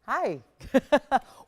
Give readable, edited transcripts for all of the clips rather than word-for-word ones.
Hi.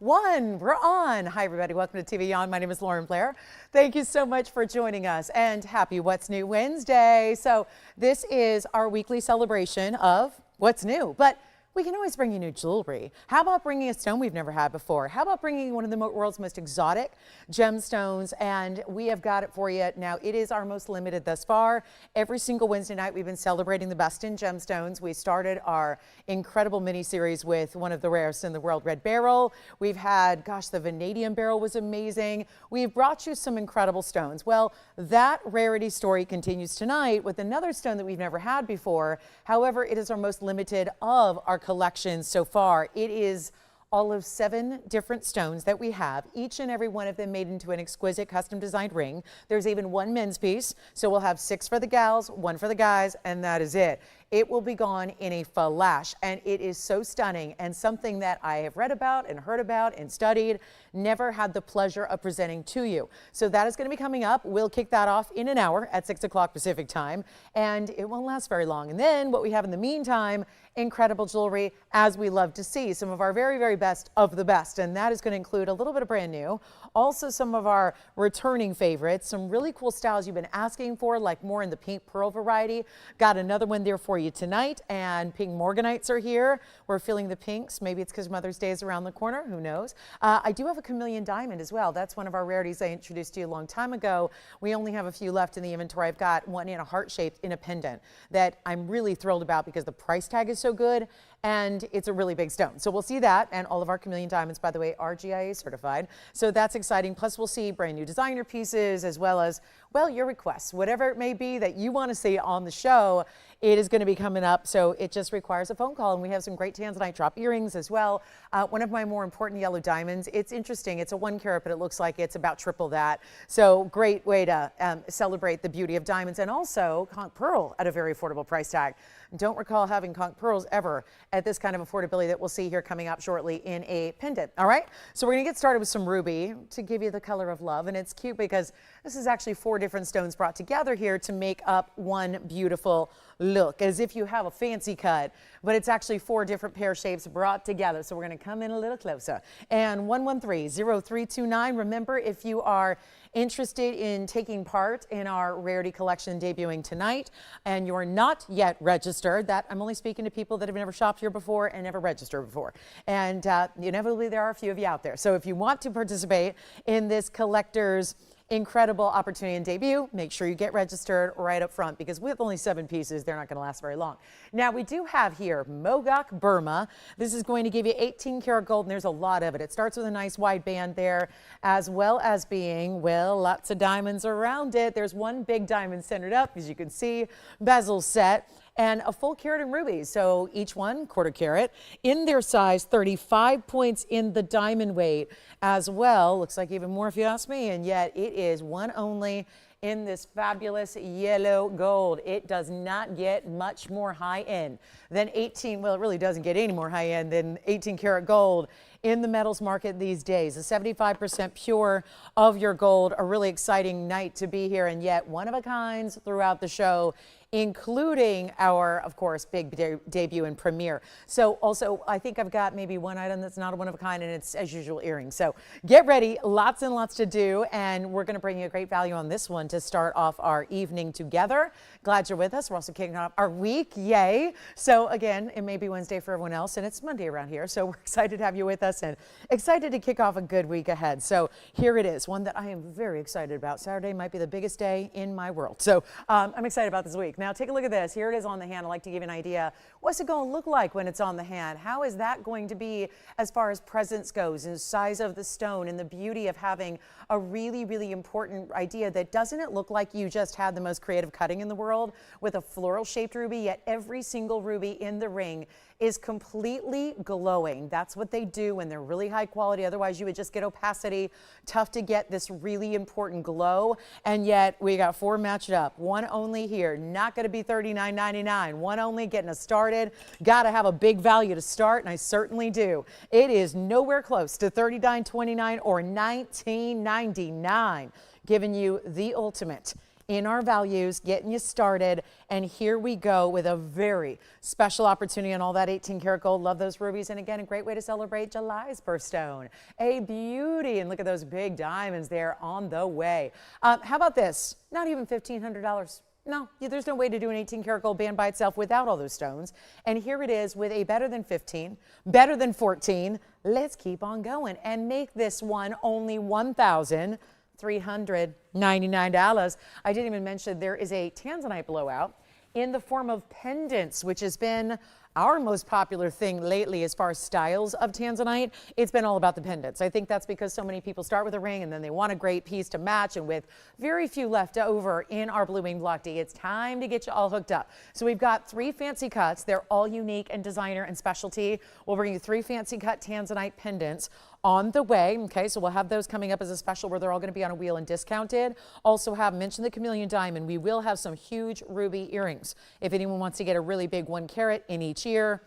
We're on. Hi, everybody. Welcome to TVON. My name is Blair. Thank you so much for joining us and happy What's New Wednesday. So this is our weekly celebration of what's new, but we can always bring you new jewelry. How about bringing a stone we've never had before? How about bringing one of the world's most exotic gemstones? And we have got it for you. Now, it is our most limited thus far. Every single Wednesday night, we've been celebrating the best in gemstones. We started our incredible mini series with one of the rarest in the world, red beryl. We've had, the vanadium beryl was amazing. We've brought you some incredible stones. Well, that rarity story continues tonight with another stone that we've never had before. However, it is our most limited of our collection so far. It is all of 7 different stones that we have, each and every one of them made into an exquisite custom designed ring. There's even one men's piece, so we'll have 6 for the gals, 1 for the guys, and that is it. It will be gone in a flash, and it is so stunning and something that I have read about and heard about and studied, never had the pleasure of presenting to you. So that is going to be coming up. We'll kick that off in an hour at 6 o'clock Pacific time, and it won't last very long. And then what we have in the meantime, incredible jewelry, as we love to see, some of our very, very best of the best, and that is going to include a little bit of brand new, also some of our returning favorites, some really cool styles you've been asking for, like more in the pink pearl variety. Got another one there for you tonight, and pink morganites are here. We're feeling the pinks. Maybe it's because Mother's Day is around the corner. Who knows? I do have a chameleon diamond as well. That's one of our rarities I introduced to you a long time ago. We only have a few left in the inventory. I've got one in a heart-shaped in a pendant that I'm really thrilled about because the price tag is so good and it's a really big stone. So we'll see that, and all of our chameleon diamonds, by the way, are GIA certified. So that's exciting. Plus we'll see brand new designer pieces as well as, well, your requests, whatever it may be that you want to see on the show. It is going to be coming up, so it just requires a phone call, and we have some great Tanzanite drop earrings as well. One of my more important yellow diamonds. It's interesting. It's a 1 carat, but it looks like it's about triple that. So great way to celebrate the beauty of diamonds, and also conch pearl at a very affordable price tag. Don't recall having conch pearls ever at this kind of affordability that we'll see here coming up shortly in a pendant. All right, so we're going to get started with some ruby to give you the color of love, and it's cute because this is actually 4 different stones brought together here to make up one beautiful look, as if you have a fancy cut, but it's actually 4 different pear shapes brought together. So we're going to come in a little closer. And 113-0329. Remember, if you are interested in taking part in our rarity collection debuting tonight and you're not yet registered, that I'm only speaking to people that have never shopped here before and never registered before, and inevitably there are a few of you out there. So if you want to participate in this collector's incredible opportunity and debut, make sure you get registered right up front, because with only 7 pieces, they're not going to last very long. Now, we do have here Mogok Burma. This is going to give you 18 karat gold, and there's a lot of it. It starts with a nice wide band there, as well as being, well, lots of diamonds around it. There's one big diamond centered up, as you can see, bezel set, and a full carat in rubies. So each one 1/4 carat in their size, 35 points in the diamond weight as well. Looks like even more if you ask me, and yet it is one only in this fabulous yellow gold. It does not get much more high end than 18. Well, it really doesn't get any more high end than 18 karat gold in the metals market these days. A 75% pure of your gold. A really exciting night to be here, and yet one of a kinds throughout the show, including our, of course, big debut and premiere. So also, I think I've got maybe one item that's not a one of a kind, and it's, as usual, earrings. So get ready, lots and lots to do, and we're going to bring you a great value on this one to start off our evening together. Glad you're with us. We're also kicking off our week, yay. So again, it may be Wednesday for everyone else, and it's Monday around here, so we're excited to have you with us and excited to kick off a good week ahead. So here it is, one that I am very excited about. Saturday might be the biggest day in my world, so I'm excited about this week. Now take a look at this. Here it is on the hand. I'd like to give you an idea. What's it going to look like when it's on the hand? How is that going to be as far as presence goes, and size of the stone, and the beauty of having a really, really important idea that doesn't it look like you just had the most creative cutting in the world with a floral shaped ruby, yet every single ruby in the ring is completely glowing. That's what they do when they're really high quality. Otherwise, you would just get opacity. Tough to get this really important glow. And yet we got 4 matched up. One only here. Not going to be $39.99. One only getting us started. Got to have a big value to start, and I certainly do. It is nowhere close to $39.29 or $19.99, giving you the ultimate in our values, getting you started. And here we go with a very special opportunity on all that 18 karat gold. Love those rubies. And again, a great way to celebrate July's birthstone. A beauty. And look at those big diamonds there on the way. How about this? Not even $1,500. No, there's no way to do an 18 karat gold band by itself without all those stones. And here it is with a better than 15, better than 14. Let's keep on going and make this one only $1,399. I didn't even mention there is a Tanzanite blowout in the form of pendants, which has been our most popular thing lately as far as styles of Tanzanite. It's been all about the pendants. I think that's because so many people start with a ring and then they want a great piece to match, and with very few left over in our Blue Wing Block D, it's time to get you all hooked up. So we've got 3 fancy cuts. They're all unique and designer and specialty. We'll bring you 3 fancy cut Tanzanite pendants on the way. Okay, so we'll have those coming up as a special where they're all going to be on a wheel and discounted. Also have mentioned the Chameleon diamond. We will have some huge ruby earrings if anyone wants to get a really big 1 carat in each ear.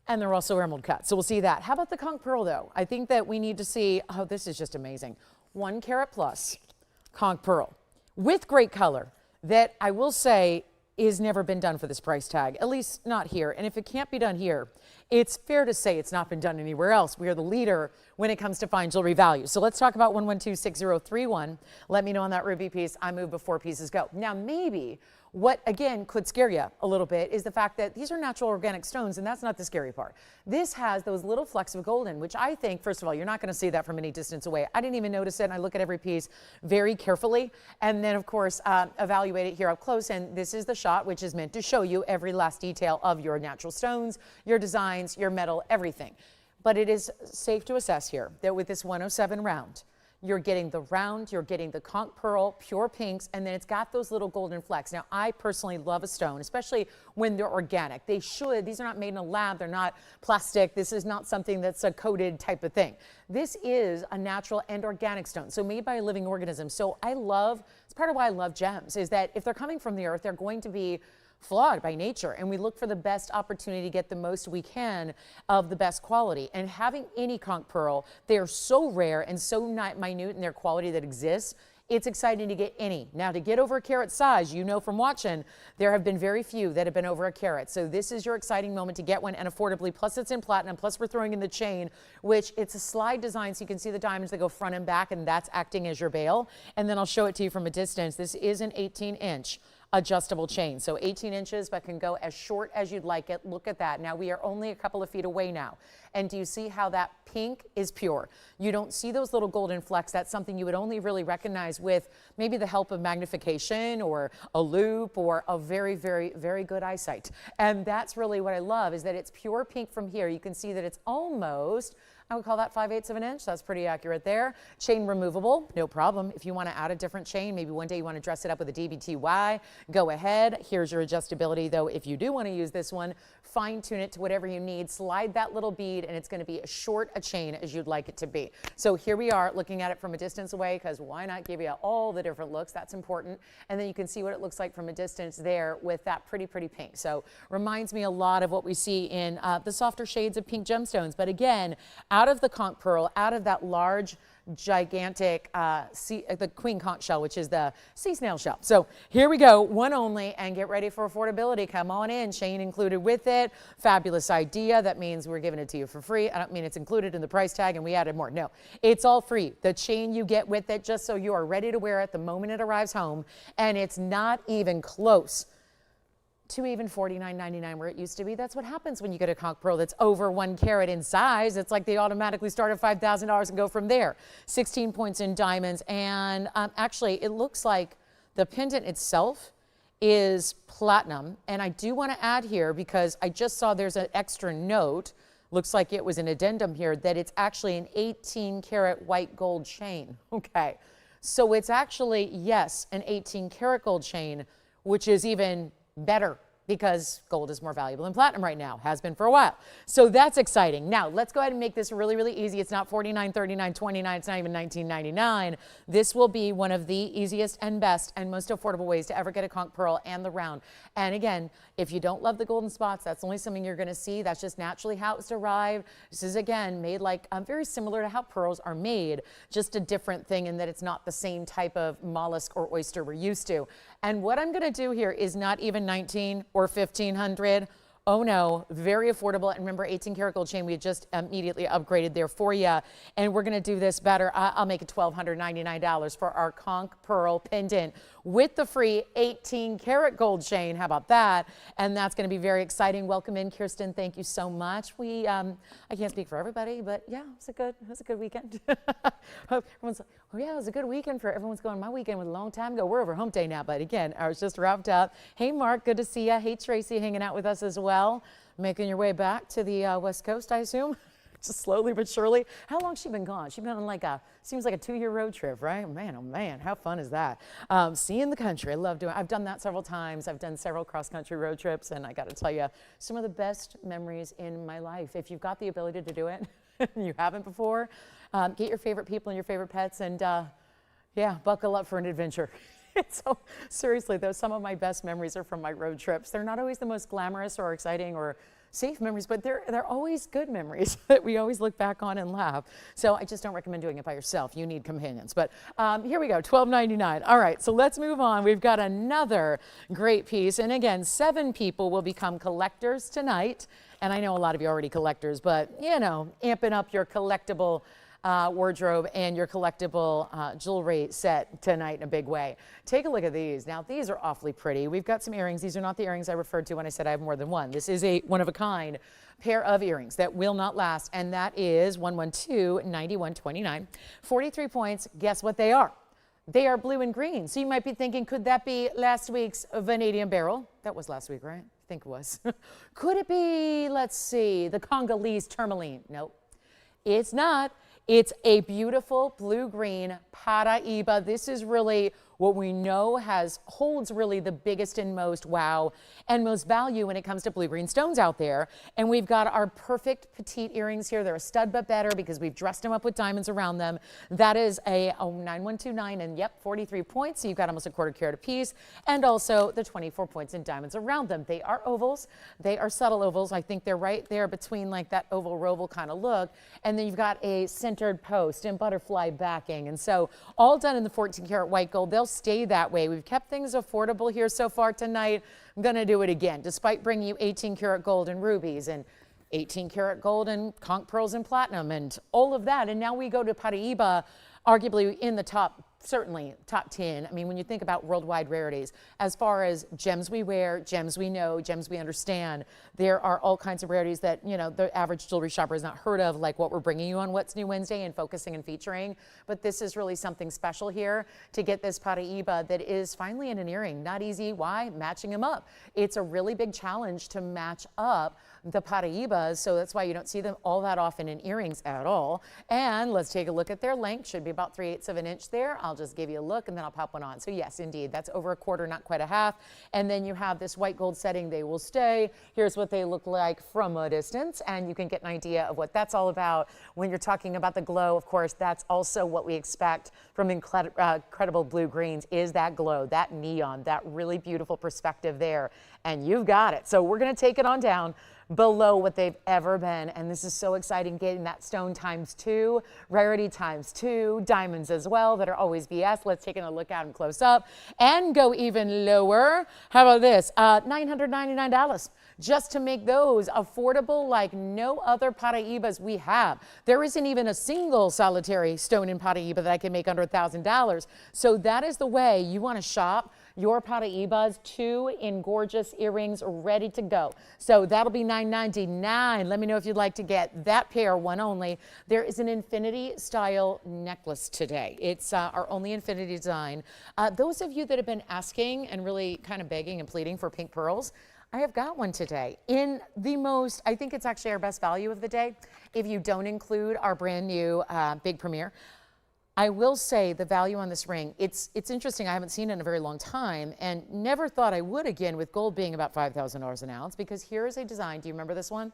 And they're also emerald cut. So we'll see that. How about the conch pearl though? I think that we need to see, oh, this is just amazing. 1 carat plus conch pearl with great color that I will say is never been done for this price tag, at least not here. And if it can't be done here, it's fair to say it's not been done anywhere else. We are the leader when it comes to fine jewelry value. So let's talk about 1126031. Let me know on that ruby piece. I move before pieces go. Now, maybe what, again, could scare you a little bit is the fact that these are natural organic stones, and that's not the scary part. This has those little flecks of golden, which I think, first of all, you're not going to see that from any distance away. I didn't even notice it, and I look at every piece very carefully, and then, of course, evaluate it here up close. And this is the shot, which is meant to show you every last detail of your natural stones, your designs, your metal, everything. But it is safe to assess here that with this 107 round, you're getting the round, you're getting the conch pearl, pure pinks, and then it's got those little golden flecks. Now, I personally love a stone, especially when they're organic. These are not made in a lab, they're not plastic. This is not something that's a coated type of thing. This is a natural and organic stone, so made by a living organism. So it's part of why I love gems, is that if they're coming from the earth, they're going to be flawed by nature, and we look for the best opportunity to get the most we can of the best quality. And having any conch pearl, they are so rare and so minute in their quality that exists. It's exciting to get any. Now, to get over a carat size, you know from watching, there have been very few that have been over a carat. So this is your exciting moment to get one, and affordably. Plus it's in platinum, plus we're throwing in the chain, which it's a slide design, so you can see the diamonds that go front and back, and that's acting as your bail. And then I'll show it to you from a distance. This is an 18-inch adjustable chain, so 18 inches, but can go as short as you'd like it. Look at that. Now we are only a couple of feet away now, and do you see how that pink is pure? You don't see those little golden flecks. That's something you would only really recognize with maybe the help of magnification or a loupe or a very, very, very good eyesight. And that's really what I love, is that it's pure pink from here. You can see that it's almost, I would call that 5/8 of an inch. That's pretty accurate there. Chain removable, no problem. If you want to add a different chain, maybe one day you want to dress it up with a DBTY, go ahead. Here's your adjustability though. If you do want to use this one, fine tune it to whatever you need. Slide that little bead and it's going to be as short a chain as you'd like it to be. So here we are looking at it from a distance away, because why not give you all the different looks? That's important. And then you can see what it looks like from a distance there with that pretty, pretty pink. So reminds me a lot of what we see in the softer shades of pink gemstones. But again, out of the conch pearl, out of that large, gigantic, the queen conch shell, which is the sea snail shell. So here we go, one only, and get ready for affordability. Come on in, chain included with it. Fabulous idea. That means we're giving it to you for free. I don't mean it's included in the price tag and we added more. No, it's all free. The chain you get with it, just so you are ready to wear it the moment it arrives home, and it's not even close to even $49.99 where it used to be. That's what happens when you get a conch pearl that's over 1 carat in size. It's like they automatically start at $5,000 and go from there. 16 points in diamonds, and actually it looks like the pendant itself is platinum. And I do want to add here, because I just saw there's an extra note, looks like it was an addendum here, that it's actually an 18 karat white gold chain. Okay, so it's actually, yes, an 18 karat gold chain, which is even better because gold is more valuable than platinum right now, has been for a while. So that's exciting. Now, let's go ahead and make this really, really easy. It's not $49, $39, $29, it's not even $19.99. This will be one of the easiest and best and most affordable ways to ever get a conch pearl and the round. And again, if you don't love the golden spots, that's only something you're going to see. That's just naturally how it's derived. This is, again, made like very similar to how pearls are made, just a different thing in that it's not the same type of mollusk or oyster we're used to. And what I'm going to do here is not even 19 or 1500. Oh no, very affordable. And remember, 18 karat gold chain, we just immediately upgraded there for you. And we're going to do this better. I'll make it $1,299 for our conch pearl pendant with the free 18 karat gold chain. How about that? And that's going to be very exciting. Welcome in, Kirsten. Thank you so much. I can't speak for everybody, but yeah, it was a good weekend. Everyone's like, oh yeah, it was a good weekend for everyone's going. My weekend was a long time ago. We're over hump day now, but again, ours just wrapped up. Hey, Mark, good to see you. Hey, Tracy, hanging out with us as well. Making your way back to the West Coast, I assume, just slowly but surely. How long's she been gone? She's been on like seems like a 2-year road trip, right? Man, oh man, how fun is that? Seeing the country, I love doing. I've done that several times. I've done several cross-country road trips, and I got to tell you, some of the best memories in my life. If you've got the ability to do it, and you haven't before, get your favorite people and your favorite pets, and yeah, buckle up for an adventure. So seriously, though, some of my best memories are from my road trips. They're not always the most glamorous or exciting or safe memories, but they're always good memories that we always look back on and laugh. So I just don't recommend doing it by yourself. You need companions. But here we go, $12.99. All right, so let's move on. We've got another great piece. And again, 7 people will become collectors tonight. And I know a lot of you are already collectors, but, you know, amping up your collectible wardrobe and your collectible jewelry set tonight in a big way. Take a look at these. Now, these are awfully pretty. We've got some earrings. These are not the earrings I referred to when I said I have more than one. This is a one-of-a-kind pair of earrings that will not last, and that is 112-9129. 43 points. Guess what they are? They are blue and green. So you might be thinking, could that be last week's vanadium beryl? That was last week, right? I think it was. Could it be, let's see, the Congolese tourmaline? Nope, it's not. It's a beautiful blue-green Paraiba. This is really what we know holds really the biggest and most wow and most value when it comes to blue-green stones out there. And we've got our perfect petite earrings here. They're a stud but better because we've dressed them up with diamonds around them. That is a 9129 and yep, 43 points. So you've got almost a quarter carat a piece, and also the 24 points in diamonds around them. They are ovals. They are subtle ovals. I think they're right there between like that oval-roval kind of look. And then you've got a centered post and butterfly backing. And so all done in the 14 karat white gold. They'll stay that way. We've kept things affordable here so far tonight. I'm going to do it again, despite bringing you 18 karat gold and rubies and 18 karat gold and conch pearls and platinum and all of that. And now we go to Paraiba, arguably in the top, certainly top 10. I mean, when you think about worldwide rarities, as far as gems we wear, gems we know, gems we understand, there are all kinds of rarities that, you know, the average jewelry shopper has not heard of, like what we're bringing you on What's New Wednesday and focusing and featuring. But this is really something special here to get this Paraiba that is finally in an earring. Not easy. Why? Matching them up. It's a really big challenge to match up the Paraibas, so that's why you don't see them all that often in earrings at all. And let's take a look at their length. Should be about 3/8 of an inch there. I'll just give you a look and then I'll pop one on. So yes, indeed, that's over a quarter, not quite a half. And then you have this white gold setting. They will stay. Here's what they look like from a distance, and you can get an idea of what that's all about. When you're talking about the glow, of course, that's also what we expect from incredible blue greens, is that glow, that neon, that really beautiful perspective there. And you've got it. So we're going to take it on down below what they've ever been. And this is so exciting, getting that stone ×2, rarity ×2, diamonds as well that are always BS. Let's take a look at them close up and go even lower. How about this? $999 just to make those affordable like no other Paraibas we have. There isn't even a single solitary stone in Paraiba that I can make under $1,000. So that is the way you want to shop your Paraibas, 2 in gorgeous earrings ready to go. So that'll be $999. Let me know if you'd like to get that pair, one only. There is an infinity style necklace today. It's our only infinity design. Those of you that have been asking and really kind of begging and pleading for pink pearls, I have got one today in the most, I think it's actually our best value of the day, if you don't include our brand new big premiere. I will say the value on this ring, it's interesting. I haven't seen it in a very long time and never thought I would again, with gold being about $5,000 an ounce, because here is a design. Do you remember this one?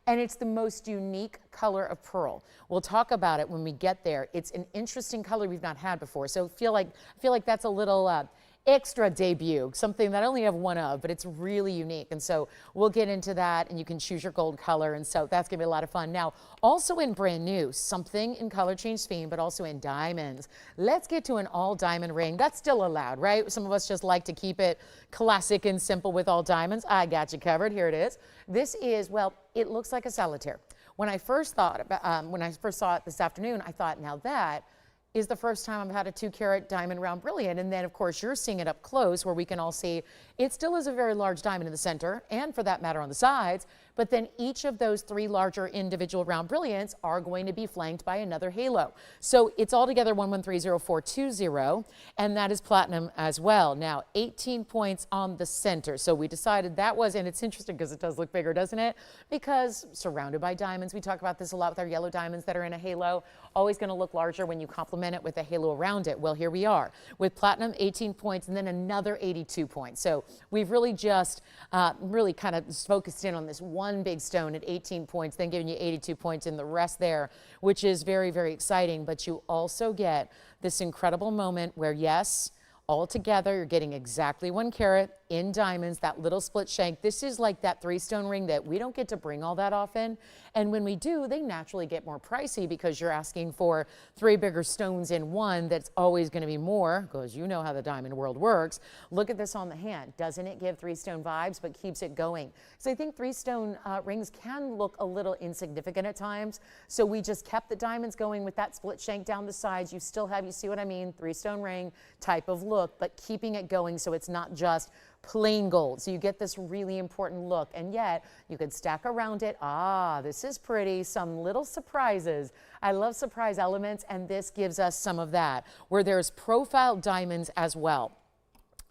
And it's the most unique color of pearl. We'll talk about it when we get there. It's an interesting color we've not had before. So I feel like that's a little extra debut, something that I only have one of, but it's really unique. And so we'll get into that, and you can choose your gold color. And so that's gonna be a lot of fun. Now, also in brand new, something in color change sphene, but also in diamonds. Let's get to an all diamond ring. That's still allowed, right? Some of us just like to keep it classic and simple with all diamonds. I got you covered. Here it is. This is, well, it looks like a solitaire. When I first saw it this afternoon, I thought, now that is the first time I've had a 2-carat diamond round brilliant. And then of course you're seeing it up close where we can all see it still is a very large diamond in the center, and for that matter on the sides, but then each of those 3 larger individual round brilliants are going to be flanked by another halo. So it's altogether 1130420, and that is platinum as well. Now 18 points on the center. So we decided that was, and it's interesting because it does look bigger, doesn't it? Because surrounded by diamonds, we talk about this a lot with our yellow diamonds that are in a halo, always going to look larger when you complement it with a halo around it. Well, here we are with platinum, 18 points, and then another 82 points. So we've really just really kind of focused in on this one big stone at 18 points, then giving you 82 points in the rest there, which is very, very exciting. But you also get this incredible moment where, yes, all together, you're getting exactly 1 carat in diamonds, that little split shank. This is like that 3-stone ring that we don't get to bring all that often. And when we do, they naturally get more pricey because you're asking for 3 bigger stones in one. That's always going to be more, because you know how the diamond world works. Look at this on the hand. Doesn't it give 3-stone vibes, but keeps it going? So I think 3-stone rings can look a little insignificant at times. So we just kept the diamonds going with that split shank down the sides. You still have, you see what I mean, 3-stone ring type of look, but keeping it going so it's not just plain gold. So you get this really important look, and yet you could stack around it. Ah, this is pretty. Some little surprises. I love surprise elements, and this gives us some of that, where there's profile diamonds as well.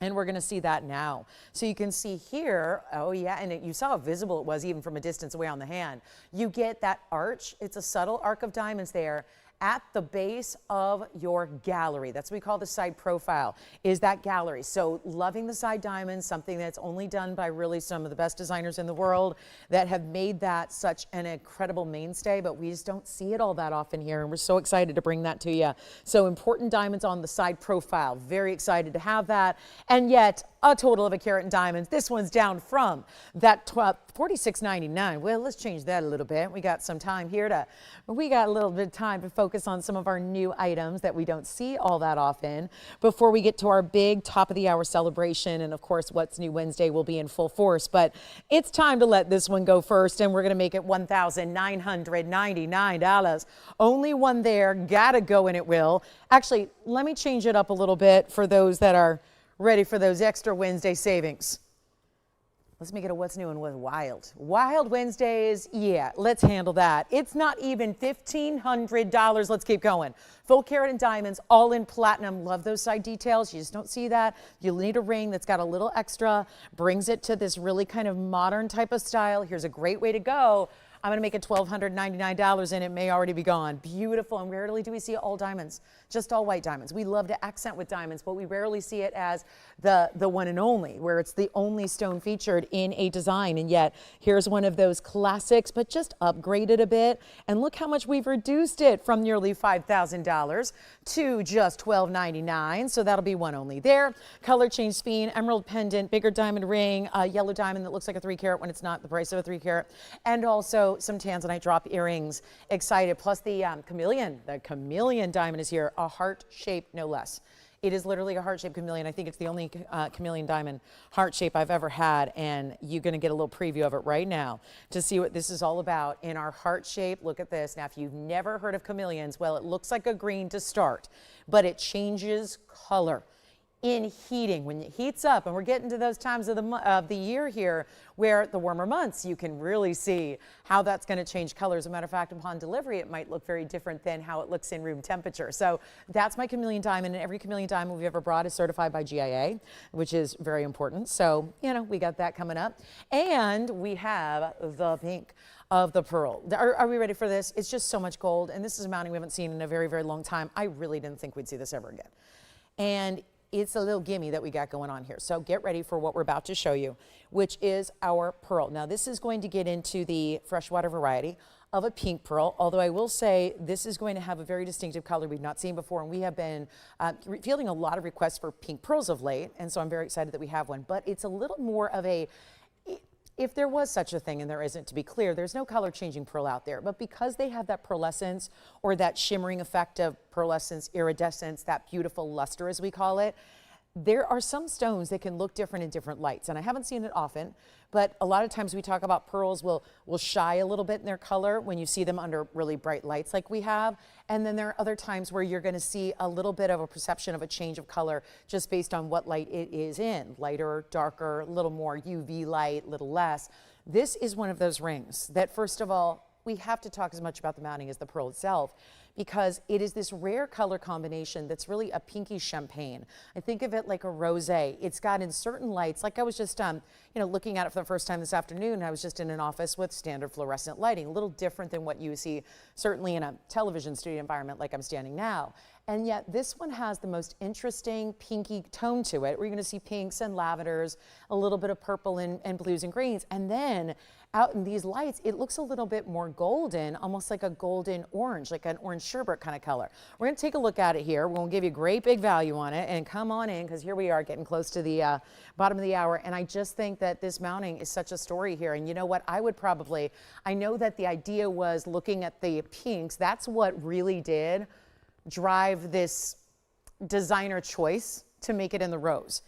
And we're going to see that now. So you can see here, oh yeah, and you saw how visible it was even from a distance away on the hand. You get that arch. It's a subtle arc of diamonds there at the base of your gallery. That's what we call the side profile, is that gallery. So loving the side diamonds, something that's only done by really some of the best designers in the world that have made that such an incredible mainstay, but we just don't see it all that often here, and we're so excited to bring that to you. So important diamonds on the side profile, very excited to have that, and yet a total of 1 carat in diamonds. This one's down from that $46.99. Well, let's change that a little bit. We got some time here we got a little bit of time to focus on some of our new items that we don't see all that often before we get to our big top of the hour celebration. And of course, What's New Wednesday will be in full force, but it's time to let this one go first, and we're going to make it $1,999. Only one there, gotta go, and it will. Actually, let me change it up a little bit for those that are ready for those extra Wednesday savings. Let's make it a What's New and What's Wild. Wild Wednesdays, yeah, let's handle that. It's not even $1,500. Let's keep going. Full carat in diamonds, all in platinum. Love those side details. You just don't see that. You'll need a ring that's got a little extra, brings it to this really kind of modern type of style. Here's a great way to go. I'm going to make it $1,299, and it may already be gone. Beautiful, and rarely do we see all diamonds, just all white diamonds. We love to accent with diamonds, but we rarely see it as the one and only, where it's the only stone featured in a design. And yet, here's one of those classics, but just upgraded a bit. And look how much we've reduced it from nearly $5,000 to just $1,299. So that'll be one only there. Color change sphene, emerald pendant, bigger diamond ring, a yellow diamond that looks like a 3 carat when it's not the price of a 3 carat, and also some Tanzanite drop earrings. Excited. Plus the chameleon. The chameleon diamond is here, a heart shape no less. It is literally a heart-shaped chameleon. I think it's the only chameleon diamond heart shape I've ever had, and you're going to get a little preview of it right now to see what this is all about in our heart shape. Look at this. Now, if you've never heard of chameleons, well, it looks like a green to start, but it changes color. in heating. When it heats up, and we're getting to those times of the year here where the warmer months, you can really see how that's going to change colors. As a matter of fact, upon delivery, it might look very different than how it looks in room temperature. So that's my Chameleon diamond, and every Chameleon diamond we've ever brought is certified by GIA, which is very important. So, you know, we got that coming up. And we have the pink of the pearl. Are we ready for this? It's just so much gold, and this is a mounting we haven't seen in a very, very long time. I really didn't think we'd see this ever again. And it's a little gimme that we got going on here. So get ready for what we're about to show you, which is our pearl. Now this is going to get into the freshwater variety of a pink pearl, although I will say this is going to have a very distinctive color we've not seen before, and we have been fielding a lot of requests for pink pearls of late, and so I'm very excited that we have one. But it's a little more of a, if there was such a thing, and there isn't, to be clear, there's no color changing pearl out there, but because they have that pearlescence or that shimmering effect of pearlescence, iridescence, that beautiful luster as we call it, there are some stones that can look different in different lights, and I haven't seen it often, but a lot of times we talk about pearls will shy a little bit in their color when you see them under really bright lights like we have, and then there are other times where you're going to see a little bit of a perception of a change of color just based on what light it is in, lighter, darker, a little more UV light, a little less. This is one of those rings that, first of all, we have to talk as much about the mounting as the pearl itself, because it is this rare color combination that's really a pinky champagne. I think of it like a rosé. It's got in certain lights, like I was just looking at it for the first time this afternoon. I was just in an office with standard fluorescent lighting, a little different than what you see certainly in a television studio environment like I'm standing now. And yet this one has the most interesting pinky tone to it. We're going to see pinks and lavenders, a little bit of purple and blues and greens. And then out in these lights, it looks a little bit more golden, almost like a golden orange, like an orange sherbet kind of color. We're going to take a look at it here. We're going to give you a great big value on it, and come on in, because here we are getting close to the bottom of the hour. And I just think that this mounting is such a story here. And you know what? I know that the idea was looking at the pinks. That's what really did drive this designer choice to make it in the rose.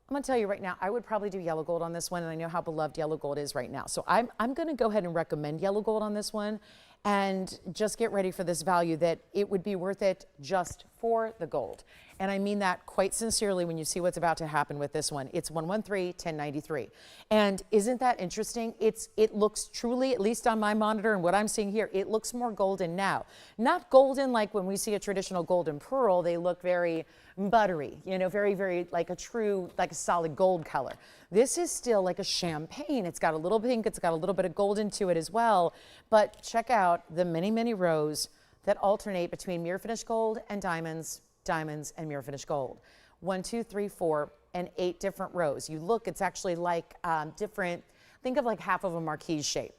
I'm going to tell you right now, I would probably do yellow gold on this one, and I know how beloved yellow gold is right now. So I'm going to go ahead and recommend yellow gold on this one, and just get ready for this value that it would be worth it just for the gold. And I mean that quite sincerely when you see what's about to happen with this one. It's 113-1093. And isn't that interesting? It looks truly, at least on my monitor and what I'm seeing here, it looks more golden now. Not golden like when we see a traditional golden pearl. They look very buttery, very, very like a solid gold color. This is still like a champagne. It's got a little pink, it's got a little bit of gold into it as well. But check out the many, many rows that alternate between mirror finished gold and diamonds, diamonds and mirror finished gold. 1, 2, 3, 4, and 8 different rows. You look, it's actually like different, think of like half of a marquise shape.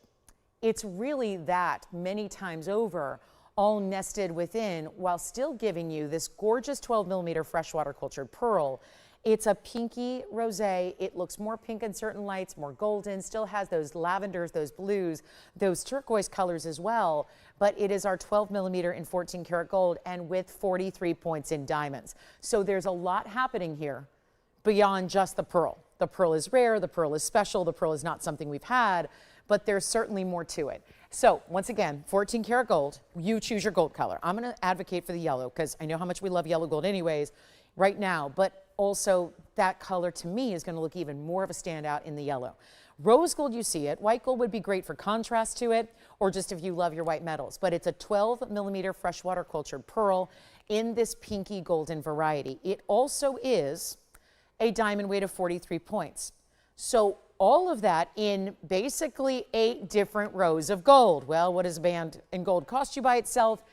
It's really that many times over, all nested within, while still giving you this gorgeous 12mm freshwater cultured pearl. It's a pinky rosé. It looks more pink in certain lights, more golden, still has those lavenders, those blues, those turquoise colors as well. But it is our 12mm in 14 karat gold, and with 43 points in diamonds. So there's a lot happening here beyond just the pearl. The pearl is rare, the pearl is special, the pearl is not something we've had, but there's certainly more to it. So once again, 14 karat gold, you choose your gold color. I'm going to advocate for the yellow because I know how much we love yellow gold anyways right now, but also that color to me is going to look even more of a standout in the yellow. Rose gold, you see it. White gold would be great for contrast to it, or just if you love your white metals, but it's a 12mm freshwater cultured pearl in this pinky golden variety. It also is a diamond weight of 43 points. So all of that in basically 8 different rows of gold. Well, what does a band in gold cost you by itself?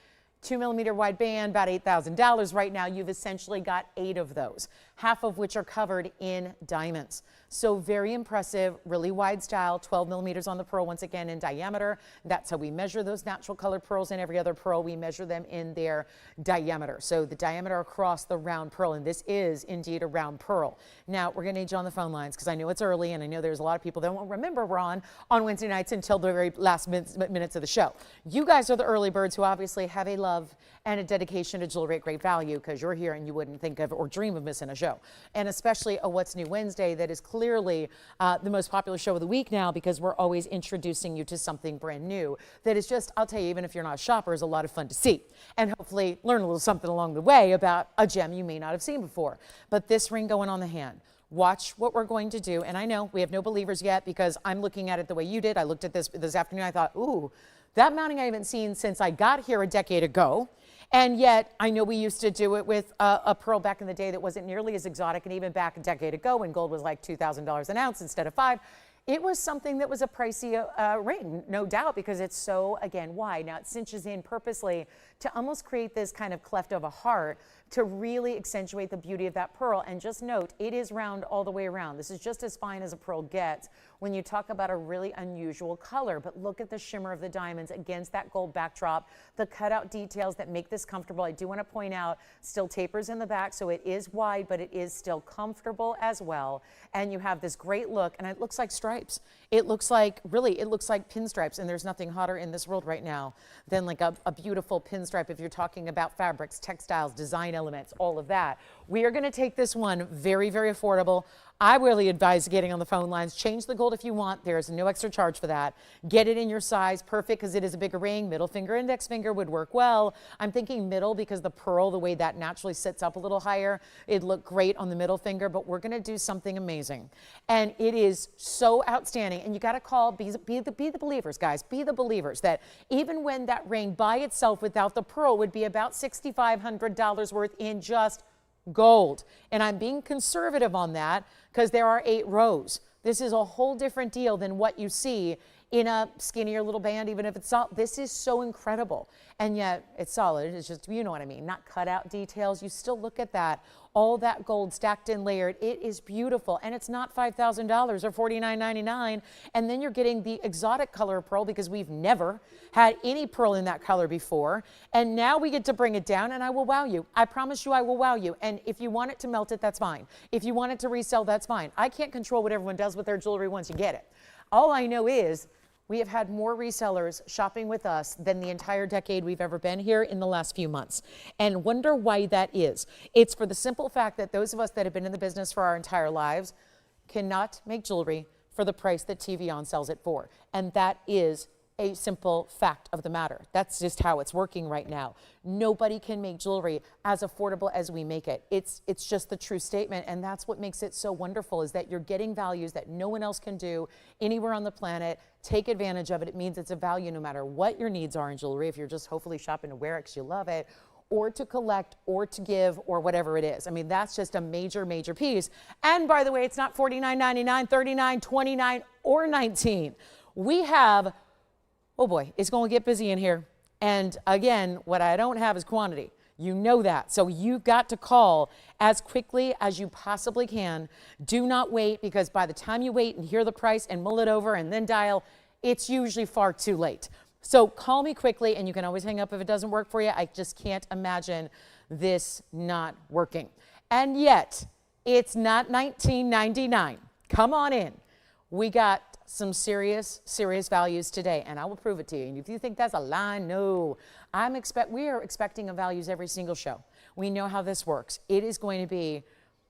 2mm wide band, about $8,000 right now. You've essentially got 8 of those, half of which are covered in diamonds. So very impressive, really wide style, 12mm on the pearl, once again in diameter. That's how we measure those natural colored pearls. And every other pearl, we measure them in their diameter. So the diameter across the round pearl, and this is indeed a round pearl. Now we're gonna need you on the phone lines because I know it's early, and I know there's a lot of people that won't remember we're on Wednesday nights until the very last minutes of the show. You guys are the early birds who obviously have a love and a dedication to jewelry at great value, because you're here and you wouldn't think of or dream of missing a show. And especially a What's New Wednesday that is clearly clearly the most popular show of the week now, because we're always introducing you to something brand new that is just, I'll tell you, even if you're not a shopper, is a lot of fun to see. And hopefully learn a little something along the way about a gem you may not have seen before. But this ring going on the hand, watch what we're going to do. And I know we have no believers yet, because I'm looking at it the way you did. I looked at this afternoon. I thought, ooh, that mounting I haven't seen since I got here a decade ago. And yet I know we used to do it with a pearl back in the day that wasn't nearly as exotic. And even back a decade ago when gold was like $2,000 an ounce instead of $5,000, it was something that was a pricey ring, no doubt, because it's so, again, wide. Now it cinches in purposely to almost create this kind of cleft of a heart to really accentuate the beauty of that pearl. And just note, it is round all the way around. This is just as fine as a pearl gets when you talk about a really unusual color. But look at the shimmer of the diamonds against that gold backdrop, the cutout details that make this comfortable. I do want to point out, still tapers in the back, so it is wide, but it is still comfortable as well. And you have this great look, and it looks like stripes. It looks like, really, it looks like pinstripes, and there's nothing hotter in this world right now than like a beautiful pinstripe if you're talking about fabrics, textiles, design elements, all of that. We are going to take this one very, very affordable. I really advise getting on the phone lines. Change the gold if you want. There's no extra charge for that. Get it in your size. Perfect, because it is a bigger ring. Middle finger, index finger would work well. I'm thinking middle because the pearl, the way that naturally sits up a little higher, it'd look great on the middle finger. But we're going to do something amazing. And it is so outstanding. And you got to call, be the believers, guys. Be the believers that even when that ring by itself without the pearl would be about $6,500 worth in just gold. And I'm being conservative on that because there are 8 rows. This is a whole different deal than what you see in a skinnier little band, even if it's solid. This is so incredible. And yet it's solid. It's just, you know what I mean, not cut out details. You still look at that, all that gold stacked and layered. It is beautiful. And it's not $5,000 or $49.99. And then you're getting the exotic color of pearl, because we've never had any pearl in that color before. And now we get to bring it down, and I will wow you. I promise you I will wow you. And if you want it to melt it, that's fine. If you want it to resell, that's fine. I can't control what everyone does with their jewelry once you get it. All I know is we have had more resellers shopping with us than the entire decade we've ever been here in the last few months. And wonder why that is. It's for the simple fact that those of us that have been in the business for our entire lives cannot make jewelry for the price that TVON sells it for. And that is a simple fact of the matter. That's just how it's working right now. Nobody can make jewelry as affordable as we make it. It's just the true statement, and that's what makes it so wonderful, is that you're getting values that no one else can do anywhere on the planet. Take advantage of it. It means it's a value no matter what your needs are in jewelry. If you're just hopefully shopping to wear it because you love it, or to collect, or to give, or whatever it is. I mean, that's just a major, major piece. And by the way, it's not $49.99, $39, $29, or $19. We have, oh boy, it's going to get busy in here. And again, what I don't have is quantity. You know that. So you've got to call as quickly as you possibly can. Do not wait, because by the time you wait and hear the price and mull it over and then dial, it's usually far too late. So call me quickly, and you can always hang up if it doesn't work for you. I just can't imagine this not working. And yet, it's not $19.99. Come on in. We got some serious, serious values today, and I will prove it to you. And if you think that's a lie, no. We are expecting values every single show. We know how this works. It is going to be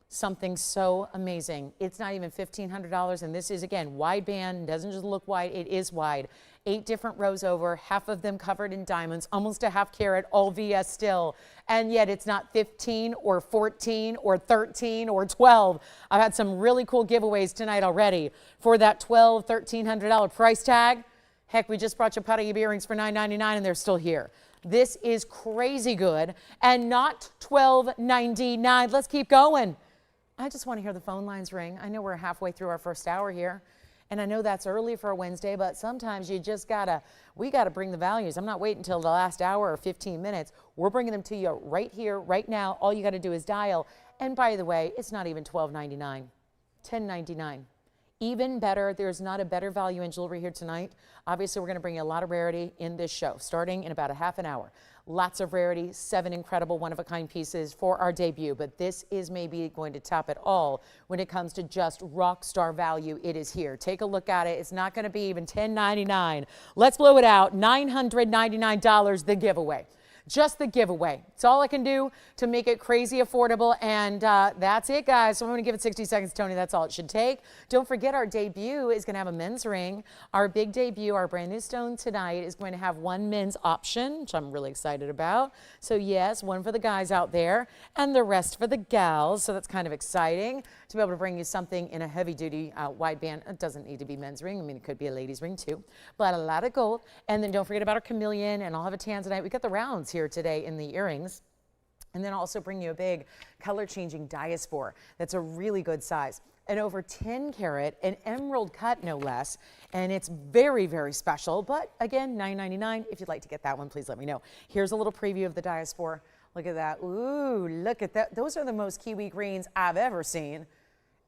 something so amazing. It's not even $1,500, and this is, again, wide band. Doesn't just look wide, it is wide. 8 different rows over, half of them covered in diamonds, almost a half carat, all VS still. And yet it's not 15 or 14 or 13 or 12. I've had some really cool giveaways tonight already for that $1,200, $1,300 price tag. Heck, we just brought you Paraiba earrings for $9.99, and they're still here. This is crazy good, and not $12.99. Let's keep going. I just want to hear the phone lines ring. I know we're halfway through our first hour here, and I know that's early for a Wednesday, but sometimes you just we gotta bring the values. I'm not waiting until the last hour or 15 minutes. We're bringing them to you right here, right now. All you gotta do is dial. And by the way, it's not even $12.99, $10.99. Even better, there's not a better value in jewelry here tonight. Obviously, we're gonna bring you a lot of rarity in this show, starting in about a half an hour. Lots of rarity, 7 incredible one-of-a-kind pieces for our debut, but this is maybe going to top it all when it comes to just rock star value. It is here. Take a look at it. It's not going to be even $10.99. Let's blow it out. $999, the giveaway. just the giveaway. It's all I can do to make it crazy affordable, and that's it, guys. So I'm going to give it 60 seconds, Tony. That's all it should take. Don't forget, our debut is going to have a men's ring. Our big debut, our brand new stone tonight, is going to have one men's option, which I'm really excited about. So yes, one for the guys out there and the rest for the gals. So that's kind of exciting to be able to bring you something in a heavy-duty wideband. It doesn't need to be men's ring. I mean, it could be a ladies' ring too, but a lot of gold. And then don't forget about our Chameleon, and I'll have a Tanzanite. We got the rounds here today in the earrings. And then I'll also bring you a big color-changing diaspore that's a really good size. An over 10 karat, an emerald cut no less, and it's very, very special. But again, $9.99. If you'd like to get that one, please let me know. Here's a little preview of the diaspora. Look at that. Ooh, look at that. Those are the most kiwi greens I've ever seen.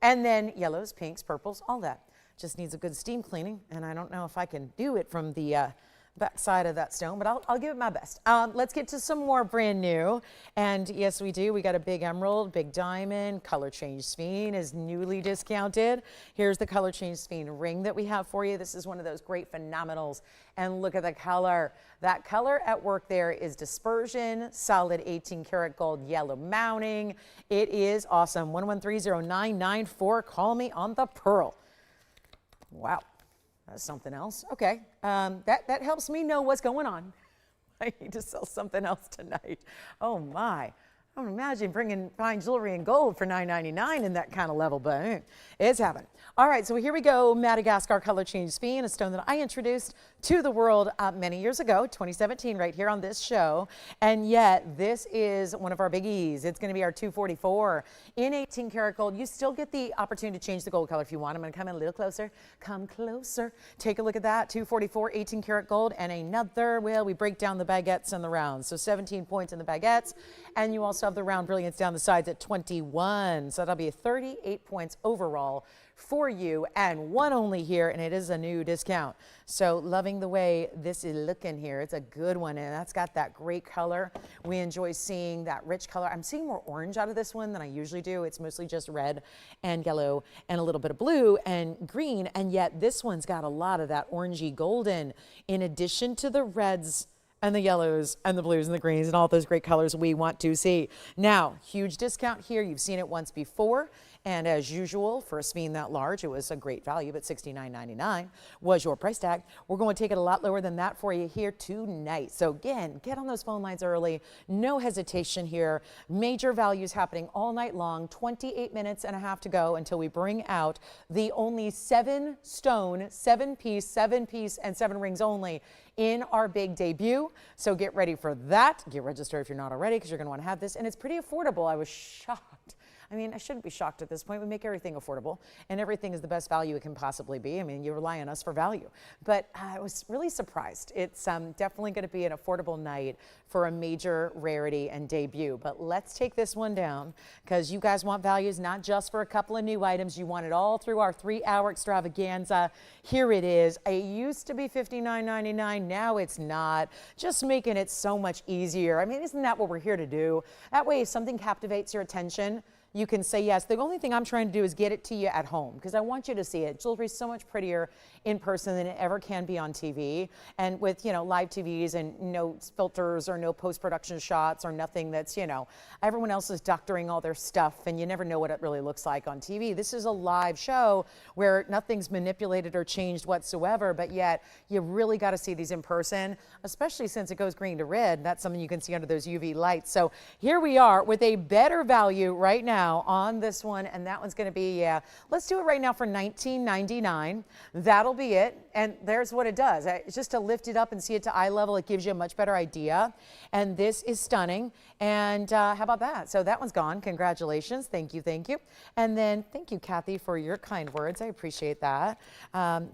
And then yellows, pinks, purples, all that. Just needs a good steam cleaning, and I don't know if I can do it from the back side of that stone, but I'll give it my best. Let's get to some more brand new. And yes, we do. We got a big emerald, big diamond. Color change sphene is newly discounted. Here's the color change sphene ring that we have for you. This is one of those great phenomenals. And look at the color. That color at work there is dispersion, solid 18 karat gold yellow mounting. It is awesome. 1130994. Call me on the pearl. Wow. That's something else. Okay, that helps me know what's going on. I need to sell something else tonight. Oh my. I don't imagine bringing fine jewelry and gold for $9.99 in that kind of level, but it's happening. All right, so here we go. Madagascar color change sphene, a stone that I introduced to the world many years ago, 2017, right here on this show. And yet, this is one of our biggies. It's going to be our 244 in 18 karat gold. You still get the opportunity to change the gold color if you want. I'm going to come in a little closer. Come closer. Take a look at that. 244, 18 karat gold, and another. Well, we break down the baguettes and the rounds. So 17 points in the baguettes, and you also have the round brilliance down the sides at 21. So that'll be 38 points overall for you, and one only here, and it is a new discount. So loving the way this is looking here. It's a good one, and that's got that great color. We enjoy seeing that rich color. I'm seeing more orange out of this one than I usually do. It's mostly just red and yellow and a little bit of blue and green, and yet this one's got a lot of that orangey golden in addition to the reds and the yellows and the blues and the greens and all those great colors we want to see. Now, huge discount here. You've seen it once before. And as usual, for a sphene that large, it was a great value, but $69.99 was your price tag. We're going to take it a lot lower than that for you here tonight. So again, get on those phone lines early. No hesitation here. Major values happening all night long. 28 minutes and a half to go until we bring out the only 7 stone, 7-piece, and 7 rings only in our big debut. So get ready for that. Get registered if you're not already, because you're going to want to have this. And it's pretty affordable. I was shocked. I mean, I shouldn't be shocked at this point. We make everything affordable, and everything is the best value it can possibly be. I mean, you rely on us for value. But I was really surprised. It's definitely going to be an affordable night for a major rarity and debut. But let's take this one down, because you guys want values not just for a couple of new items. You want it all through our 3-hour extravaganza. Here it is. It used to be $59.99. Now it's not. Just making it so much easier. I mean, isn't that what we're here to do? That way, if something captivates your attention, you can say yes. The only thing I'm trying to do is get it to you at home, because I want you to see it. Jewelry is so much prettier in person than it ever can be on TV. And with, you know, live TVs and no filters or no post-production shots or nothing that's, you know, everyone else is doctoring all their stuff and you never know what it really looks like on TV. This is a live show where nothing's manipulated or changed whatsoever, but yet you really got to see these in person, especially since it goes green to red. That's something you can see under those UV lights. So here we are with a better value right now on this one, and that one's going to be, let's do it right now for $19.99. That'll be it, and there's what it does. Just to lift it up and see it to eye level, it gives you a much better idea, and this is stunning. And how about that? So that one's gone. Congratulations. Thank you, thank you. And then thank you, Kathy, for your kind words. I appreciate that.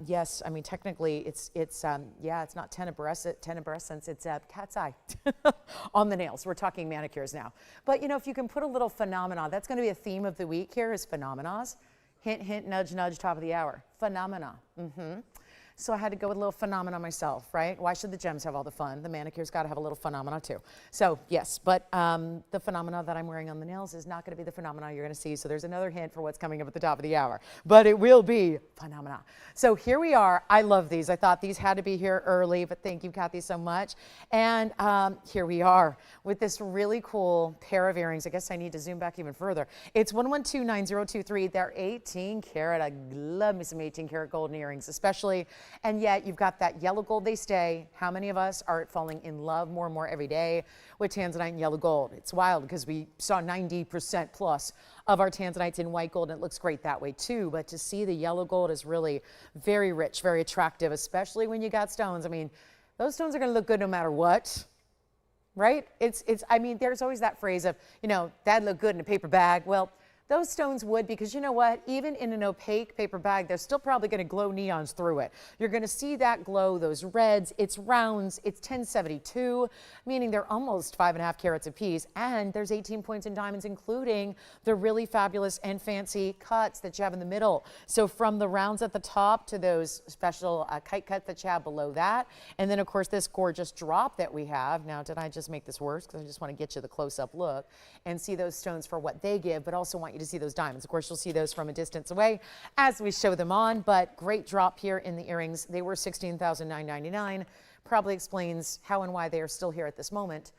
Yes, I mean, technically it's not tenebrescence, it's cat's eye on the nails. We're talking manicures now. But you know, if you can put a little phenomena, that's going to be a theme of the week here, is phenomenas. Hint, hint, nudge, nudge, top of the hour. Phenomena. So I had to go with a little phenomena myself, right? Why should the gems have all the fun? The manicure's got to have a little phenomena too. So yes, but the phenomena that I'm wearing on the nails is not going to be the phenomena you're going to see. So there's another hint for what's coming up at the top of the hour, but it will be phenomena. So here we are. I love these. I thought these had to be here early, but thank you, Kathy, so much. And here we are with this really cool pair of earrings. I guess I need to zoom back even further. It's 1129023. They're 18 karat. I love me some 18 karat golden earrings, especially. And yet you've got that yellow gold, they stay. How many of us are falling in love more and more every day with Tanzanite and yellow gold? It's wild because we saw 90% plus of our Tanzanites in white gold, and it looks great that way too. But to see the yellow gold is really very rich, very attractive, especially when you got stones. I mean, those stones are going to look good no matter what. Right? I mean, there's always that phrase of, you know, that'd look good in a paper bag. Well, those stones would, because you know what? Even in an opaque paper bag, they're still probably going to glow neons through it. You're going to see that glow, those reds. It's rounds. It's 1072, meaning they're almost 5.5 carats apiece. And there's 18 points in diamonds, including the really fabulous and fancy cuts that you have in the middle. So from the rounds at the top to those special kite cuts that you have below that. And then, of course, this gorgeous drop that we have. Now, did I just make this worse? Because I just want to get you the close-up look and see those stones for what they give, but also want you to see those diamonds. Of course, you'll see those from a distance away as we show them on, but great drop here in the earrings. They were $16,999. Probably explains how and why they are still here at this moment.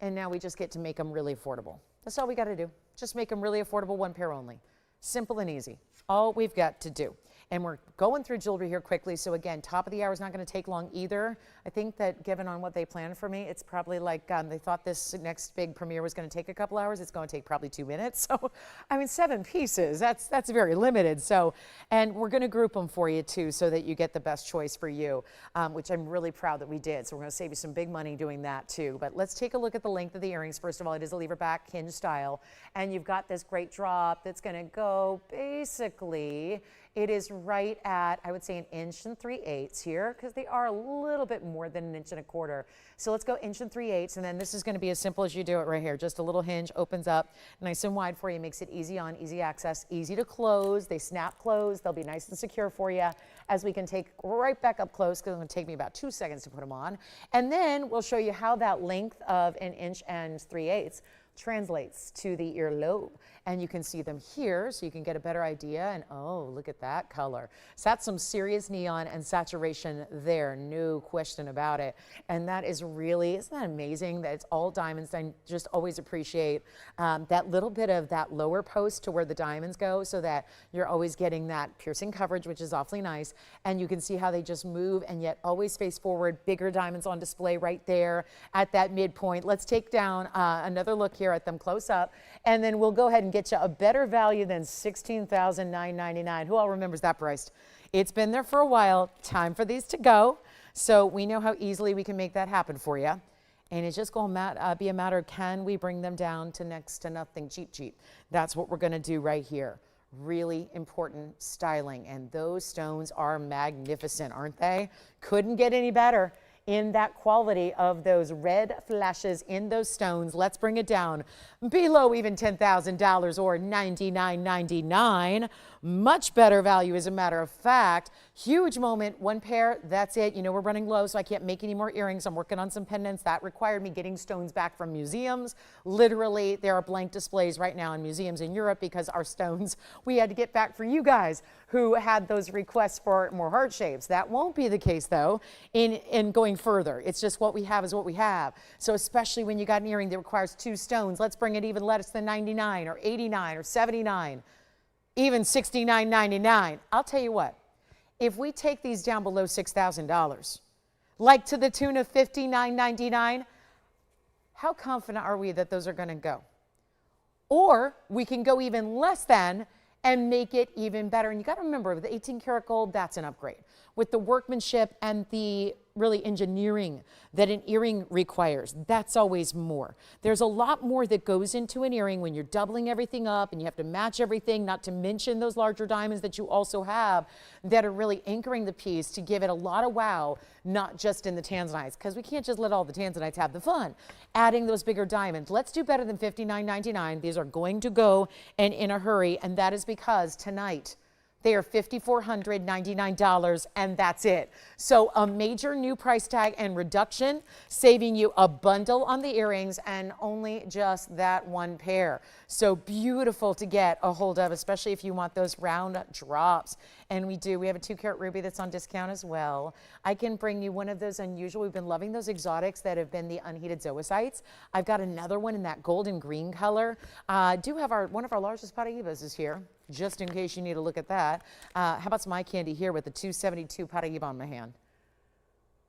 And now we just get to make them really affordable. That's all we got to do. Just make them really affordable, one pair only. Simple and easy. All we've got to do. And we're going through jewelry here quickly. So again, top of the hour is not going to take long either. I think that given on what they planned for me, it's probably like they thought this next big premiere was going to take a couple hours. It's going to take probably 2 minutes. So, I mean, 7 pieces, that's very limited. So, and we're going to group them for you too so that you get the best choice for you, which I'm really proud that we did. So we're going to save you some big money doing that too. But let's take a look at the length of the earrings. First of all, it is a lever back hinge style. And you've got this great drop that's going to go basically, it is right at, I would say, 1 3/8 inches here, because they are a little bit more than 1 1/4 inches. So let's go 1 3/8 inches, and then this is going to be as simple as you do it right here. Just a little hinge opens up nice and wide for you, makes it easy on, easy access, easy to close. They snap closed. They'll be nice and secure for you, as we can take right back up close, because it's going to take me about 2 seconds to put them on. And then we'll show you how that length of 1 3/8 inches translates to the earlobe. And you can see them here, so you can get a better idea. And oh, look at that color. So that's some serious neon and saturation there, no question about it. And that is really, isn't that amazing that it's all diamonds? I just always appreciate that little bit of that lower post to where the diamonds go, so that you're always getting that piercing coverage, which is awfully nice. And you can see how they just move and yet always face forward. Bigger diamonds on display right there at that midpoint. Let's take down another look here at them close up, and then we'll go ahead and get you a better value than $16,999. Who all remembers that price? It's been there for a while. Time for these to go. So we know how easily we can make that happen for you. And it's just going to be a matter of, can we bring them down to next to nothing cheap. That's what we're going to do right here. Really important styling. And those stones are magnificent, aren't they? Couldn't get any better in that quality of those red flashes in those stones. Let's bring it down below even $10,000 or $99.99. Much better value, as a matter of fact. Huge moment, one pair, that's it. You know, we're running low, so I can't make any more earrings. I'm working on some pendants. That required me getting stones back from museums. Literally, there are blank displays right now in museums in Europe because our stones we had to get back for you guys who had those requests for more heart shapes. That won't be the case, though, in going further. It's just what we have is what we have. So especially when you got an earring that requires 2 stones, let's bring it even less than 99 or 89 or 79, even $69.99. I'll tell you what, if we take these down below $6,000, like to the tune of $59.99, how confident are we that those are going to go? Or we can go even less than and make it even better. And you got to remember, with the 18 karat gold, that's an upgrade. With the workmanship and the really engineering that an earring requires, that's always more. There's a lot more that goes into an earring when you're doubling everything up and you have to match everything, not to mention those larger diamonds that you also have that are really anchoring the piece to give it a lot of wow, not just in the Tanzanites, because we can't just let all the Tanzanites have the fun. Adding those bigger diamonds, let's do better than $59.99. These are going to go and in a hurry, and that is because tonight, They are $5,499, and that's it. So a major new price tag and reduction, saving you a bundle on the earrings and only just that one pair. So beautiful to get a hold of, especially if you want those round drops. And we have a 2-carat ruby that's on discount as well. I can bring you one of those unusual, we've been loving those exotics that have been the unheated zoocytes. I've got another one in that golden green color. Do have one of our largest Paraibas is here, just in case you need to look at that. How about some eye candy here with the 272 Paraiba on Mahen?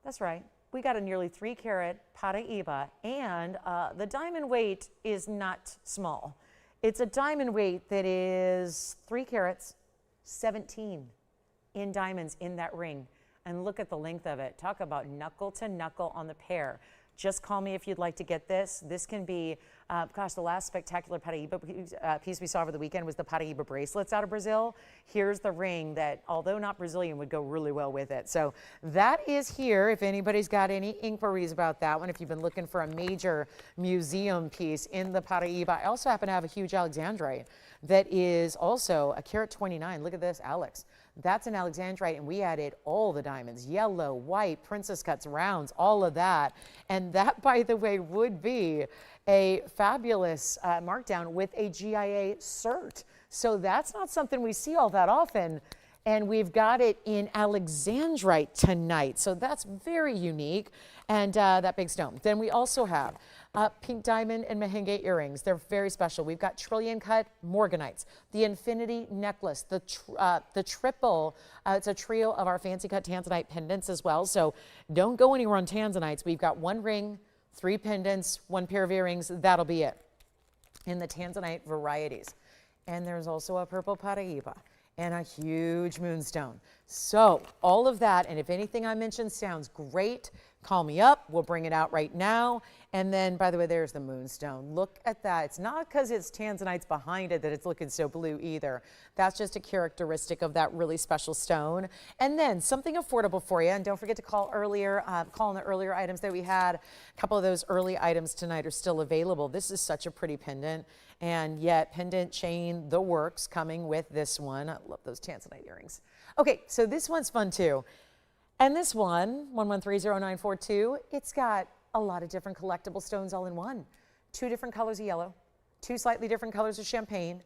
That's right. We got a nearly 3-carat Paraiba, and the diamond weight is not small. It's a diamond weight that is 3 carats, 17 in diamonds in that ring. And look at the length of it. Talk about knuckle to knuckle on the pair. Just call me if you'd like to get this. This can be, gosh, the last spectacular Paraiba piece we saw over the weekend was the Paraiba bracelets out of Brazil. Here's the ring that, although not Brazilian, would go really well with it. So that is here if anybody's got any inquiries about that one. If you've been looking for a major museum piece in the Paraiba. I also happen to have a huge Alexandrite that is also a carat 29. Look at this, Alex. That's an Alexandrite, and we added all the diamonds, yellow, white, princess cuts, rounds, all of that. And that, by the way, would be a fabulous markdown with a GIA cert. So that's not something we see all that often. And we've got it in Alexandrite tonight. So that's very unique. And that big stone. Then we also have pink diamond and Mahenge earrings. They're very special. We've got trillion cut morganites, the infinity necklace, the triple, it's a trio of our fancy cut Tanzanite pendants as well. So don't go anywhere on Tanzanites. We've got 1 ring, 3 pendants, 1 pair of earrings. That'll be it in the Tanzanite varieties. And there's also a purple Paraiba and a huge moonstone. So all of that, and if anything I mentioned sounds great, call me up. We'll bring it out right now. And then, by the way, there's the moonstone. Look at that. It's not because it's Tanzanites behind it that it's looking so blue either. That's just a characteristic of that really special stone. And then something affordable for you. And don't forget to call earlier, call on the earlier items that we had. A couple of those early items tonight are still available. This is such a pretty pendant. And yet, pendant chain, the works, coming with this one. I love those Tanzanite earrings. Okay, so this one's fun too. And this one, 11300942, it's got a lot of different collectible stones all in one. 2 different colors of yellow, 2 slightly different colors of champagne,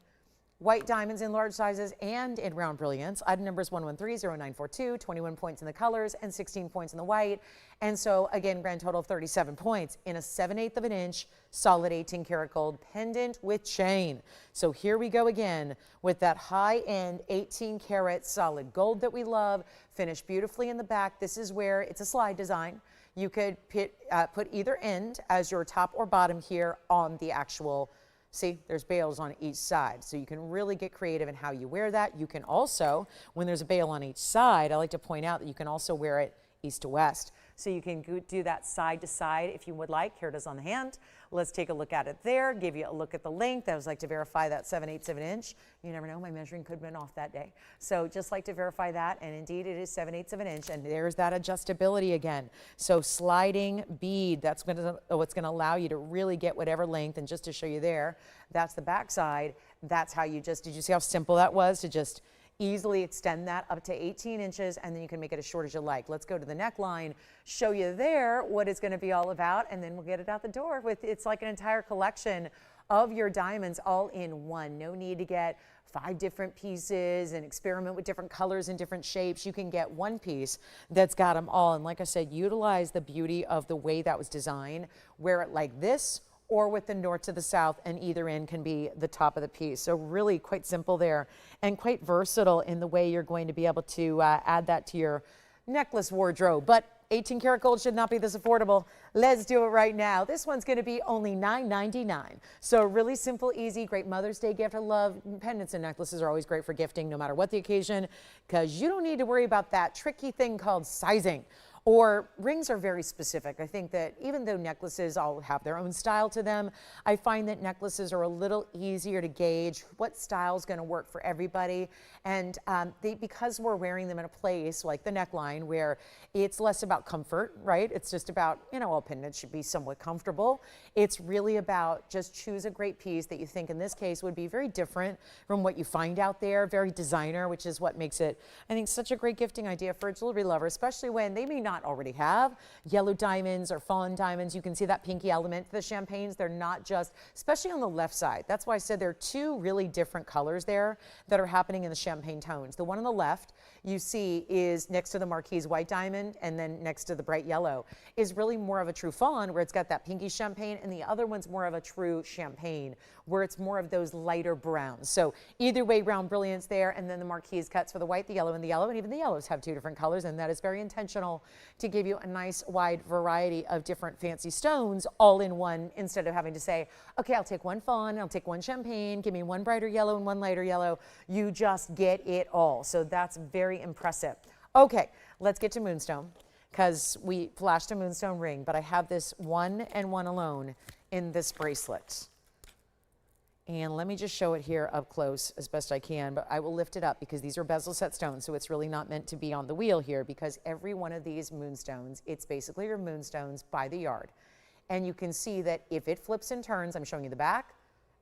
white diamonds in large sizes and in round brilliance. Item number is 11300942, 21 points in the colors and 16 points in the white. And so again, grand total of 37 points in a 7/8 of an inch solid 18 karat gold pendant with chain. So here we go again with that high end 18 karat solid gold that we love, finished beautifully in the back. This is where it's a slide design. You could put either end as your top or bottom here on the actual. See, there's bails on each side, so you can really get creative in how you wear that. You can also, when there's a bail on each side, I like to point out that you can also wear it east to west. So you can do that side to side if you would like. Here it is on the hand. Let's take a look at it there, give you a look at the length. I always like to verify that 7/8 of an inch. You never know, my measuring could have been off that day. So just like to verify that, and indeed it is 7/8 of an inch, and there's that adjustability again. So sliding bead, that's what's gonna allow you to really get whatever length, and just to show you there, that's the back side. That's how you did you see how simple that was to just easily extend that up to 18 inches, and then you can make it as short as you like. Let's go to the neckline, show you there what it's going to be all about, and then we'll get it out the door. It's like an entire collection of your diamonds all in one. No need to get 5 different pieces and experiment with different colors and different shapes. You can get one piece that's got them all. And like I said, utilize the beauty of the way that was designed. Wear it like this, or with the north to the south, and either end can be the top of the piece. So really quite simple there, and quite versatile in the way you're going to be able to add that to your necklace wardrobe. But 18 karat gold should not be this affordable. Let's do it right now. This one's gonna be only $9.99. So really simple, easy, great Mother's Day gift. I love pendants and necklaces are always great for gifting no matter what the occasion, because you don't need to worry about that tricky thing called sizing. Or rings are very specific. I think that even though necklaces all have their own style to them, I find that necklaces are a little easier to gauge what style is going to work for everybody. And because we're wearing them in a place like the neckline where it's less about comfort, right? It's just about, you know, all pendants should be somewhat comfortable. It's really about just choose a great piece that you think in this case would be very different from what you find out there, very designer, which is what makes it, I think, such a great gifting idea for a jewelry lover, especially when they may not already have yellow diamonds or fawn diamonds. You can see that pinky element. The champagnes, they're not just, especially on the left side. That's why I said there are two really different colors there that are happening in the champagne tones. The one on the left you see is next to the Marquise white diamond, and then next to the bright yellow is really more of a true fawn where it's got that pinky champagne, and the other one's more of a true champagne where it's more of those lighter browns. So either way, round brilliance there, and then the Marquise cuts for the white, the yellow, and even the yellows have two different colors, and that is very intentional to give you a nice wide variety of different fancy stones all in one, instead of having to say, okay, I'll take one fawn, I'll take one champagne, give me one brighter yellow and one lighter yellow. You just get it all. So that's very impressive. Okay, let's get to Moonstone, because we flashed a Moonstone ring, but I have this one and one alone in this bracelet. And let me just show it here up close as best I can, but I will lift it up because these are bezel set stones, so it's really not meant to be on the wheel here, because every one of these moonstones, it's basically your moonstones by the yard. And you can see that if it flips and turns, I'm showing you the back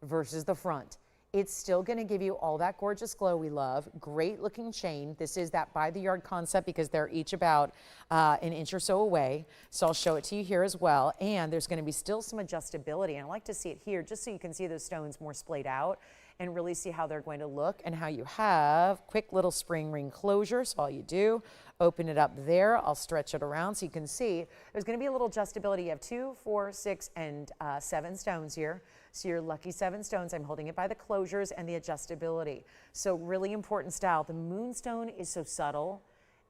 versus the front, it's still going to give you all that gorgeous glow we love. Great looking chain. This is that by the yard concept because they're each about an inch or so away. So I'll show it to you here as well. And there's going to be still some adjustability. And I like to see it here just so you can see those stones more splayed out and really see how they're going to look, and how you have quick little spring ring closure. So all you do, open it up there. I'll stretch it around so you can see there's going to be a little adjustability. You have 2, 4, 6, and 7 stones here. So your lucky 7 stones, I'm holding it by the closures and the adjustability. So really important style. The Moonstone is so subtle,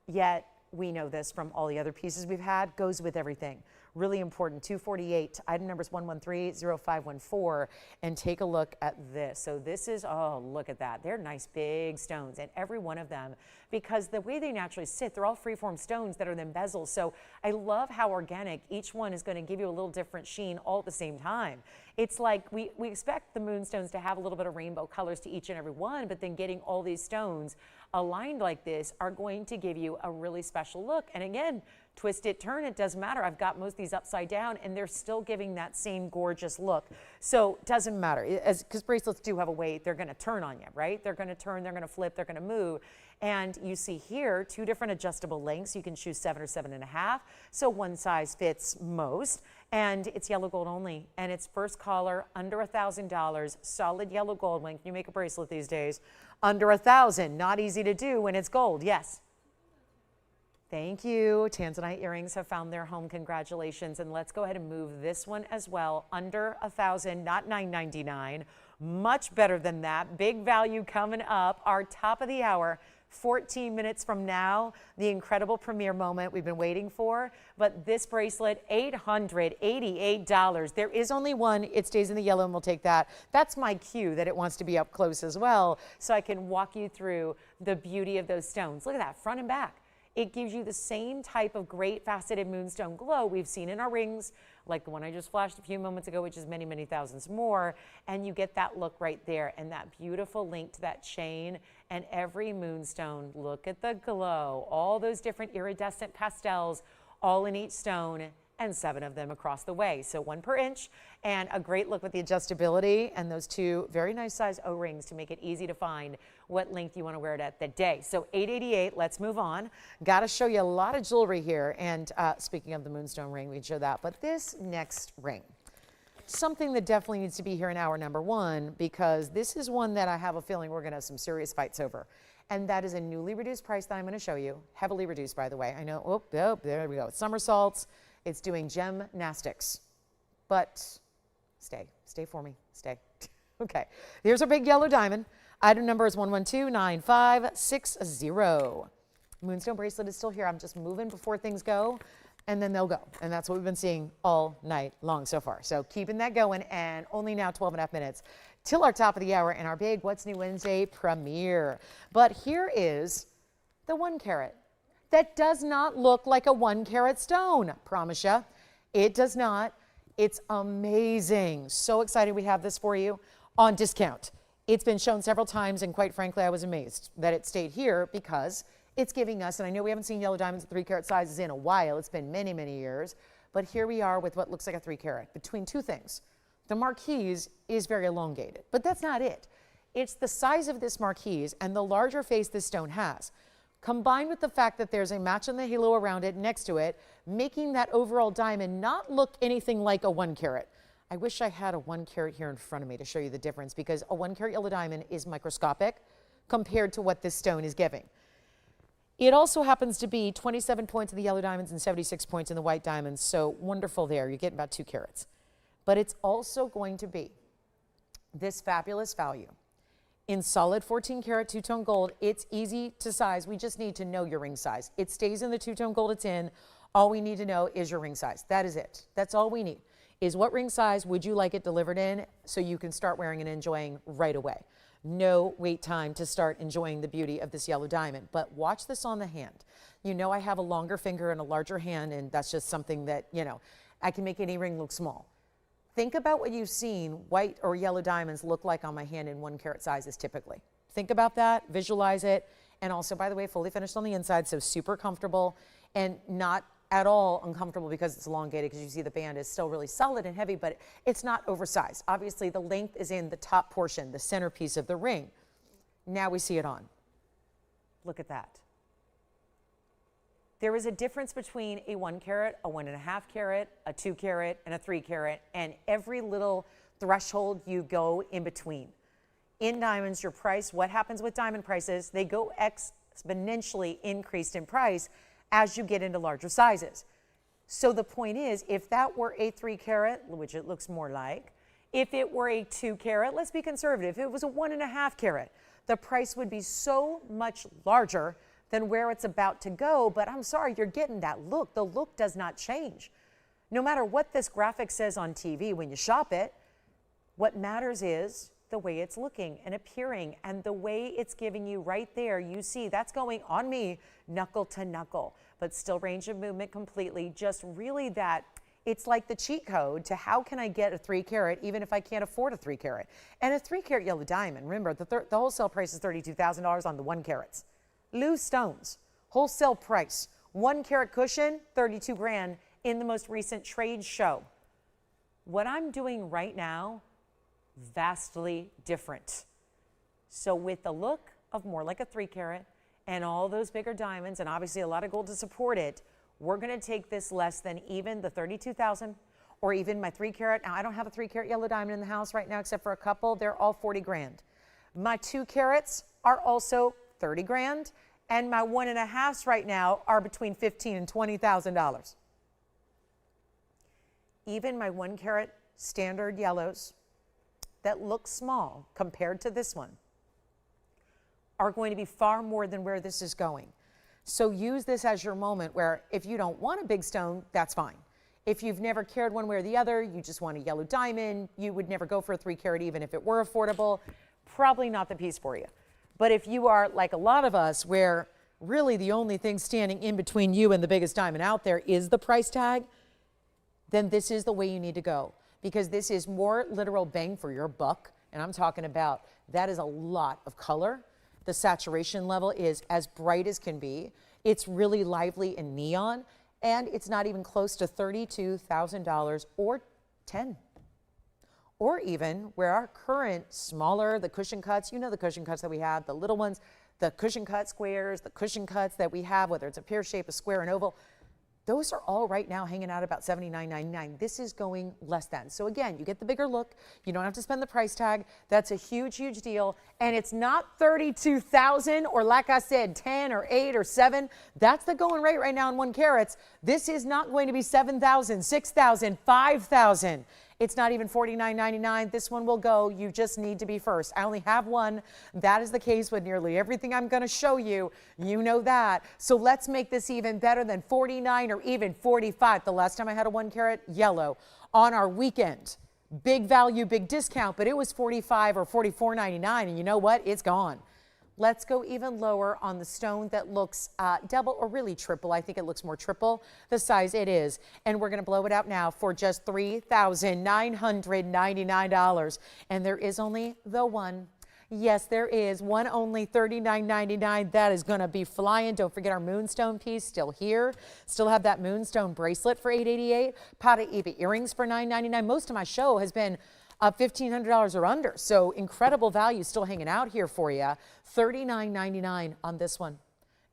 yet we know this from all the other pieces we've had, goes with everything. Really important. 248, item numbers 1130514, and take a look at this. So this is, oh, look at that. They're nice big stones, and every one of them, because the way they naturally sit, they're all freeform stones that are then bezels. So I love how organic each one is going to give you a little different sheen all at the same time. It's like we expect the Moonstones to have a little bit of rainbow colors to each and every one, but then getting all these stones aligned like this are going to give you a really special look. And again, twist it, turn it, doesn't matter. I've got most of these upside down and they're still giving that same gorgeous look. So it doesn't matter, because bracelets do have a way they're going to turn on you, right? They're going to turn, they're going to flip, they're going to move. And you see here 2 different adjustable lengths. You can choose 7 or 7.5. So one size fits most. And it's yellow gold only. And it's first collar, under $1,000, solid yellow gold. When can you make a bracelet these days? Under $1,000. Not easy to do when it's gold. Yes. Thank you. Tanzanite earrings have found their home. Congratulations. And let's go ahead and move this one as well. Under $1,000, not $999. Much better than that. Big value coming up. Our top of the hour. 14 minutes from now, the incredible premiere moment we've been waiting for. But this bracelet, $888. There is only one. It stays in the yellow, and we'll take that. That's my cue that it wants to be up close as well, so I can walk you through the beauty of those stones. Look at that, front and back. It gives you the same type of great faceted moonstone glow we've seen in our rings, like the one I just flashed a few moments ago, which is many, many thousands more. And you get that look right there, and that beautiful link to that chain. And every moonstone, look at the glow. All those different iridescent pastels, all in each stone, and 7 of them across the way. So 1 per inch, and a great look with the adjustability, and those 2 very nice size O-rings to make it easy to find what length you want to wear it at that day. So $888, let's move on. Got to show you a lot of jewelry here. And speaking of the Moonstone ring, we can show that. But this next ring, something that definitely needs to be here in hour number 1, because this is one that I have a feeling we're going to have some serious fights over. And that is a newly reduced price that I'm going to show you. Heavily reduced, by the way. I know, oh, there we go. Somersaults. It's doing gymnastics. But stay for me, stay. Okay, here's our big yellow diamond. Item number is 1129560. Moonstone bracelet is still here. I'm just moving before things go, and then they'll go. And that's what we've been seeing all night long so far. So keeping that going, and only now 12.5 minutes till our top of the hour and our big What's New Wednesday premiere. But here is the 1 carat. that does not look like a 1 carat stone. Promise you, it does not. It's amazing. So excited we have this for you on discount. It's been shown several times, and quite frankly, I was amazed that it stayed here because it's giving us, and I know we haven't seen yellow diamonds at 3 carat sizes in a while. It's been many, many years. But here we are with what looks like a 3 carat between two things. The marquise is very elongated, but that's not it. It's the size of this marquise and the larger face this stone has, combined with the fact that there's a match on the halo around it next to it, making that overall diamond not look anything like a 1 carat. I wish I had a 1 carat here in front of me to show you the difference, because a 1 carat yellow diamond is microscopic compared to what this stone is giving. It also happens to be 27 points in the yellow diamonds and 76 points in the white diamonds, so wonderful there. You get about 2 carats. But it's also going to be this fabulous value. In solid 14 karat two-tone gold, it's easy to size. We just need to know your ring size. It stays in the two-tone gold it's in. All we need to know is your ring size. That is it. That's all we need, is what ring size would you like it delivered in so you can start wearing and enjoying right away. No wait time to start enjoying the beauty of this yellow diamond. But watch this on the hand. You know I have a longer finger and a larger hand, and that's just something that, you know, I can make any ring look small. Think about what you've seen white or yellow diamonds look like on my hand in 1 carat sizes typically. Think about that, visualize it, and also, by the way, fully finished on the inside, so super comfortable and not at all uncomfortable because it's elongated, because you see the band is still really solid and heavy, but it's not oversized. Obviously, the length is in the top portion, the centerpiece of the ring. Now we see it on. Look at that. There is a difference between a 1 carat, a 1.5 carat, a 2 carat, and a 3 carat, and every little threshold you go in between. In diamonds, your price, what happens with diamond prices, they go exponentially increased in price as you get into larger sizes. So the point is, if that were a 3 carat, which it looks more like, if it were a 2 carat, let's be conservative, if it was a 1.5 carat, the price would be so much larger than where it's about to go. But I'm sorry, you're getting that look. The look does not change. No matter what this graphic says on TV when you shop it, what matters is the way it's looking and appearing, and the way it's giving you right there. You see that's going on me knuckle to knuckle, but still range of movement completely. Just really that, it's like the cheat code to how can I get a 3 carat even if I can't afford a 3 carat. And a 3 carat yellow diamond, remember the wholesale price is $32,000 on the 1 carats. Loose stones, wholesale price, 1 carat cushion, 32 grand in the most recent trade show. What I'm doing right now, vastly different. So with the look of more like a 3 carat and all those bigger diamonds and obviously a lot of gold to support it, we're gonna take this less than even the 32,000 or even my 3 carat. Now I don't have a 3 carat yellow diamond in the house right now except for a couple. They're all 40 grand. My 2 carats are also 30 grand, and my 1.5s right now are between $15,000 and $20,000. Even my 1 carat standard yellows that look small compared to this one are going to be far more than where this is going. So use this as your moment where if you don't want a big stone, that's fine. If you've never cared one way or the other, you just want a yellow diamond, you would never go for a 3 carat even if it were affordable, probably not the piece for you. But if you are like a lot of us, where really the only thing standing in between you and the biggest diamond out there is the price tag, then this is the way you need to go, because this is more literal bang for your buck. And I'm talking about, that is a lot of color. The saturation level is as bright as can be. It's really lively and neon, and it's not even close to $32,000 or 10. Or even where our current smaller, the cushion cuts, you know the cushion cuts that we have, the little ones, the cushion cut squares, the cushion cuts that we have, whether it's a pear shape, a square, an oval, those are all right now hanging out about $79.99. This is going less than. So again, you get the bigger look. You don't have to spend the price tag. That's a huge, huge deal. And it's not $32,000 or, like I said, 10 or 8 or 7. That's the going rate right now in 1 carats. This is not going to be $7,000, $6,000, $5,000. It's not even $49.99. This one will go. You just need to be first. I only have one. That is the case with nearly everything I'm going to show you. You know that. So let's make this even better than $49 or even $45. The last time I had a 1 carat yellow on our weekend, big value, big discount, but it was $45 or $44.99. And you know what? It's gone. Let's go even lower on the stone that looks double or really triple. I think it looks more triple the size it is. And we're going to blow it out now for just $3,999. And there is only the one. Yes, there is one only, $39.99. That is going to be flying. Don't forget our Moonstone piece still here. Still have that Moonstone bracelet for $888. Paraiba earrings for $9.99. Most of my show has been $1,500 or under. So incredible value still hanging out here for you. $39.99 on this one.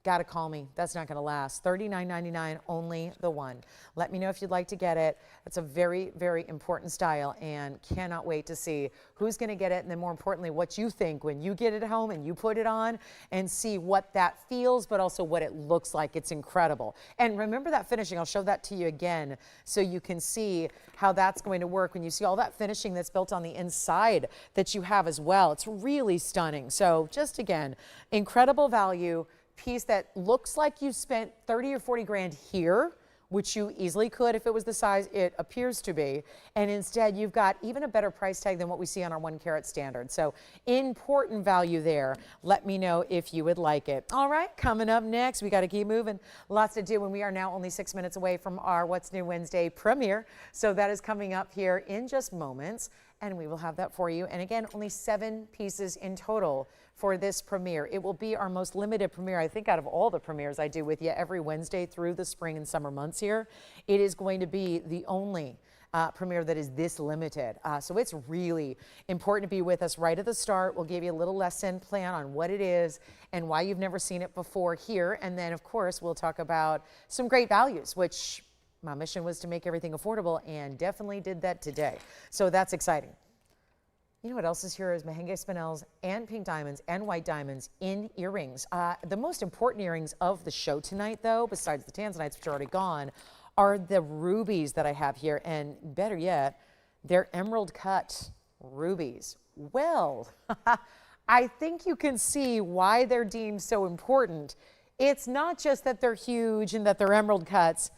Got to call me. That's not going to last. $39.99, only the one. Let me know if you'd like to get it. It's a very, very important style and cannot wait to see who's going to get it. And then more importantly, what you think when you get it home and you put it on and see what that feels, but also what it looks like. It's incredible. And remember that finishing. I'll show that to you again so you can see how that's going to work when you see all that finishing that's built on the inside that you have as well. It's really stunning. So just again, incredible value. Piece that looks like you spent 30 or 40 grand here, which you easily could if it was the size it appears to be. And instead you've got even a better price tag than what we see on our 1 carat standard. So important value there. Let me know if you would like it. All right, coming up next, we got to keep moving. Lots to do when we are now only 6 minutes away from our What's New Wednesday premiere. So that is coming up here in just moments. And we will have that for you. And again, only 7 pieces in total for this premiere. It will be our most limited premiere, I think, out of all the premieres I do with you every Wednesday through the spring and summer months here. It is going to be the only premiere that is this limited. So it's really important to be with us right at the start. We'll give you a little lesson plan on what it is and why you've never seen it before here. And then, of course, we'll talk about some great values, which my mission was to make everything affordable and definitely did that today. So that's exciting. You know what else is here is Mahen spinels and pink diamonds and white diamonds in earrings. The most important earrings of the show tonight, though, besides the Tanzanites, which are already gone, are the rubies that I have here. And better yet, they're emerald cut rubies. Well, I think you can see why they're deemed so important. It's not just that they're huge and that they're emerald cuts.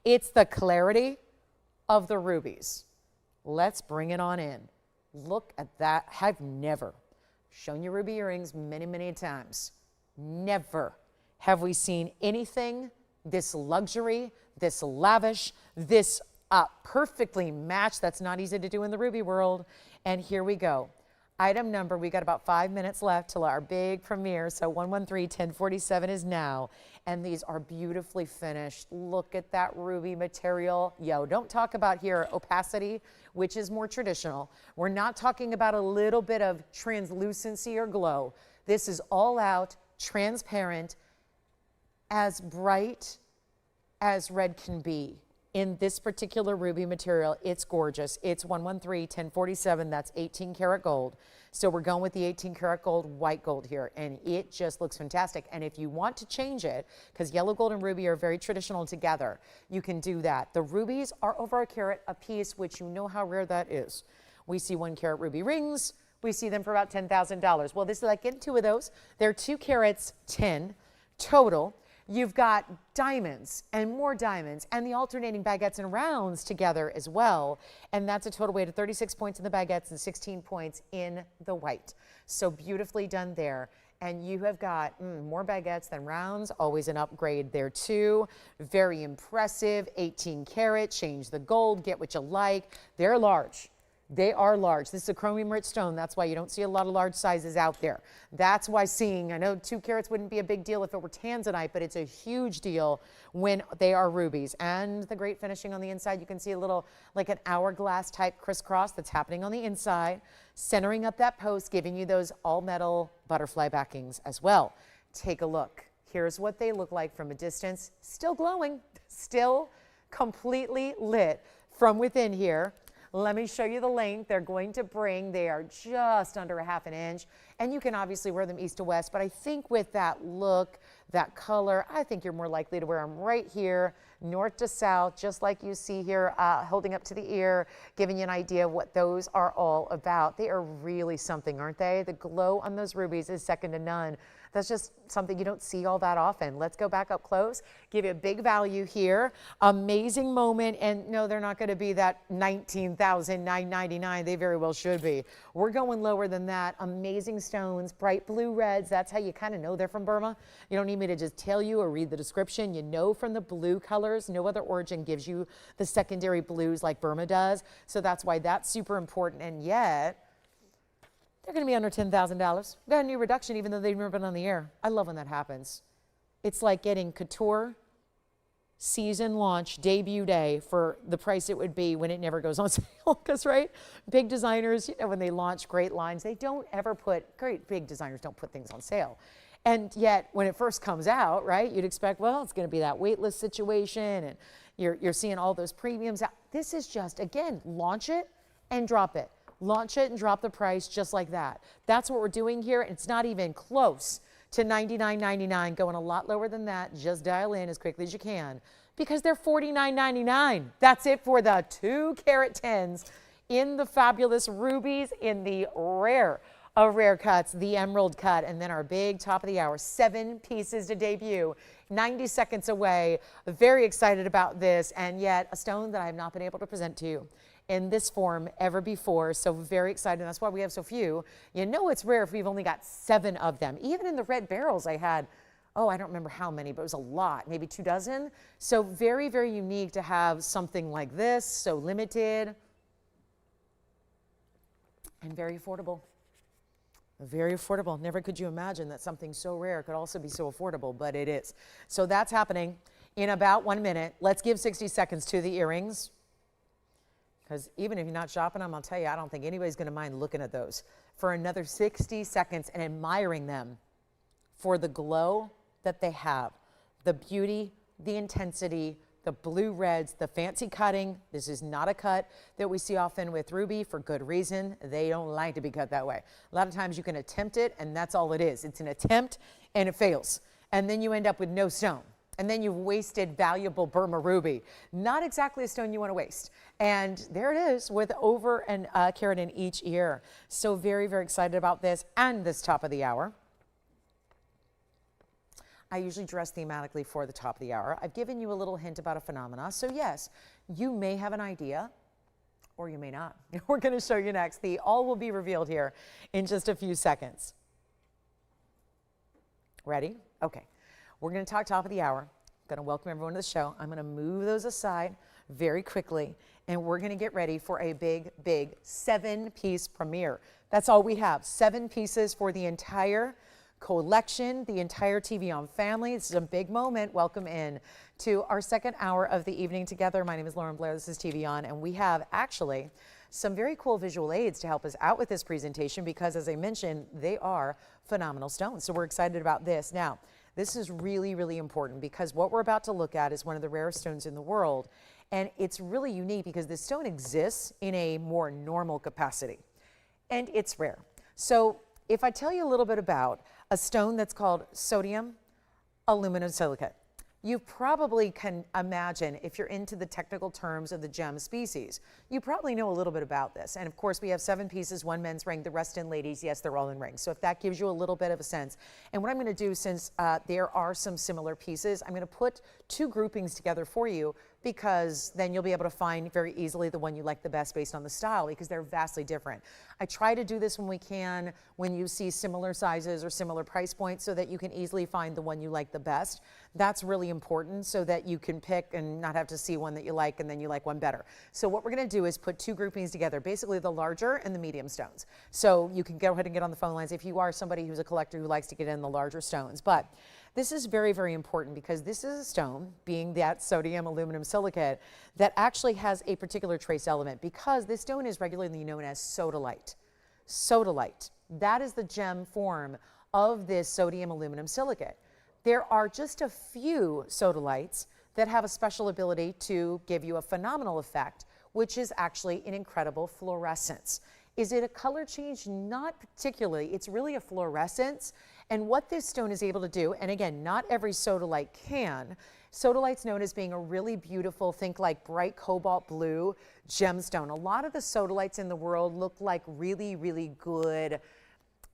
It's the clarity of the rubies. Let's bring it on in. Look at that. I've never shown you ruby earrings many, many times. Never have we seen anything this luxury, this lavish, this perfectly matched. That's not easy to do in the ruby world. And here we go. Item number, we got about 5 minutes left till our big premiere. So 113-1047 is now. And these are beautifully finished. Look at that ruby material. Yo, don't talk about here opacity, which is more traditional. We're not talking about a little bit of translucency or glow. This is all out, transparent, as bright as red can be. In this particular ruby material, it's gorgeous. It's 113-1047. That's 18 karat gold. So we're going with the 18 karat gold, white gold here, and it just looks fantastic. And if you want to change it, because yellow gold and ruby are very traditional together, you can do that. The rubies are over a carat a piece, which you know how rare that is. We see 1 carat ruby rings. We see them for about $10,000. Well, this is like getting 2 of those. They're 2 carats 10 total. You've got diamonds and more diamonds and the alternating baguettes and rounds together as well. And that's a total weight of 36 points in the baguettes and 16 points in the white. So beautifully done there. And you have got more baguettes than rounds, always an upgrade there too. Very impressive, 18 karat, change the gold, get what you like. They're large. They are large. This is a chromium rich stone. That's why you don't see a lot of large sizes out there. That's why seeing, I know 2 carats wouldn't be a big deal if it were Tanzanite, but it's a huge deal when they are rubies. And the great finishing on the inside, you can see a little like an hourglass type crisscross that's happening on the inside, centering up that post, giving you those all metal butterfly backings as well. Take a look. Here's what they look like from a distance. Still glowing, still completely lit from within here. Let me show you the length they're going to bring. They are just under a ½ inch. And you can obviously wear them east to west, but I think with that look, that color, I think you're more likely to wear them right here, north to south, just like you see here, holding up to the ear, giving you an idea of what those are all about. They are really something, aren't they? The glow on those rubies is second to none. That's just something you don't see all that often. Let's go back up close, give you a big value here. Amazing moment, and no, they're not going to be that $19,999. They very well should be. We're going lower than that. Amazing stones, bright blue reds. That's how you kind of know they're from Burma. You don't need me to just tell you or read the description. You know from the blue colors. No other origin gives you the secondary blues like Burma does. So that's why that's super important. And yet, they're going to be under $10,000. Got a new reduction even though they've never been on the air. I love when that happens. It's like getting couture season launch debut day for the price it would be when it never goes on sale. Because, right, big designers, you know, when they launch great lines, they don't ever great big designers don't put things on sale. And yet, when it first comes out, right, you'd expect, well, it's going to be that waitlist situation, and you're seeing all those premiums out. This is just, again, launch it and drop it. Launch it and drop the price just like that. That's what we're doing here. It's not even close to $99.99, going a lot lower than that. Just dial in as quickly as you can because they're $49.99. That's it for the 2-carat 10s in the fabulous rubies, in the rare of rare cuts, the emerald cut, and then our big top of the hour, 7 pieces to debut, 90 seconds away. Very excited about this, and yet a stone that I have not been able to present to you in this form ever before. So very excited. That's why we have so few. You know it's rare if we've only got 7 of them. Even in the red barrels I had, oh, I don't remember how many, but it was a lot, maybe 2 dozen. So very, very unique to have something like this, so limited and very affordable. Very affordable. Never could you imagine that something so rare could also be so affordable, but it is. So that's happening in about 1 minute. Let's give 60 seconds to the earrings. Because even if you're not shopping them, I'll tell you, I don't think anybody's going to mind looking at those for another 60 seconds and admiring them for the glow that they have, the beauty, the intensity, the blue reds, the fancy cutting. This is not a cut that we see often with ruby for good reason. They don't like to be cut that way. A lot of times you can attempt it, and that's all it is. It's an attempt, and it fails. And then you end up with no stone. And then you've wasted valuable Burma ruby. Not exactly a stone you want to waste. And there it is with over a carat in each ear. So very, very excited about this and this top of the hour. I usually dress thematically for the top of the hour. I've given you a little hint about a phenomena. So yes, you may have an idea or you may not. We're going to show you next. The all will be revealed here in just a few seconds. Ready? Okay. We're going to talk top of the hour. I'm going to welcome everyone to the show. I'm going to move those aside very quickly, and we're going to get ready for a big, big 7-piece premiere. That's all we have. 7 pieces for the entire collection, the entire TVON family. This is a big moment. Welcome in to our second hour of the evening together. My name is Blair. This is TVON, and we have actually some very cool visual aids to help us out with this presentation because, as I mentioned, they are phenomenal stones. So we're excited about this. Now, this is really, really important because what we're about to look at is one of the rarest stones in the world. And it's really unique because this stone exists in a more normal capacity. And it's rare. So if I tell you a little bit about a stone that's called sodium aluminum silicate, you probably can imagine, if you're into the technical terms of the gem species, you probably know a little bit about this. And of course, we have 7 pieces, 1 men's ring, the rest in ladies. Yes, they're all in rings. So if that gives you a little bit of a sense. And what I'm going to do, since there are some similar pieces, I'm going to put 2 groupings together for you because then you'll be able to find very easily the one you like the best based on the style because they're vastly different. I try to do this when we can, when you see similar sizes or similar price points so that you can easily find the one you like the best. That's really important so that you can pick and not have to see one that you like and then you like one better. So what we're going to do is put 2 groupings together, basically the larger and the medium stones. So you can go ahead and get on the phone lines if you are somebody who's a collector who likes to get in the larger stones. But this is very, very important because this is a stone, being that sodium aluminum silicate, that actually has a particular trace element because this stone is regularly known as sodalite. Sodalite, that is the gem form of this sodium aluminum silicate. There are just a few sodalites that have a special ability to give you a phenomenal effect, which is actually an incredible fluorescence. Is it a color change? Not particularly. It's really a fluorescence. And what this stone is able to do, and again, not every sodalite can, sodalite's known as being a really beautiful, think like bright cobalt blue gemstone. A lot of the sodalites in the world look like really, really good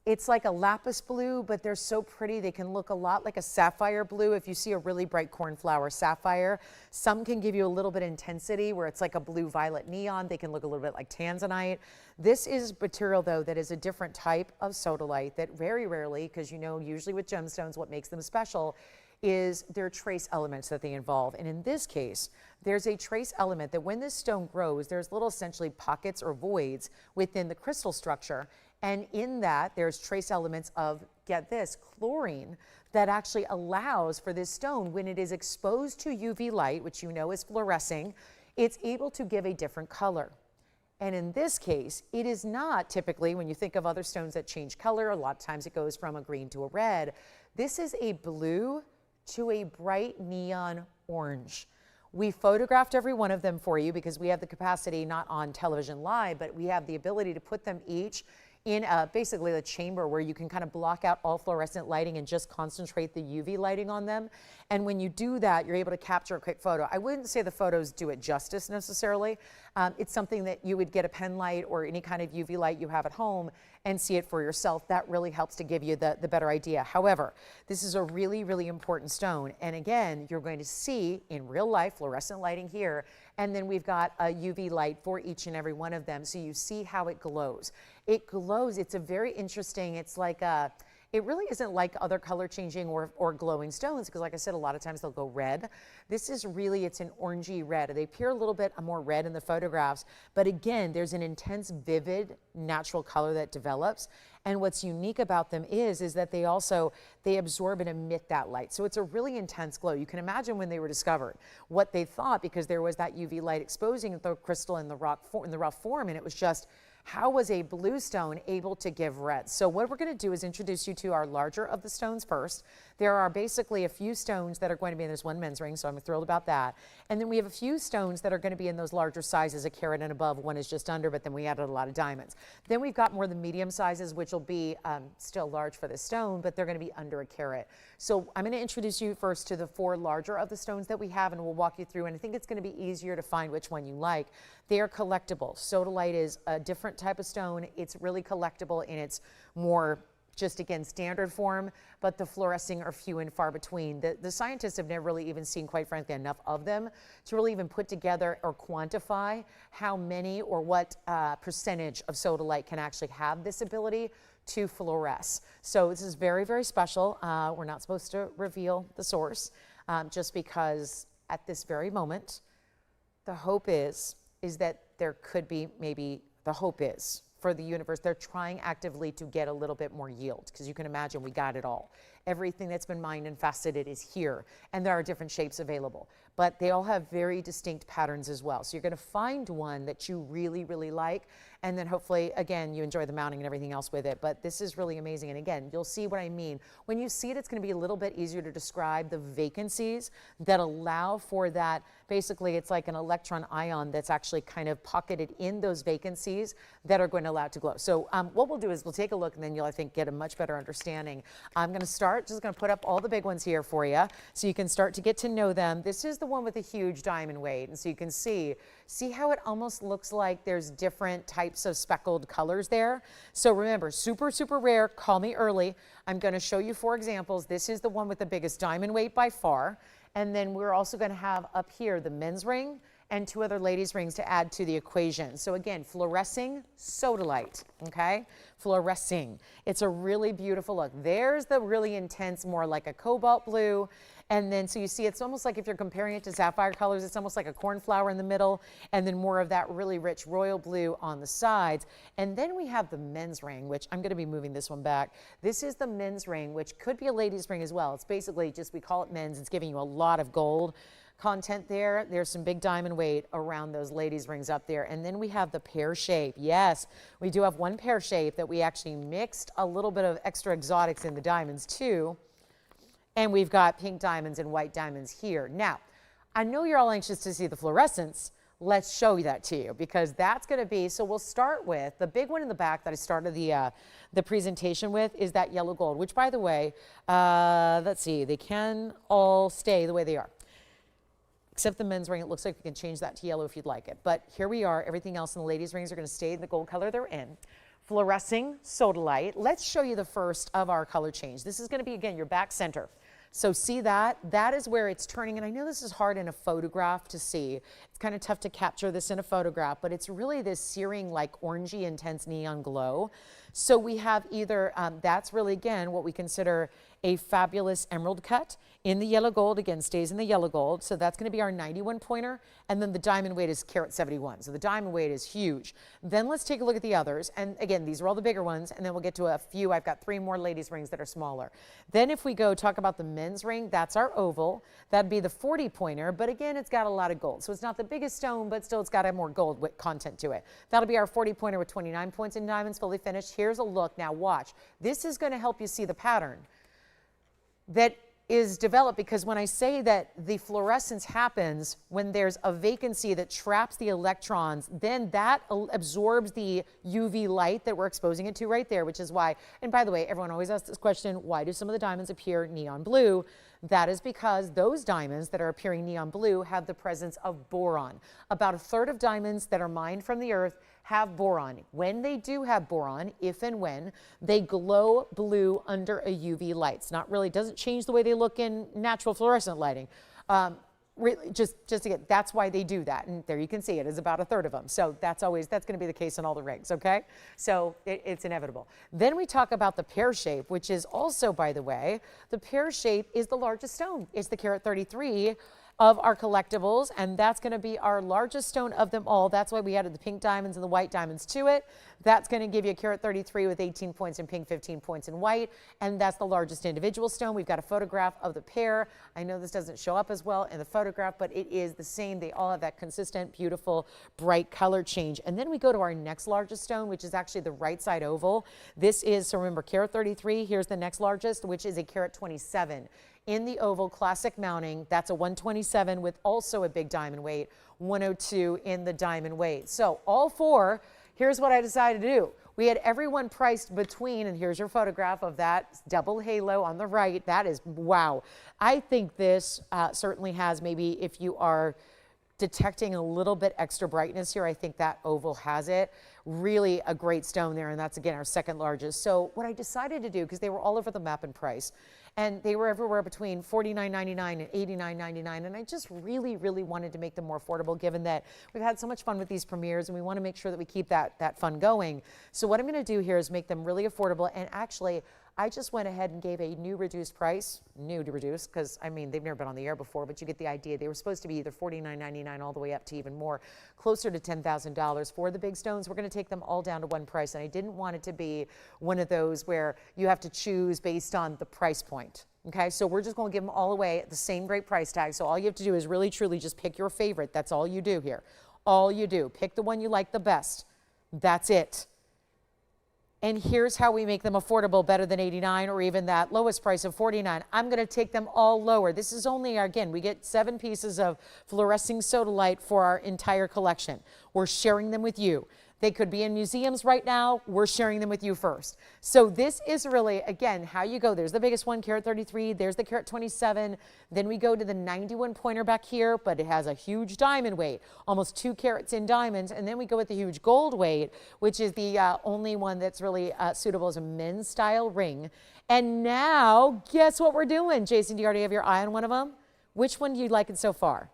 It's like a lapis blue, but they're so pretty. They can look a lot like a sapphire blue. If you see a really bright cornflower sapphire, some can give you a little bit of intensity where it's like a blue violet neon. They can look a little bit like Tanzanite. This is material though that is a different type of sodalite that very rarely, because you know usually with gemstones what makes them special is their trace elements that they involve. And in this case, there's a trace element that when this stone grows, there's little essentially pockets or voids within the crystal structure. And in that, there's trace elements of, get this, chlorine that actually allows for this stone, when it is exposed to UV light, which you know is fluorescing, it's able to give a different color. And in this case, it is not typically, when you think of other stones that change color, a lot of times it goes from a green to a red. This is a blue to a bright neon orange. We photographed every one of them for you because we have the capacity, not on television live, but we have the ability to put them each in basically a chamber where you can kind of block out all fluorescent lighting and just concentrate the UV lighting on them. And when you do that, you're able to capture a quick photo. I wouldn't say the photos do it justice necessarily. It's something that you would get a pen light or any kind of UV light you have at home and see it for yourself. That really helps to give you the better idea. However, this is a really, really important stone. And again, you're going to see in real life fluorescent lighting here. And then we've got a UV light for each and every one of them. So you see how it glows. It glows. It's a very interesting, it's like a, it really isn't like other color changing or glowing stones, because like I said, a lot of times they'll go red. This is really, it's an orangey red. They appear a little bit more red in the photographs, but again, there's an intense, vivid, natural color that develops. And what's unique about them is that they absorb and emit that light. So it's a really intense glow. You can imagine when they were discovered, what they thought, because there was that UV light exposing the crystal in the rough form, and it was just, how was a blue stone able to give red? So what we're going to do is introduce you to our larger of the stones first. There are basically a few stones that are going to be in, there's one men's ring, so I'm thrilled about that. And then we have a few stones that are going to be in those larger sizes, a carat and above, one is just under, but then we added a lot of diamonds. Then we've got more of the medium sizes, which will be still large for this stone, but they're going to be under a carat. So I'm going to introduce you first to the 4 larger of the stones that we have, and we'll walk you through, and I think it's going to be easier to find which one you like. They are collectible. Sodalite is a different type of stone. It's really collectible in its more just again standard form, but the fluorescing are few and far between. The scientists have never really even seen, quite frankly, enough of them to really even put together or quantify how many or what percentage of sodalite can actually have this ability to fluoresce. So this is very, very special. We're not supposed to reveal the source just because at this very moment, the hope is that there could be maybe, the hope is for the universe, they're trying actively to get a little bit more yield, because you can imagine we got it all. Everything that's been mined and faceted is here, and there are different shapes available, but they all have very distinct patterns as well. So you're going to find one that you really, really like, and then hopefully, again, you enjoy the mounting and everything else with it, but this is really amazing. And again, you'll see what I mean. When you see it, it's going to be a little bit easier to describe the vacancies that allow for that. Basically, it's like an electron ion that's actually kind of pocketed in those vacancies that are going to allow it to glow. So what we'll do is we'll take a look, and then you'll, I think, get a much better understanding. I'm going to start, just going to put up all the big ones here for you so you can start to get to know them. This is the one with a huge diamond weight, and so you can see how it almost looks like there's different types of speckled colors there. So remember, super, super rare. Call me early. I'm going to show you 4 examples. This is the one with the biggest diamond weight by far. And then we're also going to have up here the men's ring and 2 other ladies' rings to add to the equation. So again, fluorescing sodalite, okay? Fluorescing. It's a really beautiful look. There's the really intense, more like a cobalt blue. And then, so you see, it's almost like if you're comparing it to sapphire colors, it's almost like a cornflower in the middle, and then more of that really rich royal blue on the sides. And then we have the men's ring, which I'm going to be moving this one back. This is the men's ring, which could be a ladies' ring as well. It's basically just, we call it men's. It's giving you a lot of gold content there. There's some big diamond weight around those ladies' rings up there. And then we have the pear shape. Yes, we do have one pear shape that we actually mixed a little bit of extra exotics in the diamonds too. And we've got pink diamonds and white diamonds here. Now, I know you're all anxious to see the fluorescence. Let's show you that to you, because that's going to be, so we'll start with the big one in the back that I started the presentation with is that yellow gold, which, by the way, let's see, they can all stay the way they are. Except the men's ring, it looks like we can change that to yellow if you'd like it. But here we are. Everything else in the ladies' rings are going to stay in the gold color they're in. fluorescing sodalite. Let's show you the first of our color change. This is going to be, again, your back center. So see that? That is where it's turning. And I know this is hard in a photograph to see. It's kind of tough to capture this in a photograph, but it's really this searing, like orangey, intense neon glow. So we have either, that's really, again, what we consider a fabulous emerald cut in the yellow gold. Again, stays in the yellow gold. So that's going to be our 91 pointer. And then the diamond weight is carat 71. So the diamond weight is huge. Then let's take a look at the others. And again, these are all the bigger ones. And then we'll get to a few. I've got 3 more ladies' rings that are smaller. Then if we go talk about the men's ring, that's our oval. That'd be the 40 pointer. But again, it's got a lot of gold. So it's not the biggest stone, but still it's got a more gold content to it. That'll be our 40 pointer with 29 points in diamonds, fully finished. Here's a look. Now watch. This is going to help you see the pattern that is developed, because when I say that the fluorescence happens when there's a vacancy that traps the electrons, then that absorbs the UV light that we're exposing it to right there, which is why, and by the way, everyone always asks this question, why do some of the diamonds appear neon blue? That is because those diamonds that are appearing neon blue have the presence of boron. About 1/3 of diamonds that are mined from the earth have boron. When they do have boron, if and when, they glow blue under a UV light. It's not really, doesn't change the way they look in natural fluorescent lighting. Really, just again, that's why they do that. And there you can see it is about 1/3 of them. So that's going to be the case in all the rings, okay? So it's inevitable. Then we talk about the pear shape, which is also, by the way, the pear shape is the largest stone. It's the carat 33 of our collectibles, and that's going to be our largest stone of them all. That's why we added the pink diamonds and the white diamonds to it. That's going to give you a carat 33 with 18 points in pink, 15 points in white, and that's the largest individual stone. We've got a photograph of the pair. I know this doesn't show up as well in the photograph, but it is the same. They all have that consistent, beautiful, bright color change. And then we go to our next largest stone, which is actually the right side oval. This is, so remember, carat 33. Here's the next largest, which is a carat 27. In the oval, classic mounting, that's a 127 with also a big diamond weight, 102 in the diamond weight. So all 4, here's what I decided to do. We had everyone priced between, and here's your photograph of that double halo on the right. That is, wow. I think this certainly has, maybe if you are detecting a little bit extra brightness here, I think that oval has it. Really a great stone there, and that's, again, our second largest. So what I decided to do, because they were all over the map in price, and they were everywhere between $49.99 and $89.99, and I just really, really wanted to make them more affordable, given that we've had so much fun with these premieres, and we want to make sure that we keep that fun going. So what I'm going to do here is make them really affordable, and actually, I just went ahead and gave a new reduced price, new to reduce, because I mean, they've never been on the air before, but you get the idea. They were supposed to be either $49.99 all the way up to even more, closer to $10,000 for the big stones. We're going to take them all down to one price, and I didn't want it to be one of those where you have to choose based on the price point. Okay, so we're just going to give them all away at the same great price tag. So all you have to do is really, truly just pick your favorite. That's all you do here. All you do. Pick the one you like the best. That's it. And here's how we make them affordable, better than $89 or even that lowest price of $49. I'm going to take them all lower. This is only, again, we get 7 pieces of fluorescing sodalite for our entire collection. We're sharing them with you. They could be in museums right now. We're sharing them with you first. So this is really, again, how you go. There's the biggest one, carat 33. There's the carat 27. Then we go to the 91 pointer back here, but it has a huge diamond weight, almost 2 carats in diamonds. And then we go with the huge gold weight, which is the only one that's really suitable as a men's style ring. And now, guess what we're doing? Jason, do you already have your eye on one of them? Which one do you like it so far?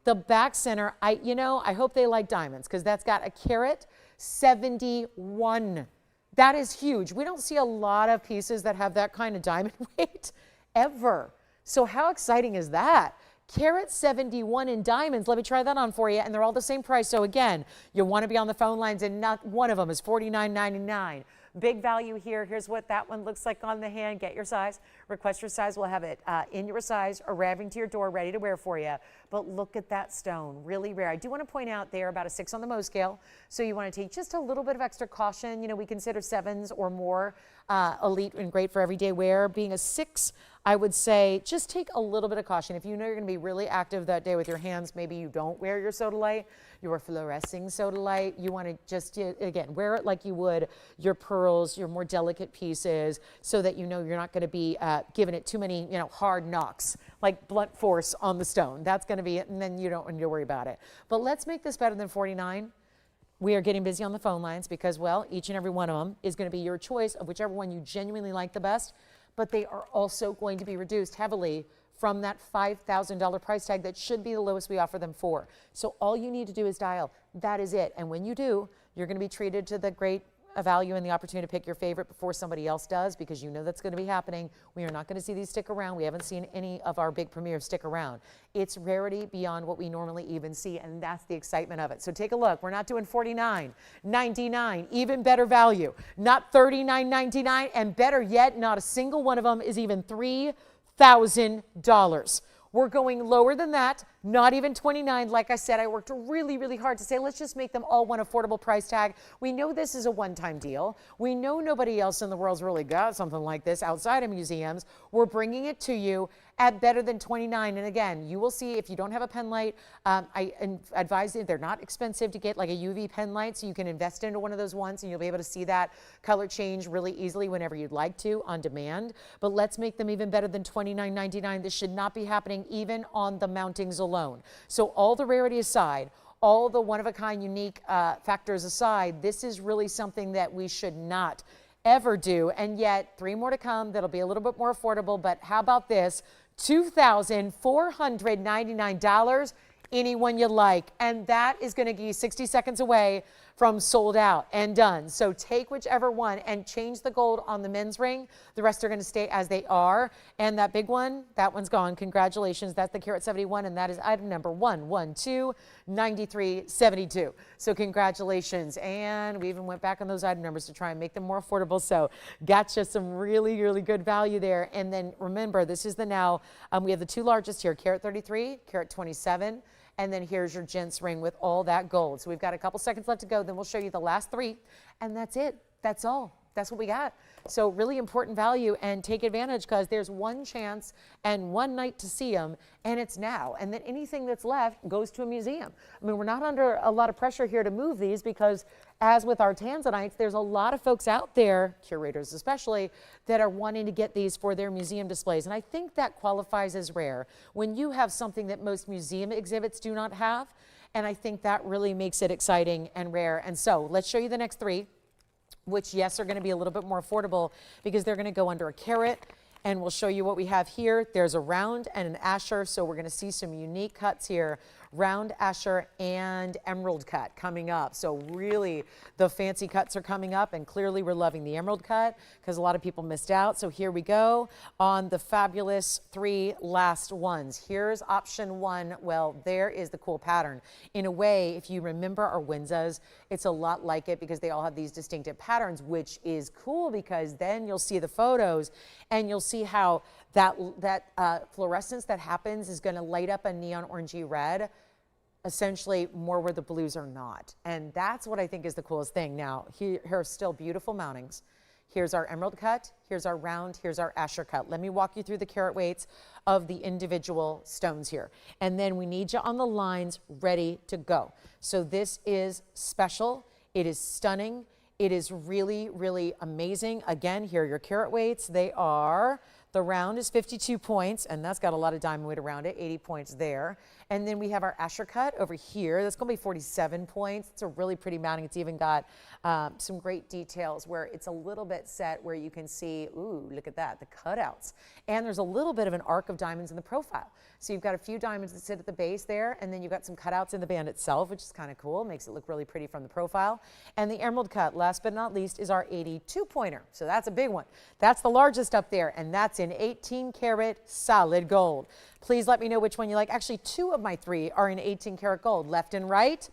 The back center, I hope they like diamonds, because that's got a carat 71. That is huge. We don't see a lot of pieces that have that kind of diamond weight ever. So how exciting is that? Carat 71 in diamonds. Let me try that on for you. And they're all the same price. So again, you'll want to be on the phone lines, and not one of them is $49.99. Big value here. Here's what that one looks like on the hand. Get your size. Request your size. We'll have it in your size, arriving to your door, ready to wear for you. But look at that stone. Really rare. I do want to point out they are about a 6 on the Mohs scale. So you want to take just a little bit of extra caution. You know, we consider 7s or more elite and great for everyday wear. Being a 6, I would say just take a little bit of caution. If you know you're going to be really active that day with your hands, maybe you don't wear your sodalite, your fluorescing sodalite. You want to just, again, wear it like you would your pearls, your more delicate pieces, so that you know you're not going to be giving it too many, hard knocks, like blunt force on the stone. That's going to be it, and then you don't need to worry about it. But let's make this better than $49. we are getting busy on the phone lines because, well, each and every one of them is going to be your choice of whichever one you genuinely like the best, but they are also going to be reduced heavily from that $5,000 price tag that should be the lowest we offer them for. So all you need to do is dial. That is it. And when you do, you're going to be treated to the great value and the opportunity to pick your favorite before somebody else does, because you know that's going to be happening. We are not going to see these stick around. We haven't seen any of our big premieres stick around. It's rarity beyond what we normally even see, and that's the excitement of it. So take a look. We're not doing $49.99, even better value, not $39.99, and better yet, not a single one of them is even $3,000. We're going lower than that, not even $29. Like I said, I worked really, really hard to say, let's just make them all one affordable price tag. We know this is a one-time deal. We know nobody else in the world's really got something like this outside of museums. We're bringing it to you at better than $29. And again, you will see if you don't have a pen light, I advise you, they're not expensive to get, like a UV pen light, so you can invest into one of those ones and you'll be able to see that color change really easily whenever you'd like to on demand. But let's make them even better than $29.99. This should not be happening even on the mountings alone. So all the rarity aside, all the one-of-a-kind unique factors aside, this is really something that we should not ever do. And yet 3 more to come that'll be a little bit more affordable. But how about this? $2,499, anyone you like. And that is going to give you 60 seconds away from sold out and done. So take whichever one and change the gold on the men's ring. The rest are going to stay as they are. And that big one, that one's gone. Congratulations. That's the carat 71, and that is item number 1129372. So congratulations. And we even went back on those item numbers to try and make them more affordable. So gotcha some really, really good value there. And then remember, this is the now, we have the 2 largest here, carat 33, carat 27. And then here's your gents ring with all that gold. So we've got a couple seconds left to go. Then we'll show you the last 3. And that's it. That's all. That's what we got. So really important value, and take advantage because there's one chance and one night to see them, and it's now. And then anything that's left goes to a museum. I mean, we're not under a lot of pressure here to move these because, as with our Tanzanites, there's a lot of folks out there, curators especially, that are wanting to get these for their museum displays. And I think that qualifies as rare when you have something that most museum exhibits do not have. And I think that really makes it exciting and rare. And so let's show you the next 3. Which, yes, are going to be a little bit more affordable because they're going to go under a carat. And we'll show you what we have here. There's a round and an asher, so we're going to see some unique cuts here. Round, asher, and emerald cut coming up. So really, the fancy cuts are coming up, and clearly we're loving the emerald cut because a lot of people missed out. So here we go on the fabulous 3 last ones. Here's option 1. Well, there is the cool pattern. In a way, if you remember our Windsors, it's a lot like it because they all have these distinctive patterns, which is cool because then you'll see the photos and you'll see how that fluorescence that happens is going to light up a neon orangey red, essentially more where the blues are not. And that's what I think is the coolest thing. Now, here are still beautiful mountings. Here's our emerald cut, here's our round, here's our asher cut. Let me walk you through the carat weights of the individual stones here. And then we need you on the lines ready to go. So this is special, it is stunning, it is really, really amazing. Again, here are your carat weights. They are, the round is 52 points, and that's got a lot of diamond weight around it, 80 points there. And then we have our asher cut over here. That's going to be 47 points. It's a really pretty mounting. It's even got some great details where it's a little bit set where you can see, ooh, look at that, the cutouts. And there's a little bit of an arc of diamonds in the profile. So you've got a few diamonds that sit at the base there, and then you've got some cutouts in the band itself, which is kind of cool. Makes it look really pretty from the profile. And the emerald cut, last but not least, is our 82-pointer. So that's a big one. That's the largest up there, and that's in 18-karat solid gold. Please let me know which one you like. Actually, 2 of my 3 are in 18-karat gold. Left and right,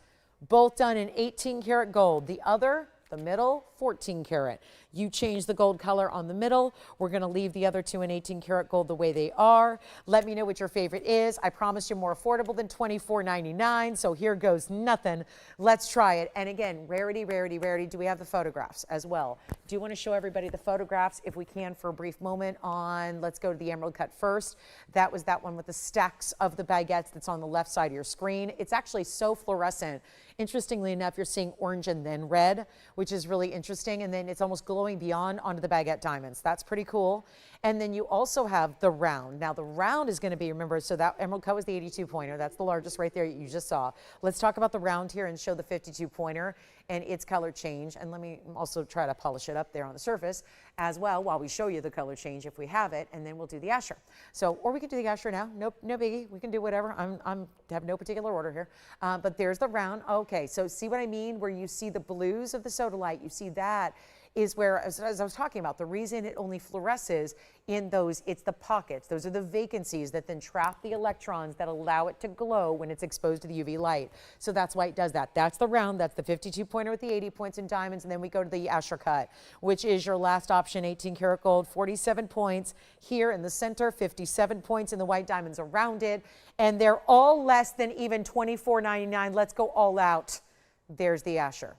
both done in 18-karat gold. The other, the middle, 14-karat. You change the gold color on the middle. We're going to leave the other 2 in 18-karat gold the way they are. Let me know what your favorite is. I promised you more affordable than $24.99, so here goes nothing. Let's try it. And again, rarity, rarity, rarity. Do we have the photographs as well? Do you want to show everybody the photographs if we can for a brief moment on, let's go to the emerald cut first. That was that one with the stacks of the baguettes that's on the left side of your screen. It's actually so fluorescent. Interestingly enough, you're seeing orange and then red, which is really interesting. And then it's almost glow flowing beyond onto the baguette diamonds. That's pretty cool. And then you also have the round. Now the round is going to be, remember, so that emerald cut was the 82 pointer. That's the largest right there you just saw. Let's talk about the round here and show the 52 pointer and its color change. And let me also try to polish it up there on the surface as well while we show you the color change if we have it, and then we'll do the Asher. So, or we can do the Asher now. Nope, no biggie. We can do whatever. I have no particular order here. But there's the round. Okay, so see what I mean? Where you see the blues of the sodalite, you see that is where, as I was talking about, the reason it only fluoresces in those, it's the pockets. Those are the vacancies that then trap the electrons that allow it to glow when it's exposed to the UV light. So that's why it does that. That's the round. That's the 52 pointer with the 80 points in diamonds. And then we go to the Asher cut, which is your last option, 18 karat gold, 47 points here in the center, 57 points in the white diamonds around it. And they're all less than even $24.99. Let's go all out. There's the Asher.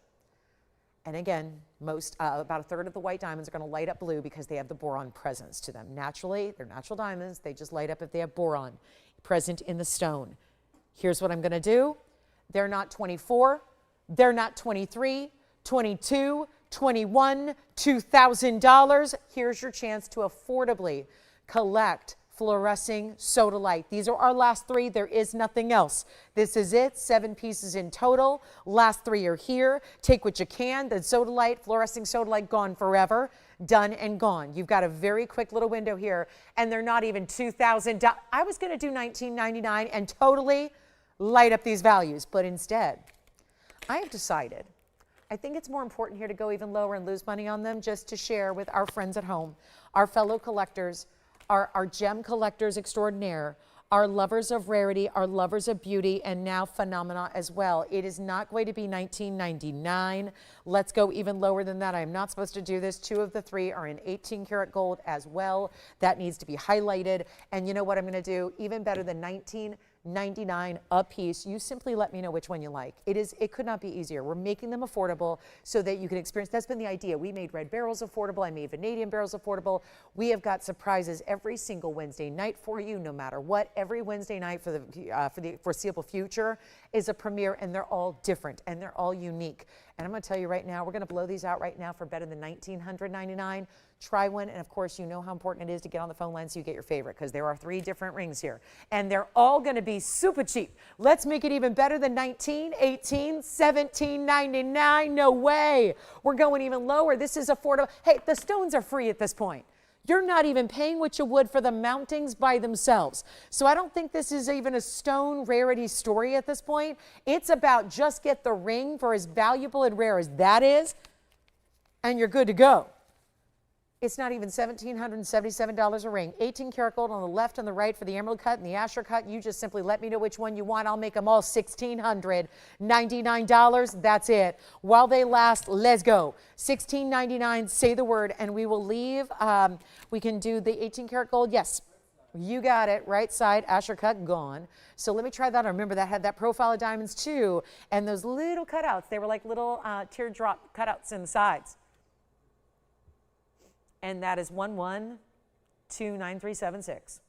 And again, about a third of the white diamonds are going to light up blue because they have the boron presence to them. Naturally, they're natural diamonds. They just light up if they have boron present in the stone. Here's what I'm going to do. They're not 24. They're not 23, 22, 21, $2,000. Here's your chance to affordably collect fluorescing sodalite. These are our last three. There is nothing else. This is it. 7 pieces in total. Last 3 are here. Take what you can. The sodalite, fluorescing sodalite, gone forever. Done and gone. You've got a very quick little window here, and they're not even $2,000. I was going to do $19.99 and totally light up these values, but instead, I have decided I think it's more important here to go even lower and lose money on them just to share with our friends at home, our fellow collectors, our gem collectors extraordinaire, our lovers of rarity, our lovers of beauty, and now phenomena as well. It is not going to be $19.99. Let's go even lower than that. I am not supposed to do this. 2 of the 3 are in 18 karat gold as well. That needs to be highlighted. And you know what I'm going to do? Even better than $19.99 a piece. You simply let me know which one you like. It could not be easier. We're making them affordable so that you can experience. That's been the idea. We made red barrels affordable. I made vanadium barrels affordable. We have got surprises every single Wednesday night for you, no matter what. Every Wednesday night for the foreseeable future is a premiere, and they're all different and they're all unique. And I'm going to tell you right now, we're going to blow these out right now for better than $1,999. Try one, and of course, you know how important it is to get on the phone line so you get your favorite, because there are 3 different rings here, and they're all going to be super cheap. Let's make it even better than $19, $18, $17.99. No way. We're going even lower. This is affordable. Hey, the stones are free at this point. You're not even paying what you would for the mountings by themselves. So I don't think this is even a stone rarity story at this point. It's about just get the ring for as valuable and rare as that is, and you're good to go. It's not even $1,777 a ring. 18 karat gold on the left and the right for the emerald cut and the Asher cut. You just simply let me know which one you want. I'll make them all $1,699. That's it. While they last, let's go. $1,699, say the word, and we will leave. We can do the 18 karat gold. Yes, you got it. Right side, Asher cut, gone. So let me try that. I remember that had that profile of diamonds too. And those little cutouts, they were like little teardrop cutouts in the sides. And that is 11,29376.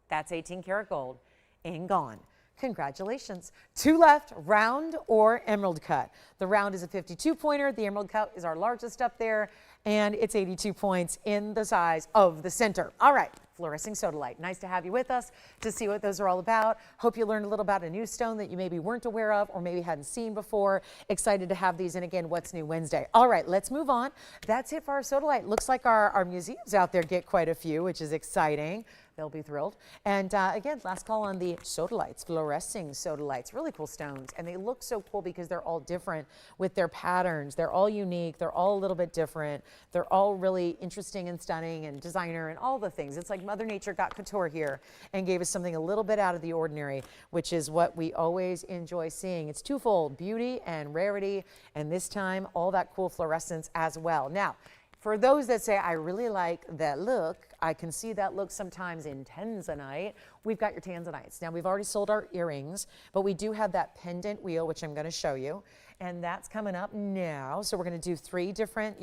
That's 18 karat gold and gone. Congratulations. 2 left, round or emerald cut. The round is a 52 pointer. The emerald cut is our largest up there, and it's 82 points in the size of the center. All right, fluorescing sodalite. Nice to have you with us to see what those are all about. Hope you learned a little about a new stone that you maybe weren't aware of or maybe hadn't seen before. Excited to have these, and again, What's New Wednesday. All right, let's move on. That's it for our sodalite. Looks like our museums out there get quite a few, which is exciting. They'll be thrilled. And again, last call on the sodalites, fluorescing sodalites. Really cool stones. And they look so cool because they're all different with their patterns. They're all unique. They're all a little bit different. They're all really interesting and stunning and designer and all the things. It's like Mother Nature got couture here and gave us something a little bit out of the ordinary, which is what we always enjoy seeing. It's twofold, beauty and rarity, and this time all that cool fluorescence as well. Now, for those that say, I really like that look, I can see that look sometimes in Tanzanite. We've got your Tanzanites. Now, we've already sold our earrings, but we do have that pendant wheel, which I'm going to show you. And that's coming up now. So we're going to do 3 different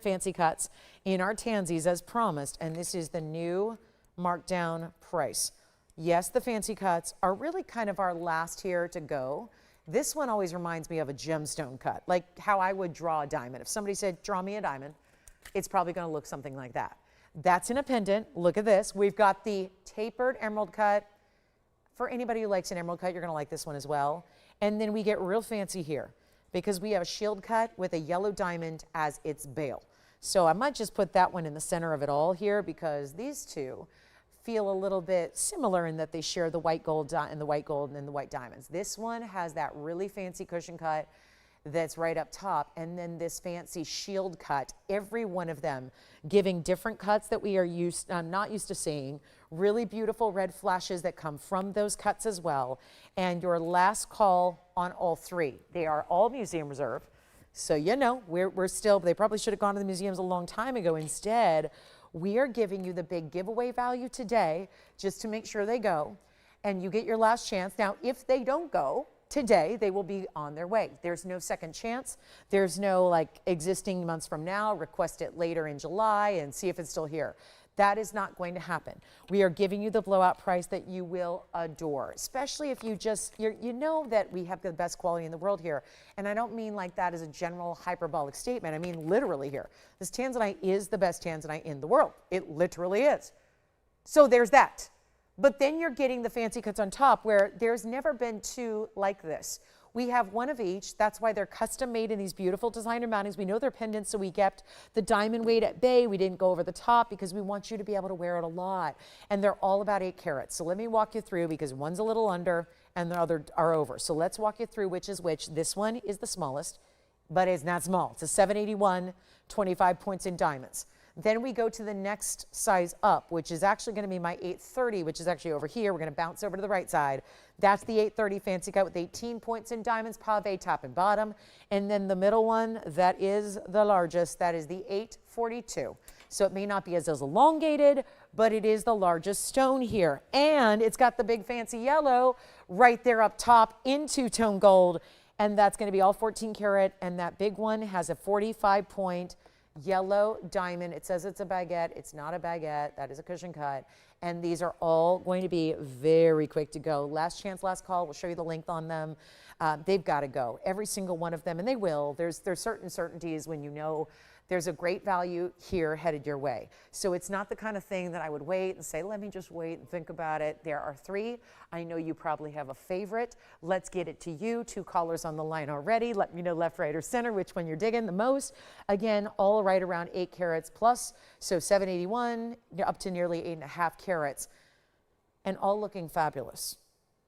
fancy cuts in our Tansies as promised. And this is the new markdown price. Yes, the fancy cuts are really kind of our last here to go. This one always reminds me of a gemstone cut, like how I would draw a diamond. If somebody said, draw me a diamond, it's probably going to look something like that. That's in a pendant. Look at this. We've got the tapered emerald cut. For anybody who likes an emerald cut, you're going to like this one as well. And then we get real fancy here because we have a shield cut with a yellow diamond as its bail. So I might just put that one in the center of it all here because these two feel a little bit similar in that they share the white gold and the white gold and the white diamonds. This one has that really fancy cushion cut that's right up top, and then this fancy shield cut, every one of them giving different cuts that we are not used to seeing, really beautiful red flashes that come from those cuts as well. And your last call on all three. They are all museum reserve. So, you know, we're still, they probably should have gone to the museums a long time ago. Instead, we are giving you the big giveaway value today just to make sure they go, and you get your last chance. Now, if they don't go today, they will be on their way. There's no second chance. There's no like existing months from now, request it later in July and see if it's still here. That is not going to happen. We are giving you the blowout price that you will adore, especially if you know that we have the best quality in the world here. And I don't mean like that as a general hyperbolic statement. I mean literally here. This Tanzanite is the best Tanzanite in the world. It literally is. So there's that. But then you're getting the fancy cuts on top where there's never been two like this. We have one of each. That's why they're custom made in these beautiful designer mountings. We know they're pendants, so we kept the diamond weight at bay. We didn't go over the top because we want you to be able to wear it a lot. And they're all about 8 carats. So let me walk you through because one's a little under and the other are over. So let's walk you through which is which. This one is the smallest, but it's not small. It's a 781, 25 points in diamonds. Then we go to the next size up, which is actually going to be my 830, which is actually over here. We're going to bounce over to the right side. That's the 830 fancy cut with 18 points in diamonds, pave top and bottom. And then the middle one, that is the largest, that is the 842. So it may not be as elongated, but it is the largest stone here. And it's got the big fancy yellow right there up top in two-tone gold. And that's going to be all 14 karat. And that big one has a 45 point yellow diamond. It says it's a baguette. It's not a baguette. That is a cushion cut. And these are all going to be very quick to go. Last chance, last call. We'll show you the length on them. They've got to go. Every single one of them, and they will. There's certain certainties when you know there's a great value here headed your way. So it's not the kind of thing that I would wait and say, let me just wait and think about it. There are 3. I know you probably have a favorite. Let's get it to you. 2 callers on the line already. Let me know left, right, or center which one you're digging the most. Again, all right around 8 carats plus. So 781 up to nearly 8.5 carats. And all looking fabulous.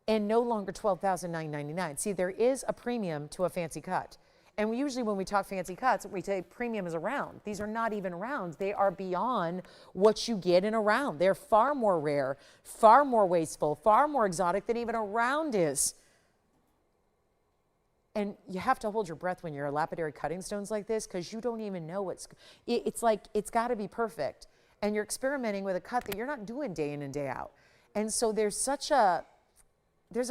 And no longer $12,999. See, there is a premium to a fancy cut. And usually when we talk fancy cuts, we say premium is a round. These are not even rounds. They are beyond what you get in a round. They're far more rare, far more wasteful, far more exotic than even a round is. And you have to hold your breath when you're lapidary cutting stones like this because you don't even know it's like it's got to be perfect. And you're experimenting with a cut that you're not doing day in and day out. And so there's a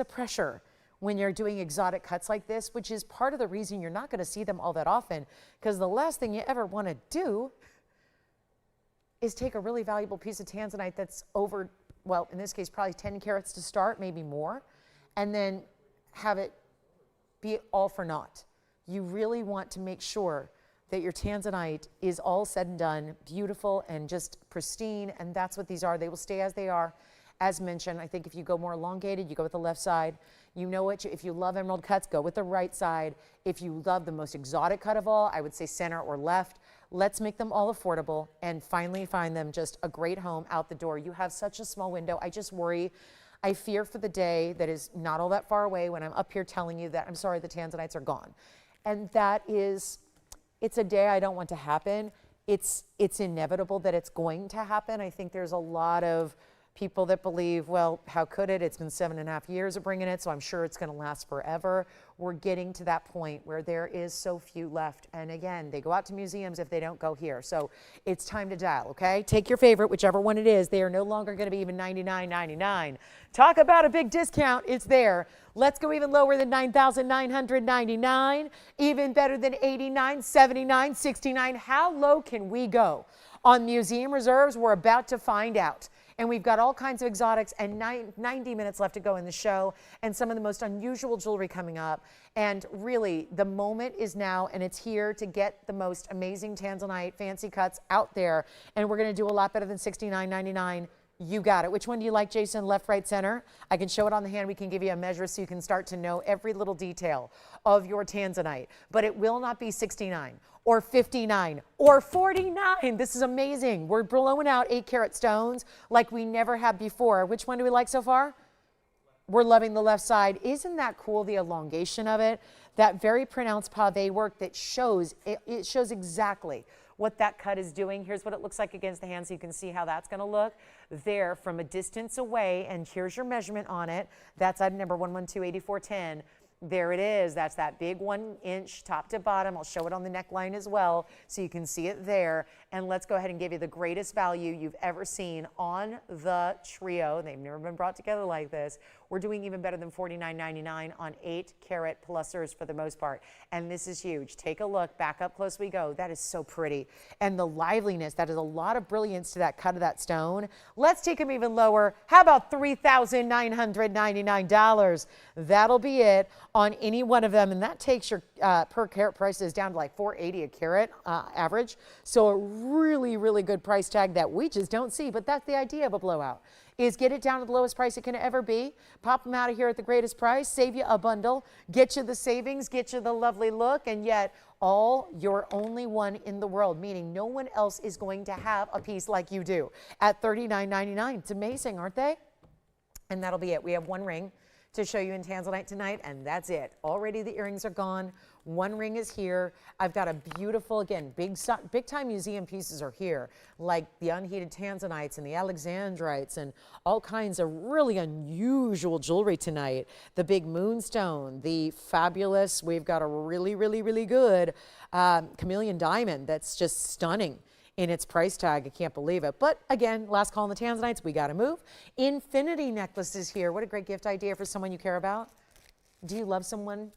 pressure when you're doing exotic cuts like this, which is part of the reason you're not going to see them all that often, because the last thing you ever want to do is take a really valuable piece of Tanzanite that's over, well, in this case, probably 10 carats to start, maybe more, and then have it be all for naught. You really want to make sure that your Tanzanite is all said and done, beautiful and just pristine, and that's what these are. They will stay as they are. As mentioned, I think if you go more elongated, you go with the left side. You know what? If you love emerald cuts, go with the right side. If you love the most exotic cut of all, I would say center or left. Let's make them all affordable and finally find them just a great home out the door. You have such a small window. I just worry. I fear for the day that is not all that far away when I'm up here telling you that, I'm sorry, the Tanzanites are gone. And that is, it's a day I don't want to happen. It's inevitable that it's going to happen. I think there's a lot of people that believe, well, how could it? It's been 7.5 years of bringing it, so I'm sure it's going to last forever. We're getting to that point where there is so few left. And again, they go out to museums if they don't go here. So it's time to dial, okay? Take your favorite, whichever one it is. They are no longer going to be even $99.99. Talk about a big discount. It's there. Let's go even lower than $9,999. Even better than $89, $79, $69. How low can we go? On museum reserves, we're about to find out. And we've got all kinds of exotics and 90 minutes left to go in the show and some of the most unusual jewelry coming up. And really, the moment is now, and it's here to get the most amazing Tanzanite fancy cuts out there. And we're going to do a lot better than $69.99. You got it. Which one do you like, Jason? Left, right, center? I can show it on the hand. We can give you a measure so you can start to know every little detail of your Tanzanite. But it will not be 69 or 59 or 49. This is amazing. We're blowing out 8-carat stones like we never have before. Which one do we like so far? We're loving the left side. Isn't that cool, the elongation of it? That very pronounced pave work that shows, it shows exactly what that cut is doing. Here's what it looks like against the hand so you can see how that's going to look there from a distance away. And here's your measurement on it. That's item number 1128410. There it is. That's that big 1 inch top to bottom. I'll show it on the neckline as well so you can see it there. And let's go ahead and give you the greatest value you've ever seen on the trio. They've never been brought together like this. We're doing even better than $49.99 on 8-carat plusers for the most part. And this is huge. Take a look. Back up close we go. That is so pretty. And the liveliness, that is a lot of brilliance to that cut of that stone. Let's take them even lower. How about $3,999? That'll be it on any one of them. And that takes your per carat prices down to like $480 a carat average. So a really, really good price tag that we just don't see. But that's the idea of a blowout, is get it down to the lowest price it can ever be, pop them out of here at the greatest price, save you a bundle, get you the savings, get you the lovely look, and yet all you're only one in the world, meaning no one else is going to have a piece like you do at $39.99. It's amazing, aren't they? And that'll be it. We have one ring to show you in Tanzanite tonight, and that's it. Already the earrings are gone. One ring is here. I've got a beautiful, again, big time museum pieces are here, like the unheated Tanzanites and the Alexandrites and all kinds of really unusual jewelry tonight. The big Moonstone, the fabulous, we've got a really, really, really good Chameleon diamond that's just stunning in its price tag. I can't believe it. But again, last call on the Tanzanites, we got to move. Infinity necklaces here. What a great gift idea for someone you care about. Do you love someone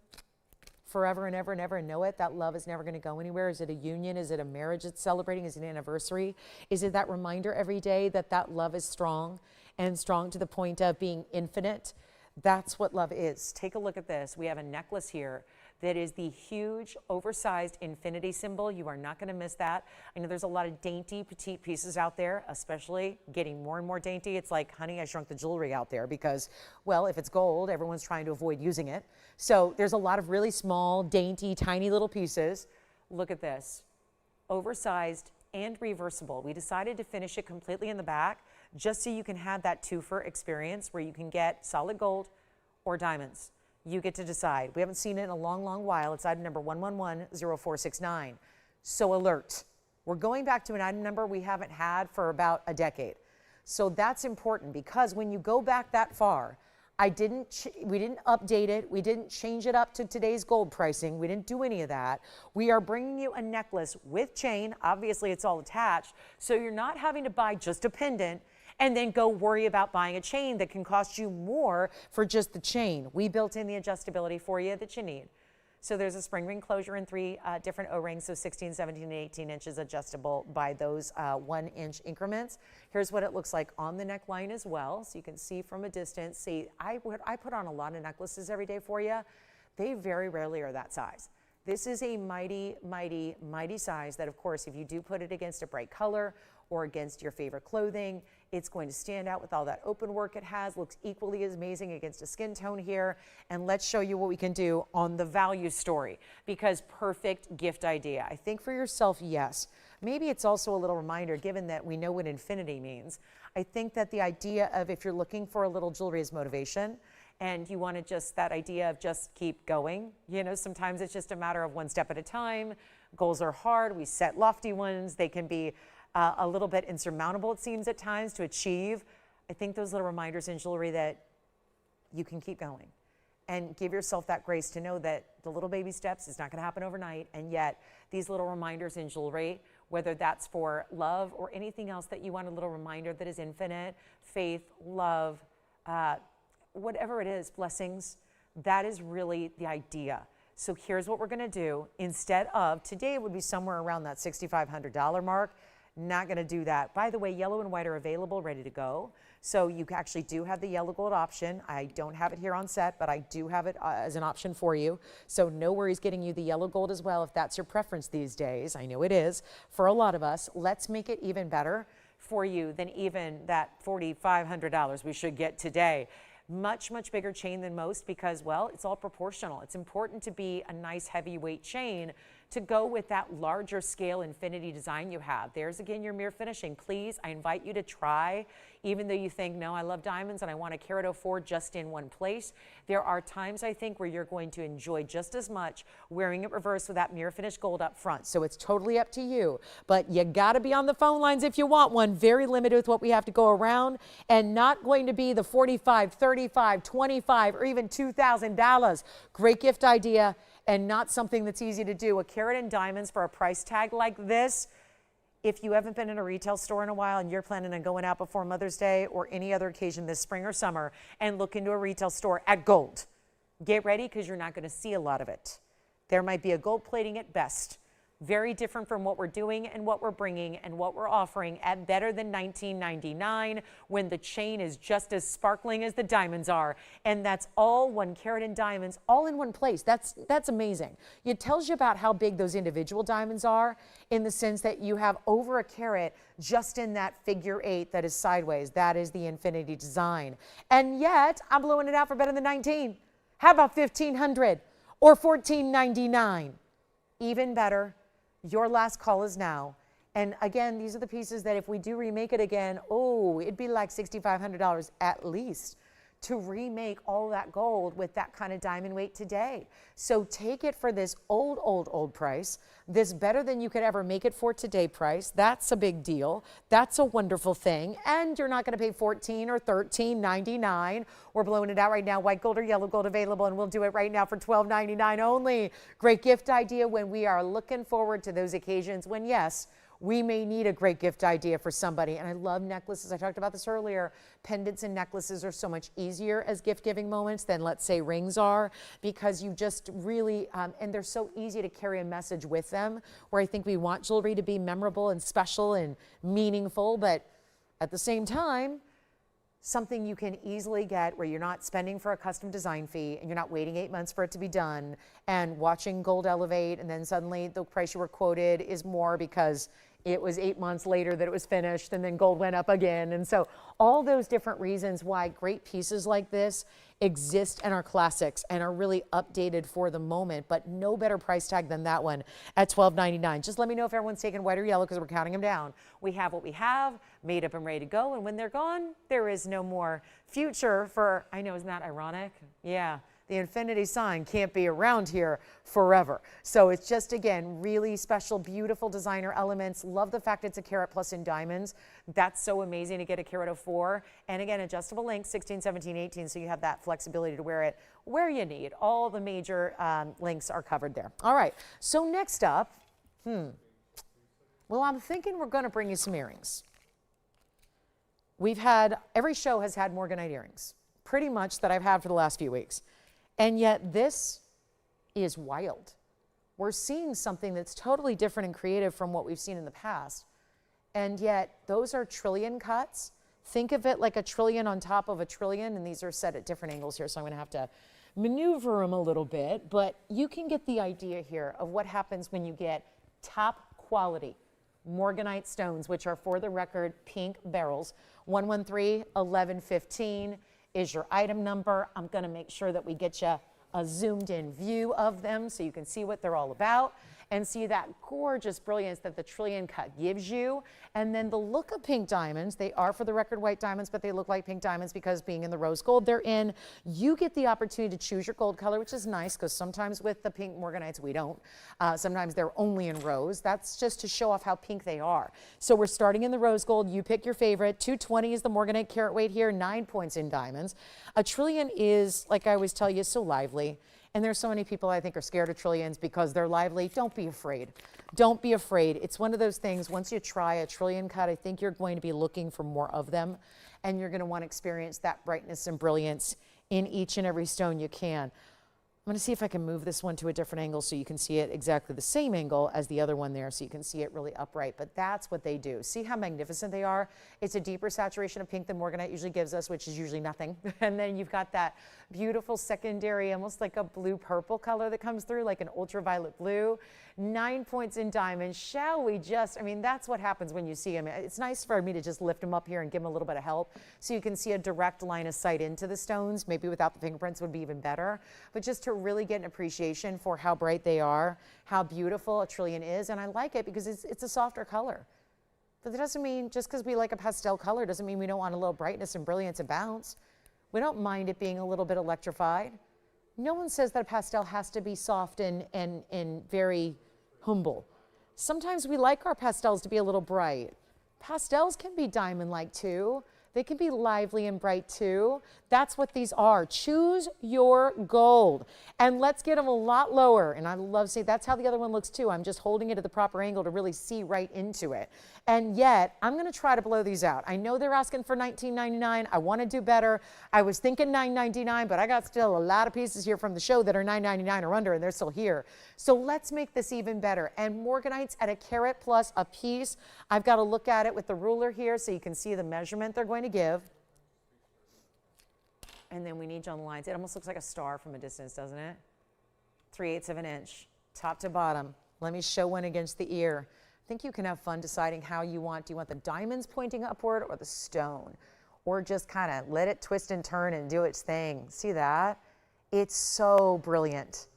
forever and ever and ever and know it? That love is never going to go anywhere. Is it a union? Is it a marriage it's celebrating? Is it an anniversary? Is it that reminder every day that that love is strong and strong to the point of being infinite? That's what love is. Take a look at this. We have a necklace here that is the huge, oversized infinity symbol. You are not going to miss that. I know there's a lot of dainty, petite pieces out there, especially getting more and more dainty. It's like, honey, I shrunk the jewelry out there because, well, if it's gold, everyone's trying to avoid using it. So there's a lot of really small, dainty, tiny little pieces. Look at this. Oversized and reversible. We decided to finish it completely in the back just so you can have that twofer experience where you can get solid gold or diamonds. You get to decide. We haven't seen it in a long, long while. It's item number 1110469. So alert. We're going back to an item number we haven't had for about a decade. So that's important because when you go back that far, we didn't update it. We didn't change it up to today's gold pricing. We didn't do any of that. We are bringing you a necklace with chain. Obviously, it's all attached. So you're not having to buy just a pendant and then go worry about buying a chain that can cost you more for just the chain. We built in the adjustability for you that you need. So there's a spring ring closure in 3 different O-rings, so 16, 17, and 18 inches adjustable by those 1 inch increments. Here's what it looks like on the neckline as well, so you can see from a distance. See, I put on a lot of necklaces every day for you. They very rarely are that size. This is a mighty, mighty, mighty size that, of course, if you do put it against a bright color or against your favorite clothing, it's going to stand out with all that open work it has. Looks equally as amazing against a skin tone here. And let's show you what we can do on the value story, because perfect gift idea. I think for yourself, yes. Maybe it's also a little reminder, given that we know what infinity means. I think that the idea of if you're looking for a little jewelry as motivation, and you want to just, that idea of just keep going. You know, sometimes it's just a matter of one step at a time. Goals are hard. We set lofty ones. They can be a little bit insurmountable, it seems, at times to achieve. I think those little reminders in jewelry that you can keep going and give yourself that grace to know that the little baby steps is not going to happen overnight. And yet these little reminders in jewelry, whether that's for love or anything else that you want, a little reminder that is infinite, faith, love, whatever it is, blessings, that is really the idea. So here's what we're going to do. Instead of, today it would be somewhere around that $6,500 mark. Not gonna do that. By the way, yellow and white are available, ready to go. So you actually do have the yellow gold option. I don't have it here on set, but I do have it as an option for you. So no worries getting you the yellow gold as well if that's your preference these days. I know it is for a lot of us. Let's make it even better for you than even that $4,500 we should get today. Much, much bigger chain than most because, well, it's all proportional. It's important to be a nice heavyweight chain to go with that larger scale infinity design you have. There's again your mirror finishing. Please, I invite you to try, even though you think, no, I love diamonds and I want a carat 04 just in one place. There are times I think where you're going to enjoy just as much wearing it reversed with that mirror finish gold up front. So it's totally up to you, but you gotta be on the phone lines if you want one. Very limited with what we have to go around and not going to be the $45, $35, $25, or even $2,000. Great gift idea. And not something that's easy to do. A carat in diamonds for a price tag like this, if you haven't been in a retail store in a while and you're planning on going out before Mother's Day or any other occasion this spring or summer and look into a retail store at gold, get ready because you're not going to see a lot of it. There might be a gold plating at best. Very different from what we're doing and what we're bringing and what we're offering at better than $19.99 when the chain is just as sparkling as the diamonds are. And that's all 1 carat in diamonds, all in one place. That's amazing. It tells you about how big those individual diamonds are in the sense that you have over a carat just in that figure 8 that is sideways. That is the infinity design. And yet, I'm blowing it out for better than 19. How about 1,500 or $14.99? Even better. Your last call is now. And again, these are the pieces that if we do remake it again, oh, it'd be like $6,500 at least to remake all that gold with that kind of diamond weight today. So take it for this old price, this better than you could ever make it for today price. That's a big deal. That's a wonderful thing. And you're not going to pay $14 or $13.99. We're blowing it out right now. White gold or yellow gold available, and we'll do it right now for $12.99 only. Great gift idea when we are looking forward to those occasions when, yes, we may need a great gift idea for somebody. And I love necklaces. I talked about this earlier. Pendants and necklaces are so much easier as gift-giving moments than, let's say, rings are, because you just really, and they're so easy to carry a message with them, where I think we want jewelry to be memorable and special and meaningful, but at the same time, something you can easily get where you're not spending for a custom design fee and you're not waiting 8 months for it to be done and watching gold elevate and then suddenly the price you were quoted is more because it was 8 months later that it was finished and then gold went up again. And so all those different reasons why great pieces like this exist and are classics and are really updated for the moment, but no better price tag than that one at $12.99. Just let me know if everyone's taking white or yellow because we're counting them down. We have what we have, made up and ready to go, and when they're gone, there is no more future for, I know, isn't that ironic? Yeah. The infinity sign can't be around here forever. So it's just, again, really special, beautiful designer elements. Love the fact it's a carat plus in diamonds. That's so amazing to get a carat 04. And again, adjustable links, 16, 17, 18, so you have that flexibility to wear it where you need. All the major links are covered there. All right, so next up, well, I'm thinking we're gonna bring you some earrings. Every show has had morganite earrings, pretty much that I've had for the last few weeks. And yet this is wild. We're seeing something that's totally different and creative from what we've seen in the past. And yet those are trillion cuts. Think of it like a trillion on top of a trillion, and these are set at different angles here, so I'm gonna have to maneuver them a little bit, but you can get the idea here of what happens when you get top quality morganite stones, which are, for the record, pink beryls. 113-1115 is your item number. I'm gonna make sure that we get you a zoomed in view of them so you can see what they're all about and see that gorgeous brilliance that the trillion cut gives you. And then the look of pink diamonds, they are, for the record, white diamonds, but they look like pink diamonds because being in the rose gold they're in, you get the opportunity to choose your gold color, which is nice because sometimes with the pink morganites we don't. Sometimes they're only in rose. That's just to show off how pink they are. So we're starting in the rose gold. You pick your favorite. 220 is the morganite carat weight here, 9 points in diamonds. A trillion is, like I always tell you, so lively. And there's so many people I think are scared of trillions because they're lively. Don't be afraid. Don't be afraid. It's one of those things, once you try a trillion cut, I think you're going to be looking for more of them. And you're going to want to experience that brightness and brilliance in each and every stone you can. I'm going to see if I can move this one to a different angle so you can see it exactly the same angle as the other one there, so you can see it really upright. But that's what they do. See how magnificent they are? It's a deeper saturation of pink than Morganite usually gives us, which is usually nothing. And then you've got that beautiful secondary, almost like a blue-purple color that comes through, like an ultraviolet blue. 9 points in diamond. Shall we just, I mean, that's what happens when you see them. It's nice for me to just lift them up here and give them a little bit of help so you can see a direct line of sight into the stones. Maybe without the fingerprints would be even better. But just to really get an appreciation for how bright they are, how beautiful a trillion is. And I like it because it's a softer color. But that doesn't mean, just because we like a pastel color doesn't mean we don't want a little brightness and brilliance and bounce. We don't mind it being a little bit electrified. No one says that a pastel has to be soft and very humble. Sometimes we like our pastels to be a little bright. Pastels can be diamond-like too. They can be lively and bright too. That's what these are. Choose your gold. And let's get them a lot lower. And I love seeing, that's how the other one looks too. I'm just holding it at the proper angle to really see right into it. And yet, I'm gonna try to blow these out. I know they're asking for $19.99. I wanna do better. I was thinking $9.99, but I got still a lot of pieces here from the show that are $9.99 or under, and they're still here. So let's make this even better. And Morganite's at $1 plus a piece. I've got to look at it with the ruler here so you can see the measurement they're going to give. And then we need you on the lines. It almost looks like a star from a distance, doesn't it? 3/8 of an inch, top to bottom. Let me show one against the ear. I think you can have fun deciding how you want. Do you want the diamonds pointing upward or the stone? Or just kind of let it twist and turn and do its thing. See that? It's so brilliant.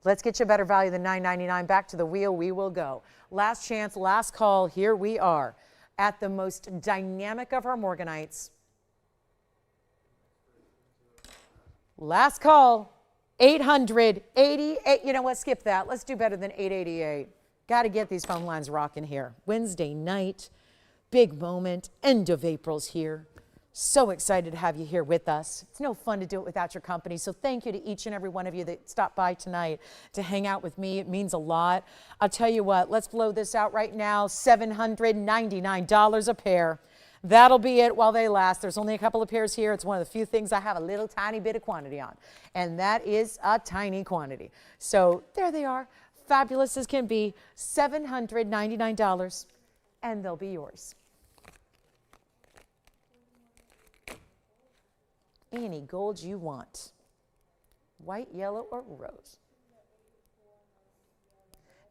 Let's get you a better value than $9.99. Back to the wheel we will go. Last chance, last call. Here we are at the most dynamic of our Morganites. Last call, 888. You know what? Skip that. Let's do better than 888. Got to get these phone lines rocking here. Wednesday night, big moment. End of April's here. So excited to have you here with us. It's no fun to do it without your company. So thank you to each and every one of you that stopped by tonight to hang out with me. It means a lot. I'll tell you what, let's blow this out right now. $799 a pair. That'll be it while they last. There's only a couple of pairs here. It's one of the few things I have a little tiny bit of quantity on. And that is a tiny quantity. So there they are. Fabulous as can be. $799. And they'll be yours. Any gold you want. White, yellow, or rose.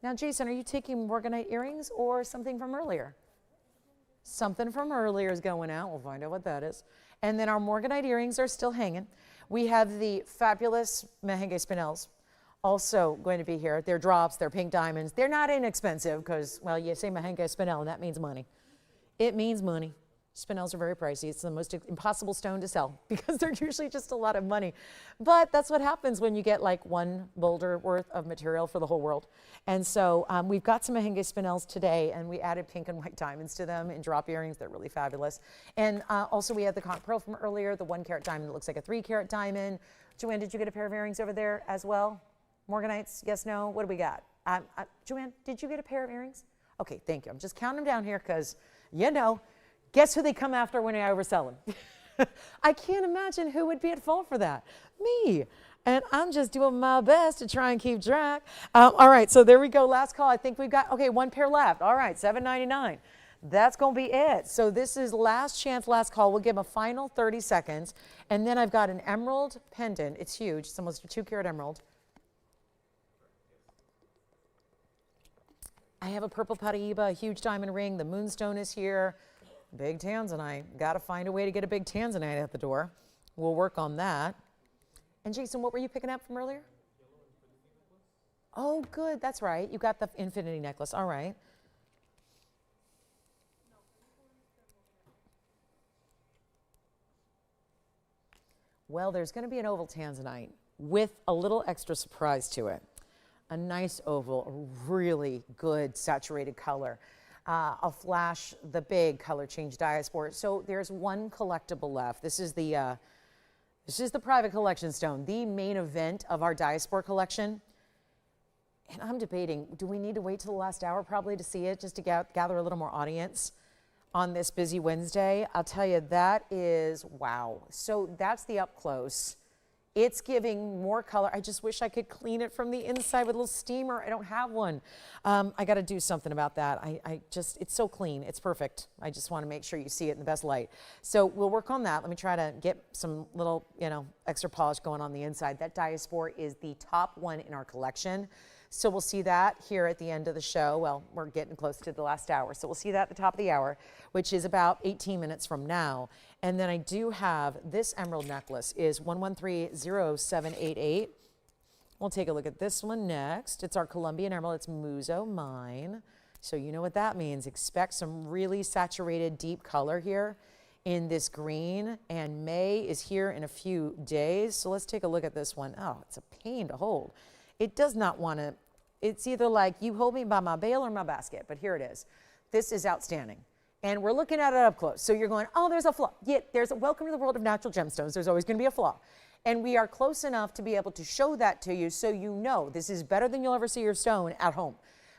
Now, Jason, are you taking Morganite earrings or something from earlier? Something from earlier is going out. We'll find out what that is. And then our Morganite earrings are still hanging. We have the fabulous Mahen spinels also going to be here. They're drops, they're pink diamonds. They're not inexpensive because, well, you say Mahen spinel and that means money. It means money. Spinels are very pricey. It's the most impossible stone to sell because they're usually just a lot of money. But that's what happens when you get like one boulder worth of material for the whole world. And so we've got some Mahen spinels today, and we added pink and white diamonds to them in drop earrings. They're really fabulous. And also we have the Conch pearl from earlier, the 1 carat diamond that looks like a 3 carat diamond. Joanne, did you get a pair of earrings over there as well? Morganites, yes, no? What do we got? Joanne, did you get a pair of earrings? Okay, thank you. I'm just counting them down here because, you know, guess who they come after when I oversell them? I can't imagine who would be at fault for that. Me. And I'm just doing my best to try and keep track. All right, so there we go. Last call. I think we've got, okay, 1 pair left. All right, $7.99. That's going to be it. So this is last chance, last call. We'll give a final 30 seconds. And then I've got an emerald pendant. It's huge. It's almost a 2 carat emerald. I have a purple Paraiba, a huge diamond ring. The Moonstone is here. Big Tanzanite. Got to find a way to get a big Tanzanite at the door. We'll work on that. And Jason, what were you picking up from earlier? Oh, good. That's right. You got the infinity necklace. All right. Well, there's going to be an oval Tanzanite with a little extra surprise to it. A nice oval, a really good saturated color. I'll flash the big color change diaspora. So there's one collectible left. This is the private collection stone, the main event of our diaspora collection. And I'm debating, do we need to wait till the last hour probably to see it, just to gather a little more audience on this busy Wednesday? I'll tell you, that is, wow. So that's the up close It's giving more color. I just wish I could clean it from the inside with a little steamer. I don't have one. I got to do something about that. It's so clean. It's perfect. I just want to make sure you see it in the best light. So we'll work on that. Let me try to get some little, extra polish going on the inside. That diaspore is the top one in our collection. So we'll see that here at the end of the show. Well, we're getting close to the last hour. So we'll see that at the top of the hour, which is about 18 minutes from now. And then I do have this emerald necklace is 1130788. We'll take a look at this one next. It's our Colombian emerald. It's Muzo Mine. So you know what that means. Expect some really saturated deep color here in this green. And May is here in a few days. So let's take a look at this one. Oh, it's a pain to hold. It does not want to, it's either like you hold me by my bale or my basket, but here it is. This is outstanding. And we're looking at it up close. So you're going, oh, there's a flaw. Yeah, welcome to the world of natural gemstones. There's always going to be a flaw. And we are close enough to be able to show that to you so you know this is better than you'll ever see your stone at home.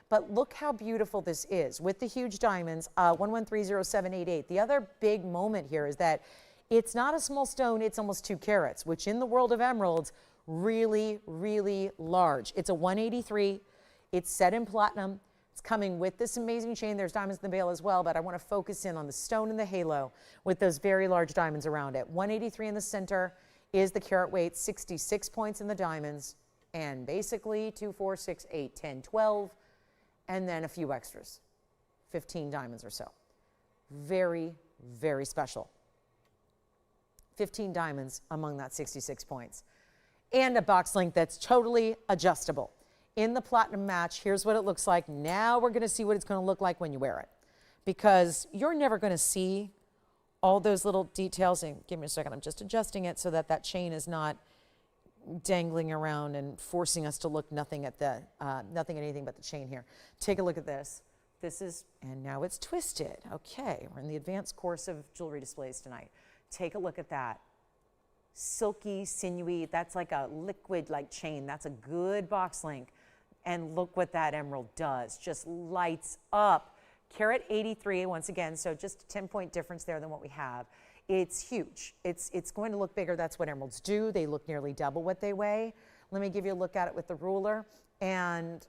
But look how beautiful this is with the huge diamonds, 1130788. The other big moment here is that it's not a small stone, it's almost 2 carats, which in the world of emeralds, really, really large. It's a 183. It's set in platinum. It's coming with this amazing chain. There's diamonds in the bale as well, but I want to focus in on the stone and the halo with those very large diamonds around it. 183 in the center is the carat weight, 66 points in the diamonds, and basically 2, 4, 6, 8, 10, 12, and then a few extras, 15 diamonds or so. Very, very special. 15 diamonds among that 66 points. And a box link that's totally adjustable. In the platinum match, here's what it looks like. Now we're going to see what it's going to look like when you wear it. Because you're never going to see all those little details. And give me a second, I'm just adjusting it so that that chain is not dangling around and forcing us to look nothing at anything but the chain here. Take a look at this. This is, and now it's twisted. Okay, we're in the advanced course of jewelry displays tonight. Take a look at that. Silky, sinewy, that's like a liquid-like chain. That's a good box link. And look what that emerald does, just lights up. Carat 83, once again, so just a 10-point difference there than what we have. It's huge. It's going to look bigger. That's what emeralds do. They look nearly double what they weigh. Let me give you a look at it with the ruler. And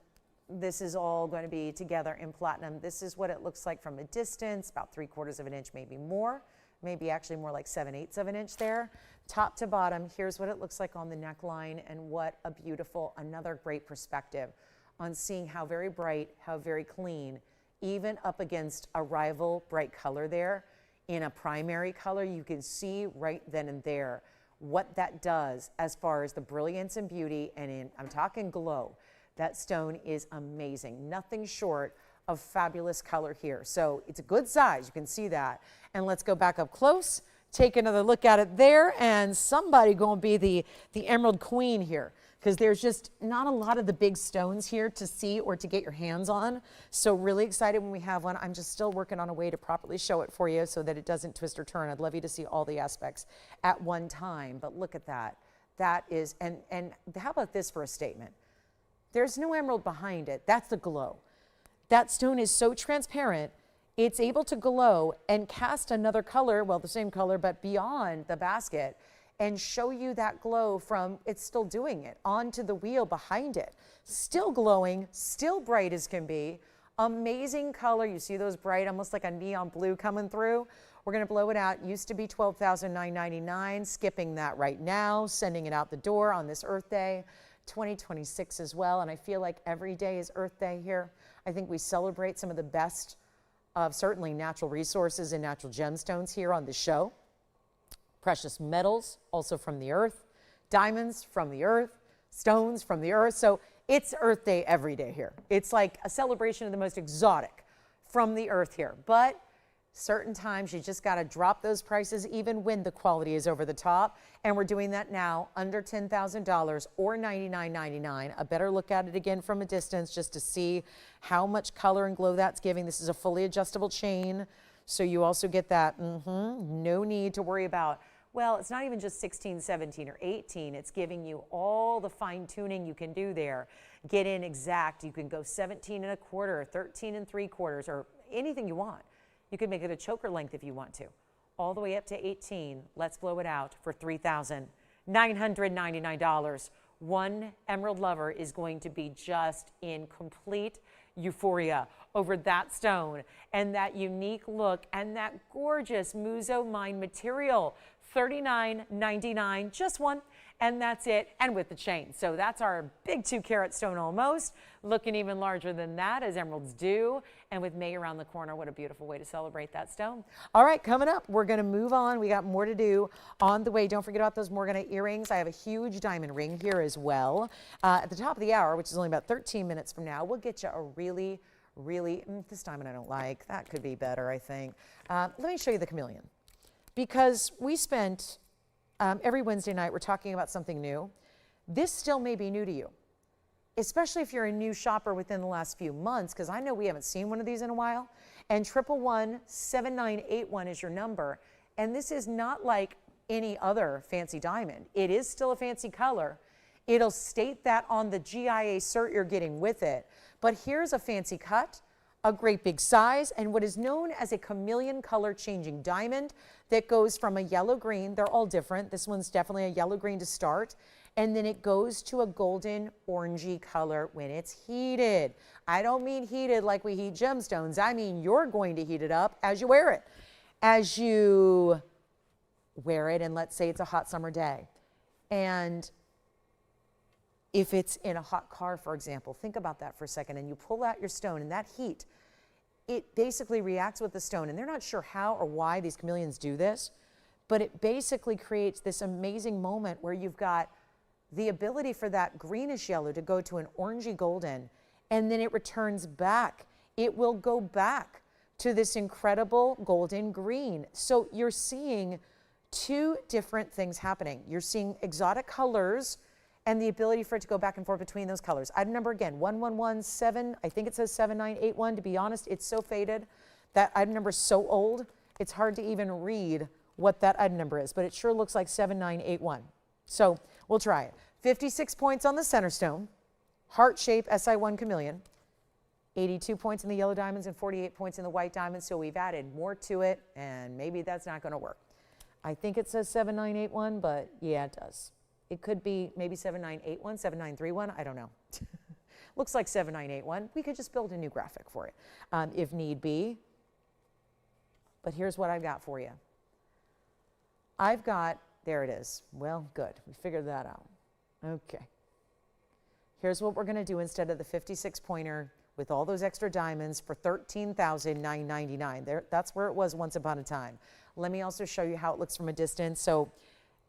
this is all going to be together in platinum. This is what it looks like from a distance, about 3/4 of an inch, maybe more. Maybe actually more like 7/8 of an inch there. Top to bottom, here's what it looks like on the neckline, and what a beautiful, another great perspective on seeing how very bright, how very clean, even up against a rival bright color there. In a primary color, you can see right then and there what that does as far as the brilliance and beauty, and I'm talking glow. That stone is amazing, nothing short of fabulous color here. So it's a good size, you can see that. And let's go back up close, take another look at it there, and somebody gonna be the emerald queen here, because there's just not a lot of the big stones here to see or to get your hands on. So really excited when we have one. I'm just still working on a way to properly show it for you so that it doesn't twist or turn. I'd love you to see all the aspects at one time, but look at that. That is, and how about this for a statement? There's no emerald behind it, that's the glow. That stone is so transparent, it's able to glow and cast another color, well, the same color, but beyond the basket, and show you that glow from, it's still doing it, onto the wheel behind it. Still glowing, still bright as can be. Amazing color. You see those bright, almost like a neon blue coming through. We're gonna blow it out. Used to be $12,999, skipping that right now, sending it out the door on this Earth Day. 2026 as well, and I feel like every day is Earth Day here. I think we celebrate some of the best of certainly natural resources and natural gemstones here on the show. Precious metals, also from the earth, diamonds from the earth, stones from the earth. So it's Earth Day every day here. It's like a celebration of the most exotic from the earth here. But certain times you just got to drop those prices even when the quality is over the top. And we're doing that now under $10,000 or $99.99. A better look at it again from a distance just to see how much color and glow that's giving. This is a fully adjustable chain. So you also get that, no need to worry about, well, it's not even just 16, 17, or 18. It's giving you all the fine tuning you can do there. Get in exact. You can go 17 1/4 or 13 3/4 or anything you want. You can make it a choker length if you want to. All the way up to 18. Let's blow it out for $3,000. $999. One emerald lover is going to be just in complete euphoria over that stone and that unique look and that gorgeous muso mine material. $39.99, just one, and that's it, and with the chain. So that's our big 2-carat stone almost, looking even larger than that, as emeralds do. And with May around the corner, what a beautiful way to celebrate that stone. All right, coming up, we're gonna move on. We got more to do on the way. Don't forget about those Morganite earrings. I have a huge diamond ring here as well. At the top of the hour, which is only about 13 minutes from now, we'll get you a really, this diamond I don't like. That could be better, I think. Let me show you the Chameleon. Because we spent every Wednesday night, we're talking about something new. This still may be new to you, especially if you're a new shopper within the last few months, because I know we haven't seen one of these in a while. And 111-7981 is your number. And this is not like any other fancy diamond. It is still a fancy color. It'll state that on the GIA cert you're getting with it. But here's a fancy cut, a great big size, and what is known as a chameleon color changing diamond that goes from a yellow green. They're all different. This one's definitely a yellow green to start. And then it goes to a golden orangey color when it's heated. I don't mean heated like we heat gemstones. I mean you're going to heat it up as you wear it. As you wear it, and let's say it's a hot summer day. And if it's in a hot car, for example, think about that for a second, and you pull out your stone, and that heat, it basically reacts with the stone. And they're not sure how or why these chameleons do this, but it basically creates this amazing moment where you've got the ability for that greenish yellow to go to an orangey golden, and then it returns back. It will go back to this incredible golden green. So you're seeing two different things happening. You're seeing exotic colors and the ability for it to go back and forth between those colors. Item number again, 1117, I think it says 7981. To be honest, it's so faded. That item number is so old, it's hard to even read what that item number is, but it sure looks like 7981. So we'll try it. 56 points on the center stone, heart-shaped SI1 Chameleon, 82 points in the yellow diamonds and 48 points in the white diamonds. So we've added more to it, and maybe that's not gonna work. I think it says 7981, but yeah, it does. It could be maybe 7981, 7931, I don't know. Looks like 7981. We could just build a new graphic for it if need be. But here's what I've got for you. I've got, there it is. Well, good, we figured that out. Okay. Here's what we're gonna do instead of the 56 pointer with all those extra diamonds for $13,999. That's where it was once upon a time. Let me also show you how it looks from a distance. So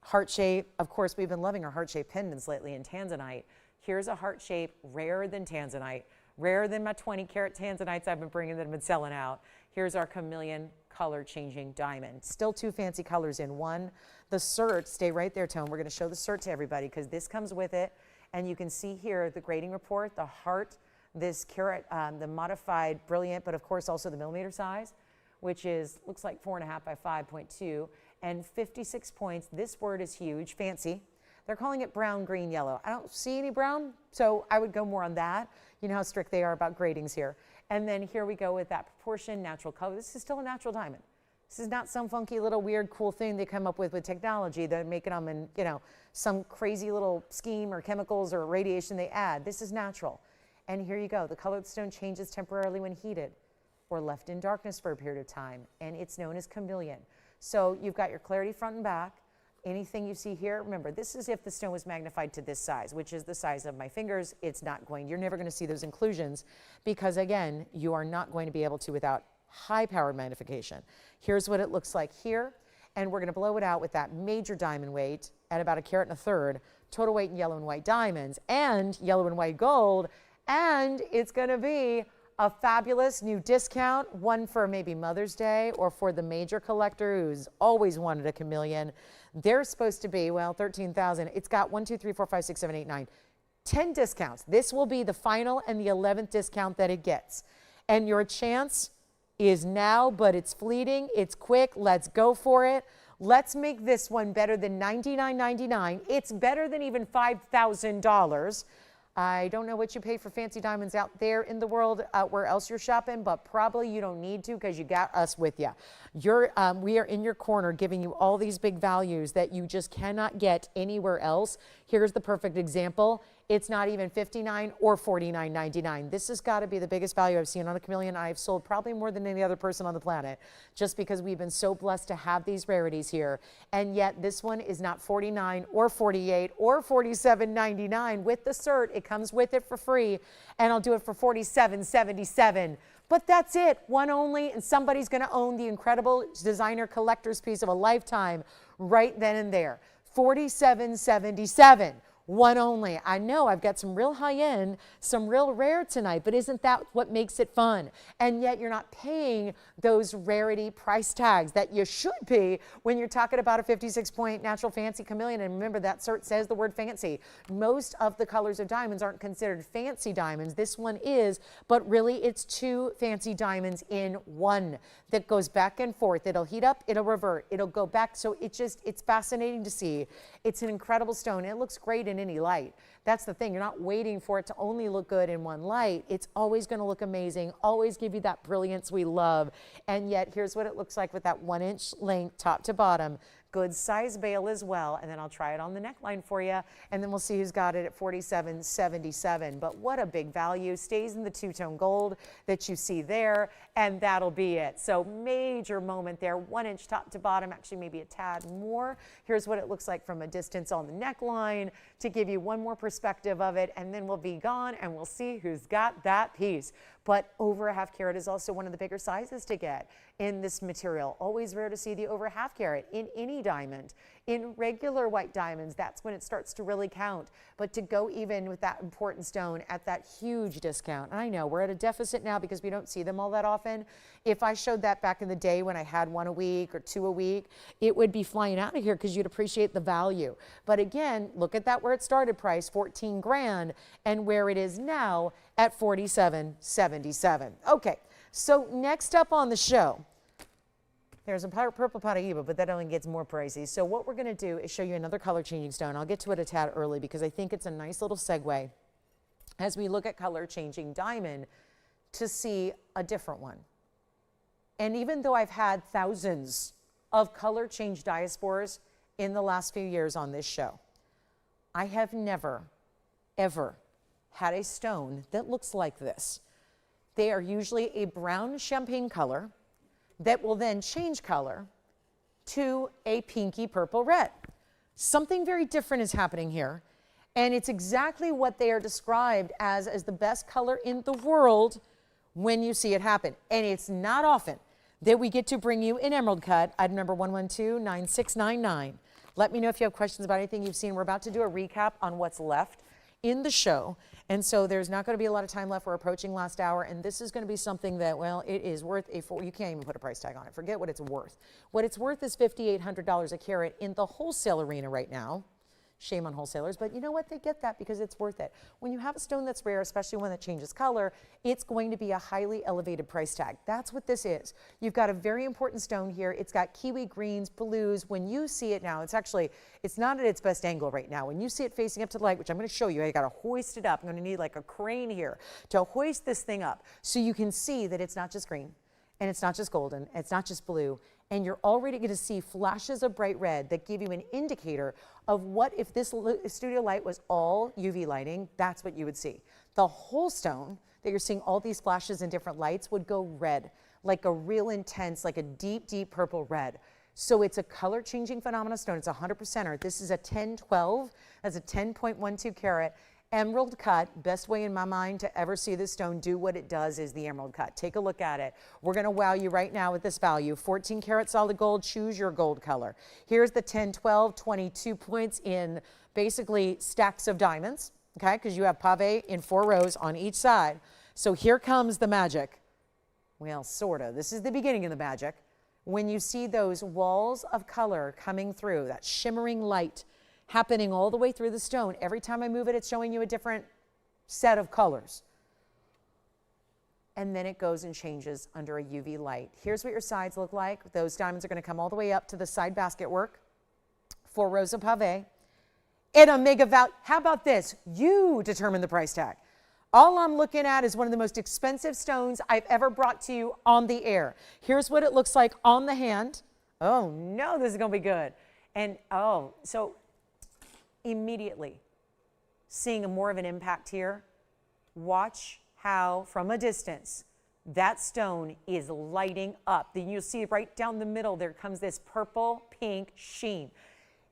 heart shape, of course, we've been loving our heart-shaped pendants lately in Tanzanite. Here's a heart shape rarer than Tanzanite, rarer than my 20-carat Tanzanites I've been bringing that have been selling out. Here's our Chameleon color changing diamond. Still two fancy colors in one. The cert, stay right there, Tone. We're gonna show the cert to everybody because this comes with it. And you can see here the grading report, the heart, this carat, the modified brilliant, but of course also the millimeter size, which is, looks like 4.5 by 5.2. And 56 points. This word is huge, fancy. They're calling it brown, green, yellow. I don't see any brown, so I would go more on that. You know how strict they are about gradings here. And then here we go with that proportion, natural color. This is still a natural diamond. This is not some funky little weird cool thing they come up with technology. They're making them in, you know, some crazy little scheme or chemicals or radiation they add. This is natural. And here you go. The color of the stone changes temporarily when heated or left in darkness for a period of time. And it's known as Chameleon. So you've got your clarity front and back. Anything you see here, remember, this is if the stone was magnified to this size, which is the size of my fingers. It's not going, you're never going to see those inclusions because, again, you are not going to be able to without high-powered magnification. Here's what it looks like here, and we're going to blow it out with that major diamond weight at about 1.33 carats, total weight in yellow and white diamonds and yellow and white gold, and it's going to be a fabulous new discount, one for maybe Mother's Day or for the major collector who's always wanted a Chameleon. They're supposed to be, well, 13,000. It's got 1, 2, 3, 4, 5, 6, 7, 8, 9, 10 discounts. This will be the final and the 11th discount that it gets. And your chance is now, but it's fleeting. It's quick. Let's go for it. Let's make this one better than $99.99. It's better than even $5,000. I don't know what you pay for fancy diamonds out there in the world, where else you're shopping, but probably you don't need to because you got us with you. We are in your corner giving you all these big values that you just cannot get anywhere else. Here's the perfect example. It's not even $59 or $49.99. This has got to be the biggest value I've seen on a Chameleon. I've sold probably more than any other person on the planet, just because we've been so blessed to have these rarities here. And yet this one is not $49 or $48 or $47.99. With the cert, it comes with it for free, and I'll do it for $47.77. But that's it, one only, and somebody's going to own the incredible designer collector's piece of a lifetime right then and there. $47.77. One only. I know I've got some real high end, some real rare tonight, but isn't that what makes it fun? And yet you're not paying those rarity price tags that you should be when you're talking about a 56-point natural fancy Chameleon. And remember, that cert says the word fancy. Most of the colors of diamonds aren't considered fancy diamonds. This one is, but really it's two fancy diamonds in one that goes back and forth. It'll heat up, it'll revert, it'll go back. So it's fascinating to see. It's an incredible stone. It looks great in any light. That's the thing. You're not waiting for it to only look good in one light. It's always going to look amazing, always give you that brilliance we love. And yet here's what it looks like with that 1-inch length top to bottom. Good size bail as well. And then I'll try it on the neckline for you, and then we'll see who's got it at $47.77. But what a big value. Stays in the two-tone gold that you see there, and that'll be it. So major moment there. 1-inch top to bottom, actually maybe a tad more. Here's what it looks like from a distance on the neckline to give you one more perspective of it, and then we'll be gone and we'll see who's got that piece. But over a ½ carat is also one of the bigger sizes to get in this material. Always rare to see the over ½ carat in any diamond. In regular white diamonds, that's when it starts to really count. But to go even with that important stone at that huge discount, and I know we're at a deficit now because we don't see them all that often. If I showed that back in the day when I had one a week or two a week, it would be flying out of here because you'd appreciate the value. But again, look at that where it started price, 14 grand, and where it is now at $47.77. Okay, so next up on the show, there's a purple Paraiba, but that only gets more pricey. So what we're going to do is show you another color changing stone. I'll get to it a tad early because I think it's a nice little segue as we look at color changing diamond to see a different one. And even though I've had thousands of color change diaspores in the last few years on this show, I have never, ever had a stone that looks like this. They are usually a brown champagne color that will then change color to a pinky purple red. Something very different is happening here, and it's exactly what they are described as the best color in the world when you see it happen. And it's not often that we get to bring you an emerald cut. Item number 1129699. Let me know if you have questions about anything you've seen. We're about to do a recap on what's left in the show. And so there's not going to be a lot of time left. We're approaching last hour, and this is going to be something that, well, it is worth you can't even put a price tag on it. Forget what it's worth. What it's worth is $5,800 a carat in the wholesale arena right now. Shame on wholesalers, but you know what? They get that because it's worth it. When you have a stone that's rare, especially one that changes color, it's going to be a highly elevated price tag. That's what this is. You've got a very important stone here. It's got kiwi greens, blues. When you see it now, it's not at its best angle right now. When you see it facing up to the light, which I'm going to show you, I got to hoist it up. I'm going to need like a crane here to hoist this thing up so you can see that it's not just green, and it's not just golden, it's not just blue, and you're already going to see flashes of bright red that give you an indicator of what if this studio light was all UV lighting, that's what you would see. The whole stone that you're seeing all these flashes and different lights would go red, like a real intense, like a deep, deep purple red. So it's a color changing phenomena stone. It's 100%er. This is a 1012, that's a 10.12 carat. Emerald cut, best way in my mind to ever see this stone do what it does is the emerald cut. Take a look at it. We're going to wow you right now with this value. 14 karat solid gold, choose your gold color. Here's the 10, 12, 22 points in basically stacks of diamonds, okay, because you have pave in 4 rows on each side. So here comes the magic. Well, sort of. This is the beginning of the magic. When you see those walls of color coming through, that shimmering light happening all the way through the stone. Every time I move it, it's showing you a different set of colors. And then it goes and changes under a UV light. Here's what your sides look like. Those diamonds are going to come all the way up to the side basket work. 4 rows of pave. in a mega value. How about this? You determine the price tag. All I'm looking at is one of the most expensive stones I've ever brought to you on the air. Here's what it looks like on the hand. Oh no, this is gonna be good. And oh, so immediately seeing more of an impact here. Watch how from a distance that stone is lighting up. Then you'll see right down the middle, there comes this purple pink sheen.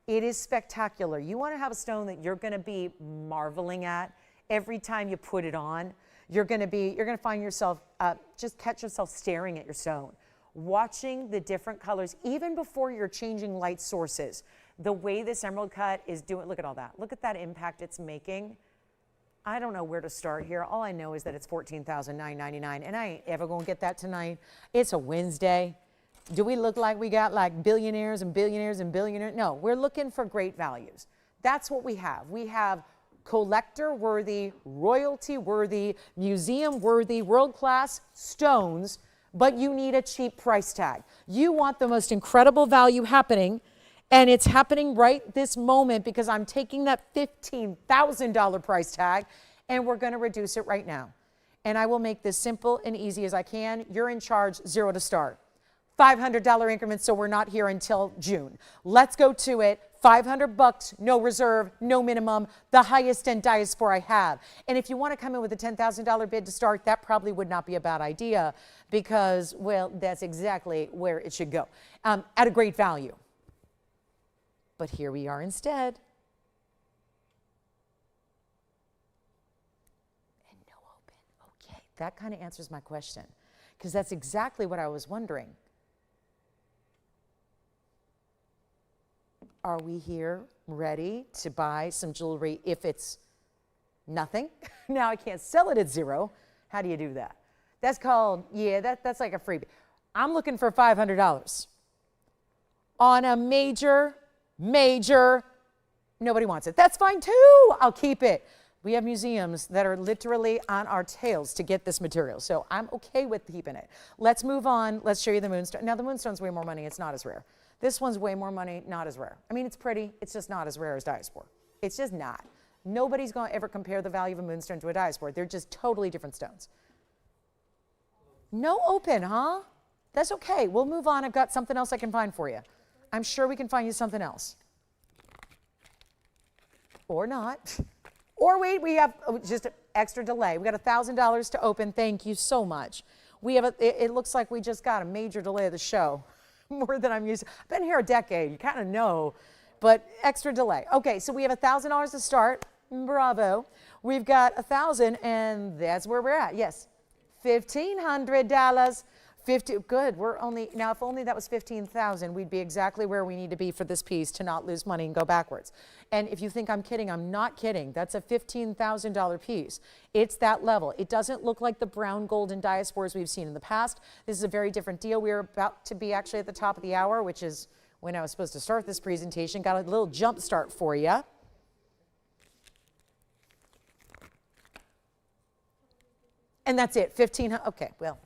It is spectacular. You wanna have a stone that you're gonna be marveling at every time you put it on. You're gonna find yourself, just catch yourself staring at your stone, watching the different colors, even before you're changing light sources. The way this emerald cut is doing, look at all that. Look at that impact it's making. I don't know where to start here. All I know is that it's $14,999, and I ain't ever gonna get that tonight. It's a Wednesday. Do we look like we got like billionaires and billionaires and billionaires? No, we're looking for great values. That's what we have. We have collector-worthy, royalty-worthy, museum-worthy, world-class stones, but you need a cheap price tag. You want the most incredible value happening, and it's happening right this moment because I'm taking that $15,000 price tag and we're gonna reduce it right now. And I will make this simple and easy as I can. You're in charge, zero to start. $500 increments, so we're not here until June. Let's go to it. $500, no reserve, no minimum, the highest end diaspora I have. And if you want to come in with a $10,000 bid to start, that probably would not be a bad idea because, well, that's exactly where it should go, at a great value. But here we are instead. And no open. Okay, that kind of answers my question because that's exactly what I was wondering. Are we here ready to buy some jewelry if it's nothing? Now I can't sell it at zero. How do you do that? That's called, yeah, that's like a freebie. I'm looking for $500 on a major, nobody wants it. That's fine too, I'll keep it. We have museums that are literally on our tails to get this material, so I'm okay with keeping it. Let's move on, let's show you the Moonstone. Now the Moonstone's way more money, it's not as rare. This one's way more money, not as rare. I mean, it's pretty, it's just not as rare as diaspora. It's just not. Nobody's gonna ever compare the value of a Moonstone to a diaspora. They're just totally different stones. No open, huh? That's okay, we'll move on. I've got something else I can find for you. I'm sure we can find you something else. Or not. Or wait, we have just extra delay. We got $1,000 to open, thank you so much. We have it looks like we just got a major delay of the show. More than I'm used to. I've been here a decade, you kind of know, but extra delay. Okay, so we have $1,000 to start, bravo. We've got $1,000 and that's where we're at, yes. $1,500, good, we're only, now if only that was $15,000, we'd be exactly where we need to be for this piece to not lose money and go backwards. And if you think I'm kidding, I'm not kidding. That's a $15,000 piece. It's that level. It doesn't look like the brown gold and diasporas we've seen in the past. This is a very different deal. We're about to be actually at the top of the hour, which is when I was supposed to start this presentation. Got a little jump start for you. And that's it, 1,500, okay, well.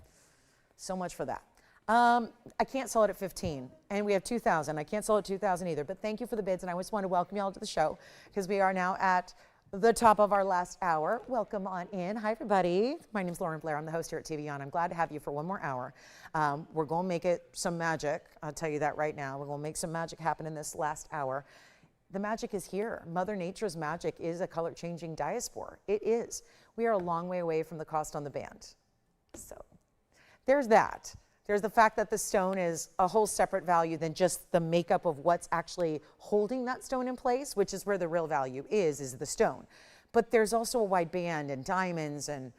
So much for that. I can't sell it at 15, and we have 2,000. I can't sell it at 2,000 either, but thank you for the bids, and I just want to welcome you all to the show because we are now at the top of our last hour. Welcome on in. Hi, everybody. My name is Lauren Blair. I'm the host here at TVON. I'm glad to have you for one more hour. We're going to make it some magic. I'll tell you that right now. We're going to make some magic happen in this last hour. The magic is here. Mother Nature's magic is a color-changing diaspora. It is. We are a long way away from the cost on the band. So. There's that. There's the fact that the stone is a whole separate value than just the makeup of what's actually holding that stone in place, which is where the real value is the stone. But there's also a wide band and diamonds and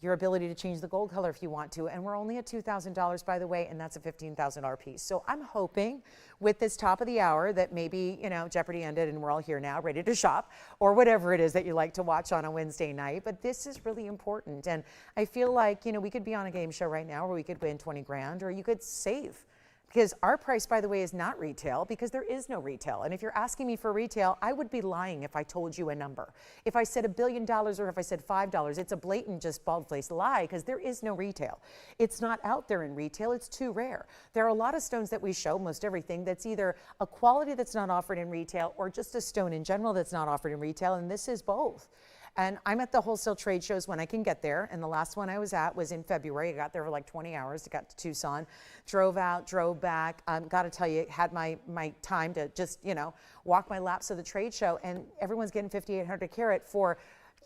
your ability to change the gold color if you want to. And we're only at $2,000, by the way, and that's a $15,000 piece. So I'm hoping with this top of the hour that maybe, you know, Jeopardy ended and we're all here now ready to shop or whatever it is that you like to watch on a Wednesday night. But this is really important. And I feel like, you know, we could be on a game show right now where we could win 20 grand or you could save Because our price, by the way, is not retail, because there is no retail. And if you're asking me for retail, I would be lying if I told you a number. If I said $1 billion or if I said $5, it's a blatant, just bald-faced lie, because there is no retail. It's not out there in retail. It's too rare. There are a lot of stones that we show, most everything, that's either a quality that's not offered in retail or just a stone in general that's not offered in retail, and this is both. And I'm at the wholesale trade shows when I can get there. And the last one I was at was in February. I got there for like 20 hours. I got to Tucson, drove out, drove back. Got to tell you, had my time to just, you know, walk my laps of the trade show. And everyone's getting 5,800 a carat for,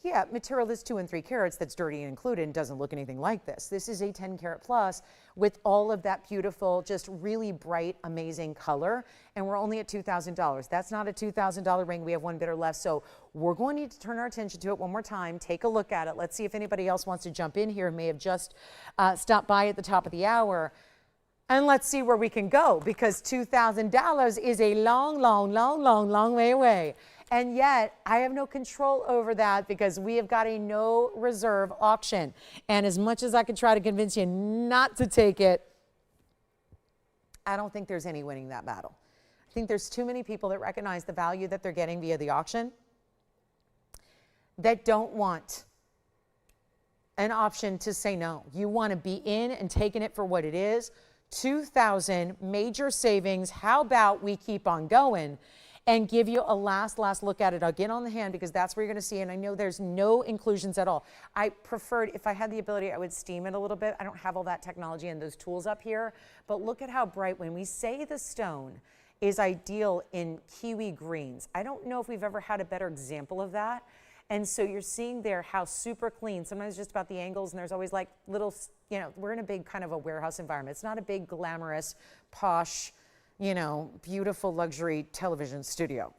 yeah, material that's 2 and 3 carats that's dirty and included and doesn't look anything like this. This is a 10 carat plus with all of that beautiful, just really bright, amazing color. And we're only at $2,000. That's not a $2,000 ring. We have one bidder left. So we're going to need to turn our attention to it one more time. Take a look at it. Let's see if anybody else wants to jump in here and may have just stopped by at the top of the hour. And let's see where we can go, because $2,000 is a long, long, long, long, long way away. And yet, I have no control over that because we have got a no reserve auction. And as much as I could try to convince you not to take it, I don't think there's any winning that battle. I think there's too many people that recognize the value that they're getting via the auction that don't want an option to say no. You want to be in and taking it for what it is. 2,000 major savings. How about we keep on going and give you a last look at it again on the hand, because that's where you're going to see. And I know there's no inclusions at all. I preferred, if I had the ability, I would steam it a little bit. I don't have all that technology and those tools up here, but look at how bright. When we say the stone is ideal in kiwi greens, I don't know if we've ever had a better example of that. And so you're seeing there how super clean, sometimes just about the angles, and there's always like little, you know, we're in a big kind of a warehouse environment. It's not a big glamorous, posh, you know, beautiful luxury television studio.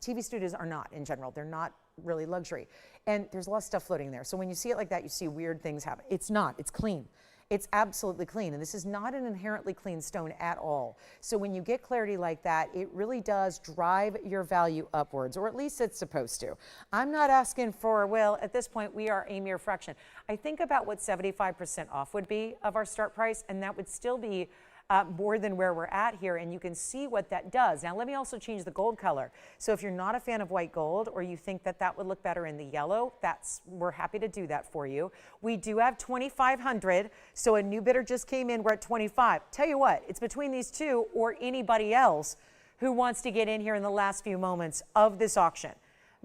TV studios are not in general. They're not really luxury. And there's a lot of stuff floating there. So when you see it like that, you see weird things happen. It's not. It's clean. It's absolutely clean. And this is not an inherently clean stone at all. So when you get clarity like that, it really does drive your value upwards, or at least it's supposed to. I'm not asking for, well, at this point, we are a mere fraction. I think about what 75% off would be of our start price, and that would still be more than where we're at here, and you can see what that does. Now, let me also change the gold color. So if you're not a fan of white gold, or you think that that would look better in the yellow, we're happy to do that for you. We do have 2,500, so a new bidder just came in. We're at 25. Tell you what, it's between these two or anybody else who wants to get in here in the last few moments of this auction,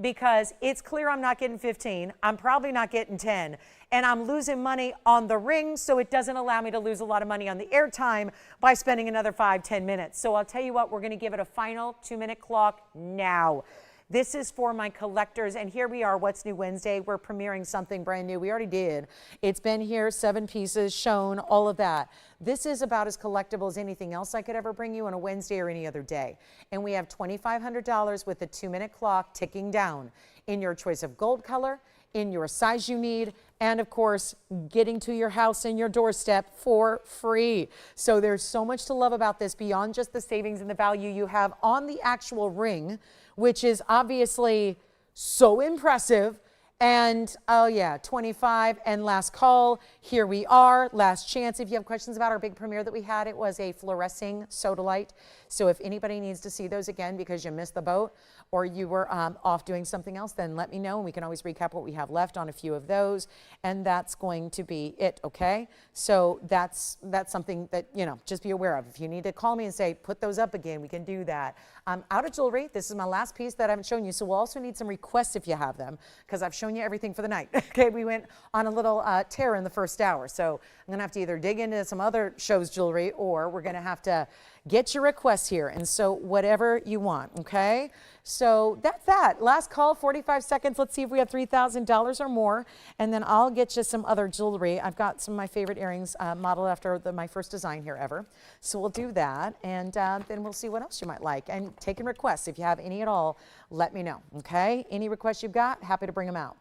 because it's clear I'm not getting 15. I'm probably not getting 10. And I'm losing money on the ring, so it doesn't allow me to lose a lot of money on the airtime by spending another 5-10 minutes. So I'll tell you what, we're going to give it a final 2-minute clock now. This is for my collectors, and here we are, What's New Wednesday. We're premiering something brand new. We already did. It's been here, 7 pieces, shown, all of that. This is about as collectible as anything else I could ever bring you on a Wednesday or any other day. And we have $2,500 with the 2-minute clock ticking down in your choice of gold color, in your size you need, and of course, getting to your house and your doorstep for free. So there's so much to love about this beyond just the savings and the value you have on the actual ring, which is obviously so impressive. And oh yeah, 25 and last call. Here we are, last chance. If you have questions about our big premiere that we had, it was a fluorescing sodalite. So if anybody needs to see those again because you missed the boat or you were off doing something else, then let me know and we can always recap what we have left on a few of those. And that's going to be it, okay? So that's something that, you know, just be aware of. If you need to call me and say, put those up again, we can do that. Out of jewelry, this is my last piece that I haven't shown you. So we'll also need some requests if you have them, because I've shown you everything for the night. Okay, we went on a little tear in the first hour. So I'm gonna have to either dig into some other show's jewelry or we're gonna have to get your requests here. And so whatever you want, okay? So that's that. Last call, 45 seconds. Let's see if we have $3,000 or more. And then I'll get you some other jewelry. I've got some of my favorite earrings modeled after my first design here ever. So we'll do that. And then we'll see what else you might like. And taking requests, if you have any at all, let me know, okay? Any requests you've got, happy to bring them out.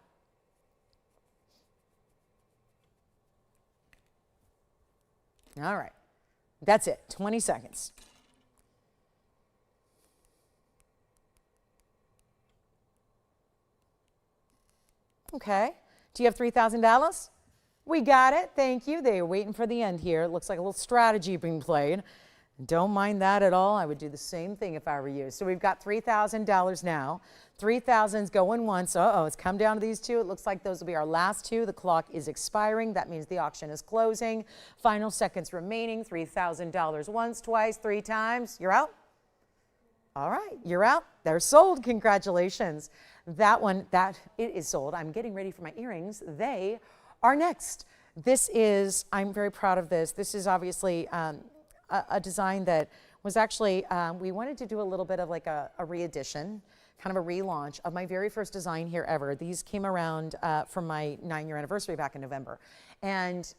All right. That's it, 20 seconds. Okay, do you have $3,000? We got it, thank you. They are waiting for the end here. It looks like a little strategy being played. Don't mind that at all. I would do the same thing if I were you. So we've got $3,000 now. 3,000's going once. Uh-oh, it's come down to these two. It looks like those will be our last two. The clock is expiring. That means the auction is closing. Final seconds remaining. $3,000 once, twice, three times. You're out? All right, you're out. They're sold. Congratulations. That one, it is sold. I'm getting ready for my earrings. They are next. This is, I'm very proud of this. This is obviously a design that was actually, we wanted to do a little bit of like a re-edition, kind of a relaunch of my very first design here ever. These came around from my 9-year anniversary back in November. And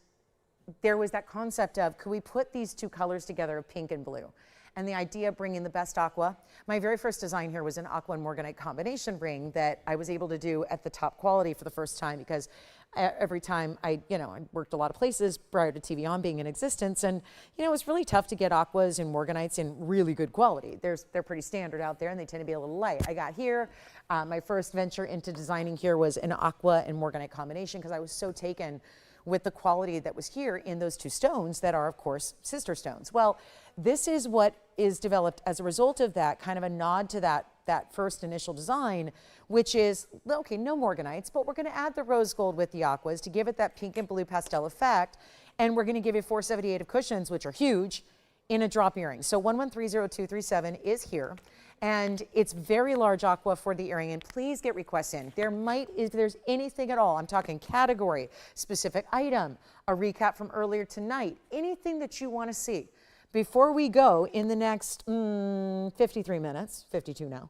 there was that concept of, could we put these two colors together of pink and blue? And the idea of bringing the best aqua. My very first design here was an aqua and morganite combination ring that I was able to do at the top quality for the first time, because every time I worked a lot of places prior to TVON being in existence, and it was really tough to get aquas and morganites in really good quality. They're pretty standard out there, and they tend to be a little light. I got here, my first venture into designing here was an aqua and morganite combination, because I was so taken with the quality that was here in those two stones that are, of course, sister stones. Well, this is what is developed as a result of that, kind of a nod to that first initial design, which is, okay, no morganites, but we're gonna add the rose gold with the aquas to give it that pink and blue pastel effect, and we're gonna give you 478 of cushions, which are huge, in a drop earring. So 1130-237 is here, and it's very large aqua for the earring, and please get requests in. If there's anything at all, I'm talking category, specific item, a recap from earlier tonight, anything that you wanna see. Before we go in the next 53 minutes, 52 now,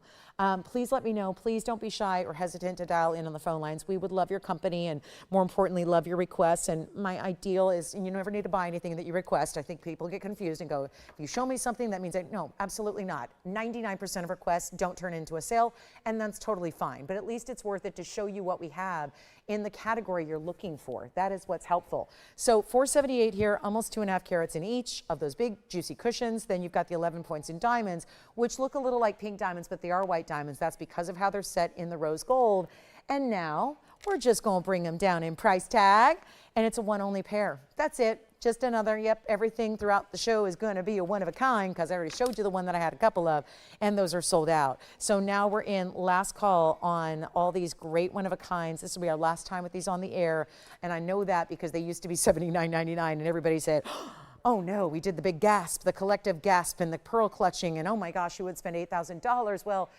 please let me know. Please don't be shy or hesitant to dial in on the phone lines. We would love your company, and more importantly, love your requests. And my ideal is, and you never need to buy anything that you request. I think people get confused and go, if you show me something, that means no, absolutely not. 99% of requests don't turn into a sale, and that's totally fine. But at least it's worth it to show you what we have in the category you're looking for. That is what's helpful. So 478 here, almost 2.5 carats in each of those big juicy cushions. Then you've got the 11 points in diamonds, which look a little like pink diamonds, but they are white diamonds. That's because of how they're set in the rose gold. And now we're just gonna bring them down in price tag, and it's a one only pair. That's it. Just another, yep, everything throughout the show is going to be a one of a kind, because I already showed you the one that I had a couple of, and those are sold out. So now we're in last call on all these great one of a kinds. This will be our last time with these on the air, and I know that because they used to be $79.99, and everybody said, oh no, we did the big gasp, the collective gasp, and the pearl clutching, and oh my gosh, who would spend $8,000? Well,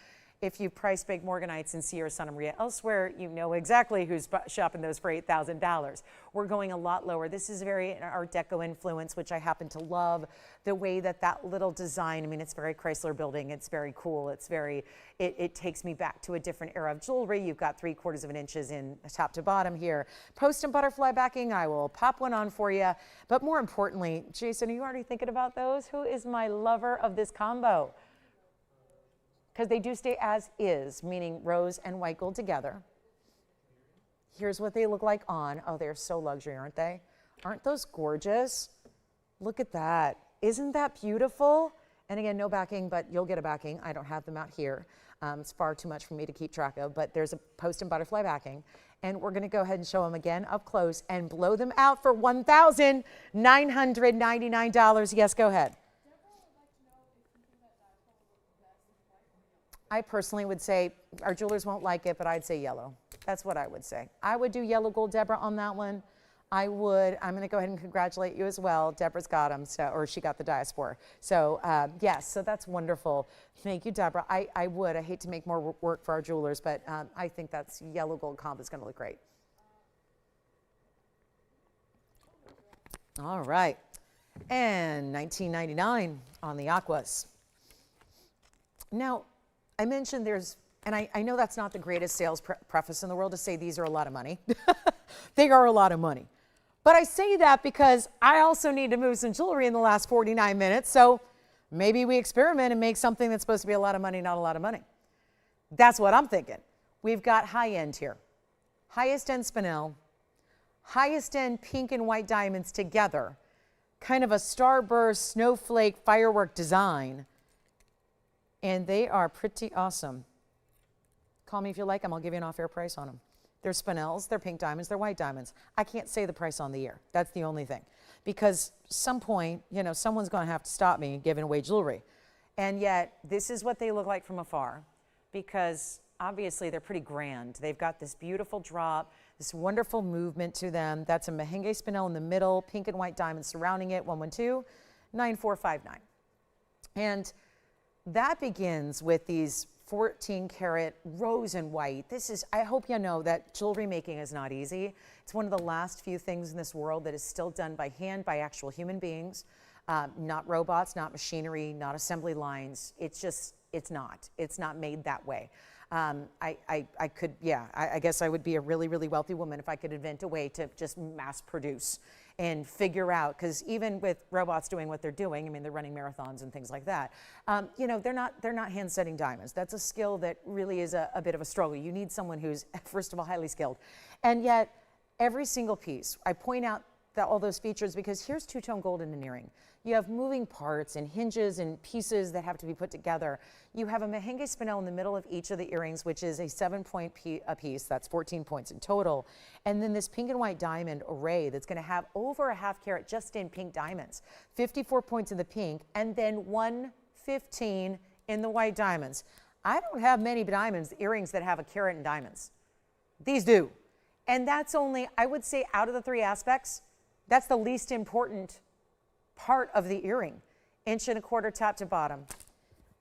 if you price big morganites in Sierra Santa Maria elsewhere, you know exactly who's shopping those for $8,000. We're going a lot lower. This is very Art Deco influence, which I happen to love. The way that little design, I mean, it's very Chrysler building. It's very cool. It's very, it takes me back to a different era of jewelry. You've got 3/4 of an inches in top to bottom here. Post and butterfly backing, I will pop one on for you. But more importantly, Jason, are you already thinking about those? Who is my lover of this combo? Because they do stay as is, meaning rose and white gold together. Here's what they look like on. Oh, they're so luxury, aren't they? Aren't those gorgeous? Look at that. Isn't that beautiful? And again, no backing, but you'll get a backing. I don't have them out here. It's far too much for me to keep track of, but there's a post and butterfly backing. And we're gonna go ahead and show them again up close and blow them out for $1,999. Yes, go ahead. I personally would say, our jewelers won't like it, but I'd say yellow. That's what I would say. I would do yellow gold, Deborah, on that one. I would. I'm going to go ahead and congratulate you as well. Deborah's got them, so, or she got the diaspora. So yes, so that's wonderful. Thank you, Deborah. I would. I hate to make more work for our jewelers, but I think that's yellow gold combo is going to look great. All right. And $19.99 on the aquas. Now, I mentioned there's, and I know that's not the greatest sales preface in the world to say these are a lot of money. They are a lot of money. But I say that because I also need to move some jewelry in the last 49 minutes. So maybe we experiment and make something that's supposed to be a lot of money, not a lot of money. That's what I'm thinking. We've got high end here. Highest end spinel, highest end pink and white diamonds together. Kind of a starburst, snowflake, firework design. And they are pretty awesome. Call me if you like them. I'll give you an off-air price on them. They're spinels, they're pink diamonds, they're white diamonds. I can't say the price on the air. That's the only thing. Because some point, you know, someone's going to have to stop me giving away jewelry. And yet, this is what they look like from afar, because obviously they're pretty grand. They've got this beautiful drop, this wonderful movement to them. That's a Mahen spinel in the middle, pink and white diamonds surrounding it, 112-9459. And that begins with these 14 karat rose and white. This is, I hope you know that jewelry making is not easy. It's one of the last few things in this world that is still done by hand, by actual human beings, not robots, not machinery, not assembly lines. It's just, it's not made that way. I guess I would be a really, really wealthy woman if I could invent a way to just mass produce and figure out, because even with robots doing what they're doing, I mean, they're running marathons and things like that. You know, they're not hand setting diamonds. That's a skill that really is a bit of a struggle. You need someone who's, first of all, highly skilled. And yet, every single piece, I point out all those features because here's two-tone gold in an earring. You have moving parts and hinges and pieces that have to be put together. You have a Mahen spinel in the middle of each of the earrings, which is a 7-point a piece. That's 14 points in total. And then this pink and white diamond array that's going to have over a half carat just in pink diamonds, 54 points in the pink, and then 115 in the white diamonds. I don't have many diamonds, earrings that have a carat in diamonds. These do. And that's only, I would say, out of the three aspects, that's the least important part of the earring, 1.25 inches top to bottom.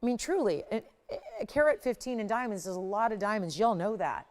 I mean, truly, a carat 15 in diamonds is a lot of diamonds. Y'all know that.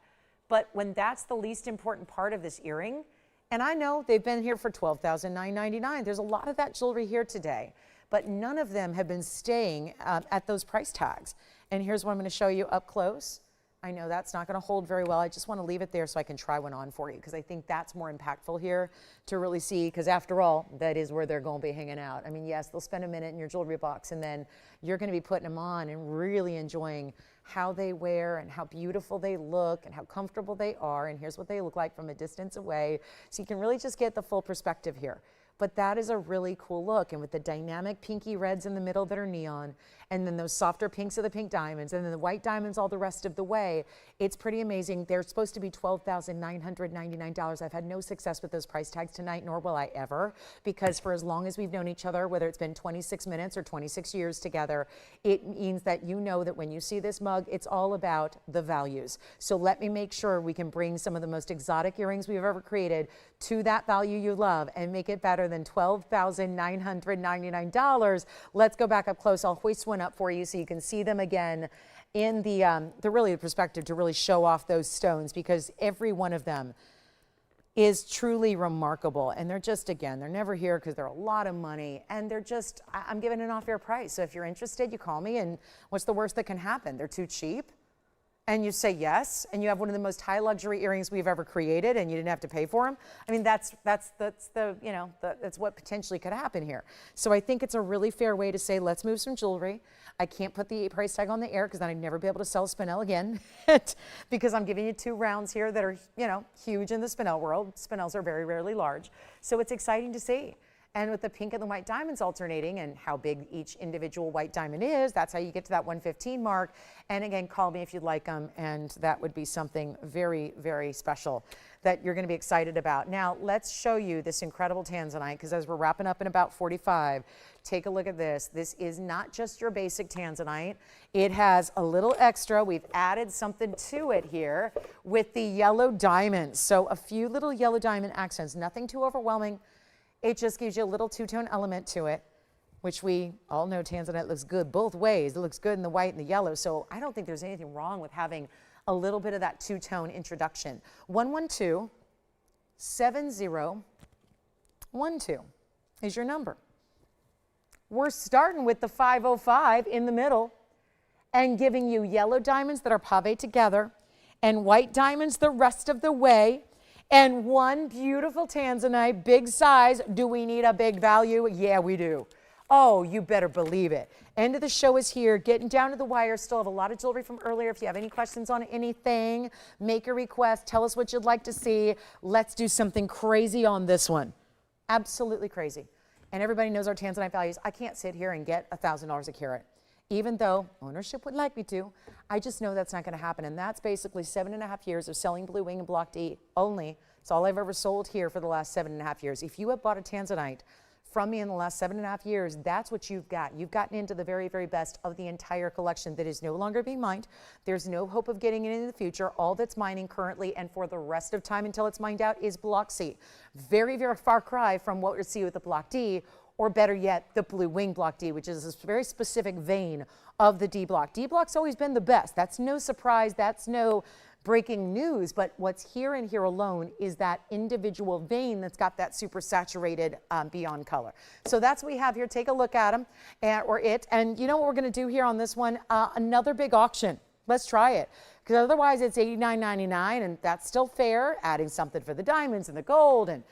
But when that's the least important part of this earring, and I know they've been here for $12,999. There's a lot of that jewelry here today, but none of them have been staying at those price tags. And here's what I'm going to show you up close. I know that's not going to hold very well. I just want to leave it there so I can try one on for you, because I think that's more impactful here to really see, because after all, that is where they're going to be hanging out. I mean, yes, they'll spend a minute in your jewelry box, and then you're going to be putting them on and really enjoying how they wear and how beautiful they look and how comfortable they are. And here's what they look like from a distance away. So you can really just get the full perspective here. But that is a really cool look. And with the dynamic pinky reds in the middle that are neon, and then those softer pinks of the pink diamonds, and then the white diamonds all the rest of the way, it's pretty amazing. They're supposed to be $12,999. I've had no success with those price tags tonight, nor will I ever, because for as long as we've known each other, whether it's been 26 minutes or 26 years together, it means that you know that when you see this mug, it's all about the values. So let me make sure we can bring some of the most exotic earrings we've ever created to that value you love and make it better than $12,999. Let's go back up close. I'll hoist one up for you so you can see them again in the really perspective to really show off those stones, because every one of them is truly remarkable. And they're just, again, they're never here because they're a lot of money, and they're just, I'm giving an off-air price. So if you're interested, you call me, and what's the worst that can happen? They're too cheap. And you say yes, and you have one of the most high luxury earrings we've ever created, and you didn't have to pay for them. I mean, that's what potentially could happen here. So I think it's a really fair way to say, let's move some jewelry. I can't put the price tag on the air because then I'd never be able to sell spinel again, because I'm giving you two rounds here that are, huge in the spinel world. Spinels are very rarely large, so it's exciting to see. And with the pink and the white diamonds alternating and how big each individual white diamond is, that's how you get to that 115 mark. And again, call me if you'd like them, and that would be something very, very special that you're going to be excited about. Now, let's show you this incredible Tanzanite, because as we're wrapping up in about 45, take a look at this. This is not just your basic Tanzanite. It has a little extra. We've added something to it here with the yellow diamonds. So a few little yellow diamond accents, nothing too overwhelming. It just gives you a little two-tone element to it, which we all know Tanzanite looks good both ways. It looks good in the white and the yellow, so I don't think there's anything wrong with having a little bit of that two-tone introduction. 112-7012 is your number. We're starting with the 505 in the middle and giving you yellow diamonds that are pave together and white diamonds the rest of the way. And one beautiful Tanzanite, big size. Do we need a big value? Yeah, we do. Oh, you better believe it. End of the show is here. Getting down to the wire. Still have a lot of jewelry from earlier. If you have any questions on anything, make a request. Tell us what you'd like to see. Let's do something crazy on this one. Absolutely crazy. And everybody knows our Tanzanite values. I can't sit here and get $1,000 a carat. even though ownership would like me to. I just know that's not going to happen. And that's basically 7.5 years of selling Blue Wing and Block D only. It's all I've ever sold here for the last 7.5 years. If you have bought a Tanzanite from me in the last 7.5 years, that's what you've got. You've gotten into the very, very best of the entire collection that is no longer being mined. There's no hope of getting it in the future. All that's mining currently and for the rest of time until it's mined out is Block C. Very, very far cry from what we see with the Block D, or better yet, the Blue Wing Block D, which is a very specific vein of the D block. D block's always been the best. That's no surprise. That's no breaking news. But what's here and here alone is that individual vein that's got that super saturated beyond color. So that's what we have here. Take a look at them, or it. And you know what we're going to do here on this one? Another big auction. Let's try it. Because otherwise it's $89.99, and that's still fair, adding something for the diamonds and the gold and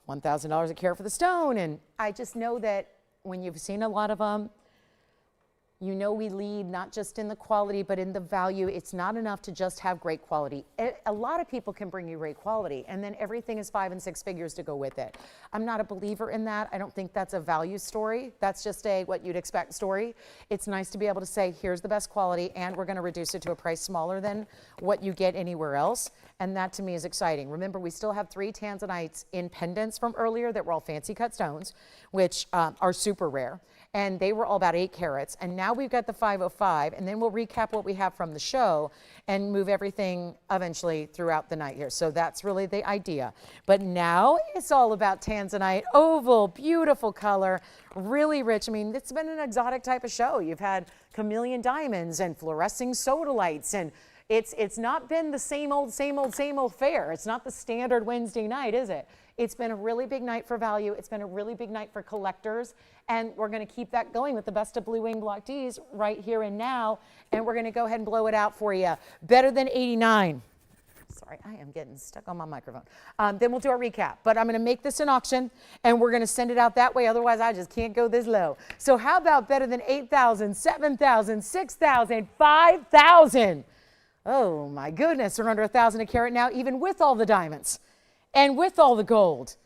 $1,000 a carat for the stone. And I just know that when you've seen a lot of them, you know we lead not just in the quality, but in the value. It's not enough to just have great quality. A lot of people can bring you great quality, and then everything is 5 and 6 figures to go with it. I'm not a believer in that. I don't think that's a value story. That's just a what you'd expect story. It's nice to be able to say, here's the best quality, and we're going to reduce it to a price smaller than what you get anywhere else. And that to me is exciting. Remember, we still have 3 Tanzanites in pendants from earlier that were all fancy cut stones, which are super rare. And they were all about 8 carats. And now we've got the 505, and then we'll recap what we have from the show and move everything eventually throughout the night here. So that's really the idea. But now it's all about Tanzanite, oval, beautiful color, really rich. I mean, it's been an exotic type of show. You've had chameleon diamonds and fluorescing sodalites, and it's not been the same old fare. It's not the standard Wednesday night, is it? It's been a really big night for value. It's been a really big night for collectors. And we're going to keep that going with the best of Blue Wing Block Ds right here and now. And we're going to go ahead and blow it out for you. Better than 89. Sorry, I am getting stuck on my microphone. Then we'll do our recap. But I'm going to make this an auction, and we're going to send it out that way. Otherwise, I just can't go this low. So how about better than 8,000, 7,000, 6,000, 5,000? Oh, my goodness. We're under 1,000 a carat now, even with all the diamonds and with all the gold.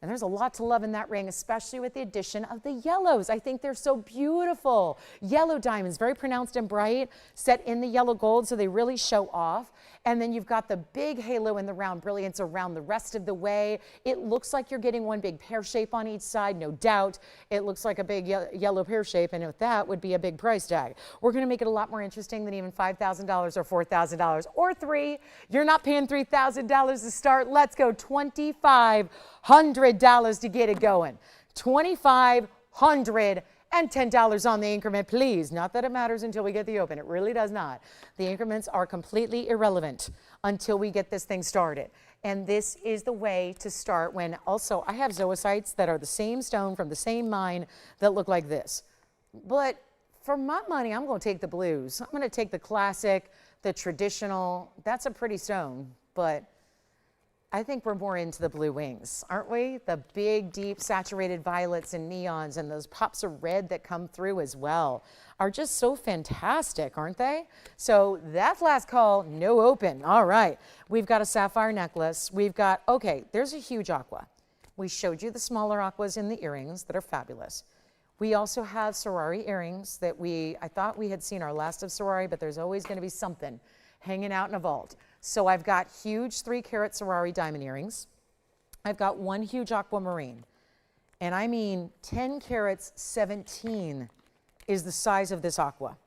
And there's a lot to love in that ring, especially with the addition of the yellows. I think they're so beautiful. Yellow diamonds, very pronounced and bright, set in the yellow gold, so they really show off. And then you've got the big halo and the round brilliance around the rest of the way. It looks like you're getting one big pear shape on each side, no doubt. It looks like a big yellow pear shape, and with that would be a big price tag. We're going to make it a lot more interesting than even $5,000 or $4,000 or $3,000. You're not paying $3,000 to start. Let's go $2,500 to get it going. $2,500 and $10 on the increment, please. Not that it matters until we get the open. It really does not. The increments are completely irrelevant until we get this thing started. And this is the way to start when also I have zoisites that are the same stone from the same mine that look like this. But for my money, I'm going to take the blues. I'm going to take the classic, the traditional. That's a pretty stone, but I think we're more into the blue wings, aren't we? The big, deep, saturated violets and neons and those pops of red that come through as well are just so fantastic, aren't they? So that's last call, no open. All right, we've got a sapphire necklace. We've got, okay, there's a huge aqua. We showed you the smaller aquas in the earrings that are fabulous. We also have Sorari earrings that I thought we had seen our last of Sorari, but there's always going to be something hanging out in a vault. So I've got huge 3-carat Sorari diamond earrings. I've got one huge aquamarine. And I mean 10 carats, 17 is the size of this aqua.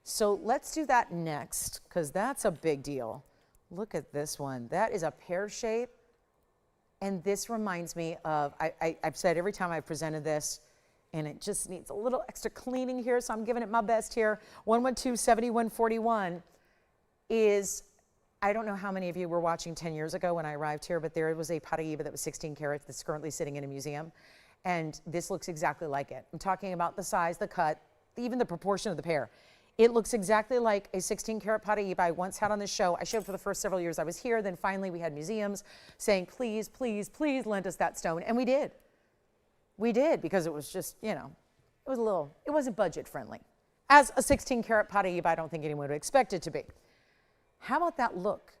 So let's do that next, because that's a big deal. Look at this one. That is a pear shape. And this reminds me of, I've said every time I've presented this, and it just needs a little extra cleaning here, so I'm giving it my best here. 112-7141 is, I don't know how many of you were watching 10 years ago when I arrived here, but there was a Paraiba that was 16 carats that's currently sitting in a museum. And this looks exactly like it. I'm talking about the size, the cut, even the proportion of the pair. It looks exactly like a 16-carat Paraiba I once had on this show. I showed for the first several years I was here. Then finally we had museums saying, please, please, please lend us that stone. And we did. We did, because it was just, you know, it wasn't budget friendly. As a 16-carat Paraiba, I don't think anyone would expect it to be. How about that look?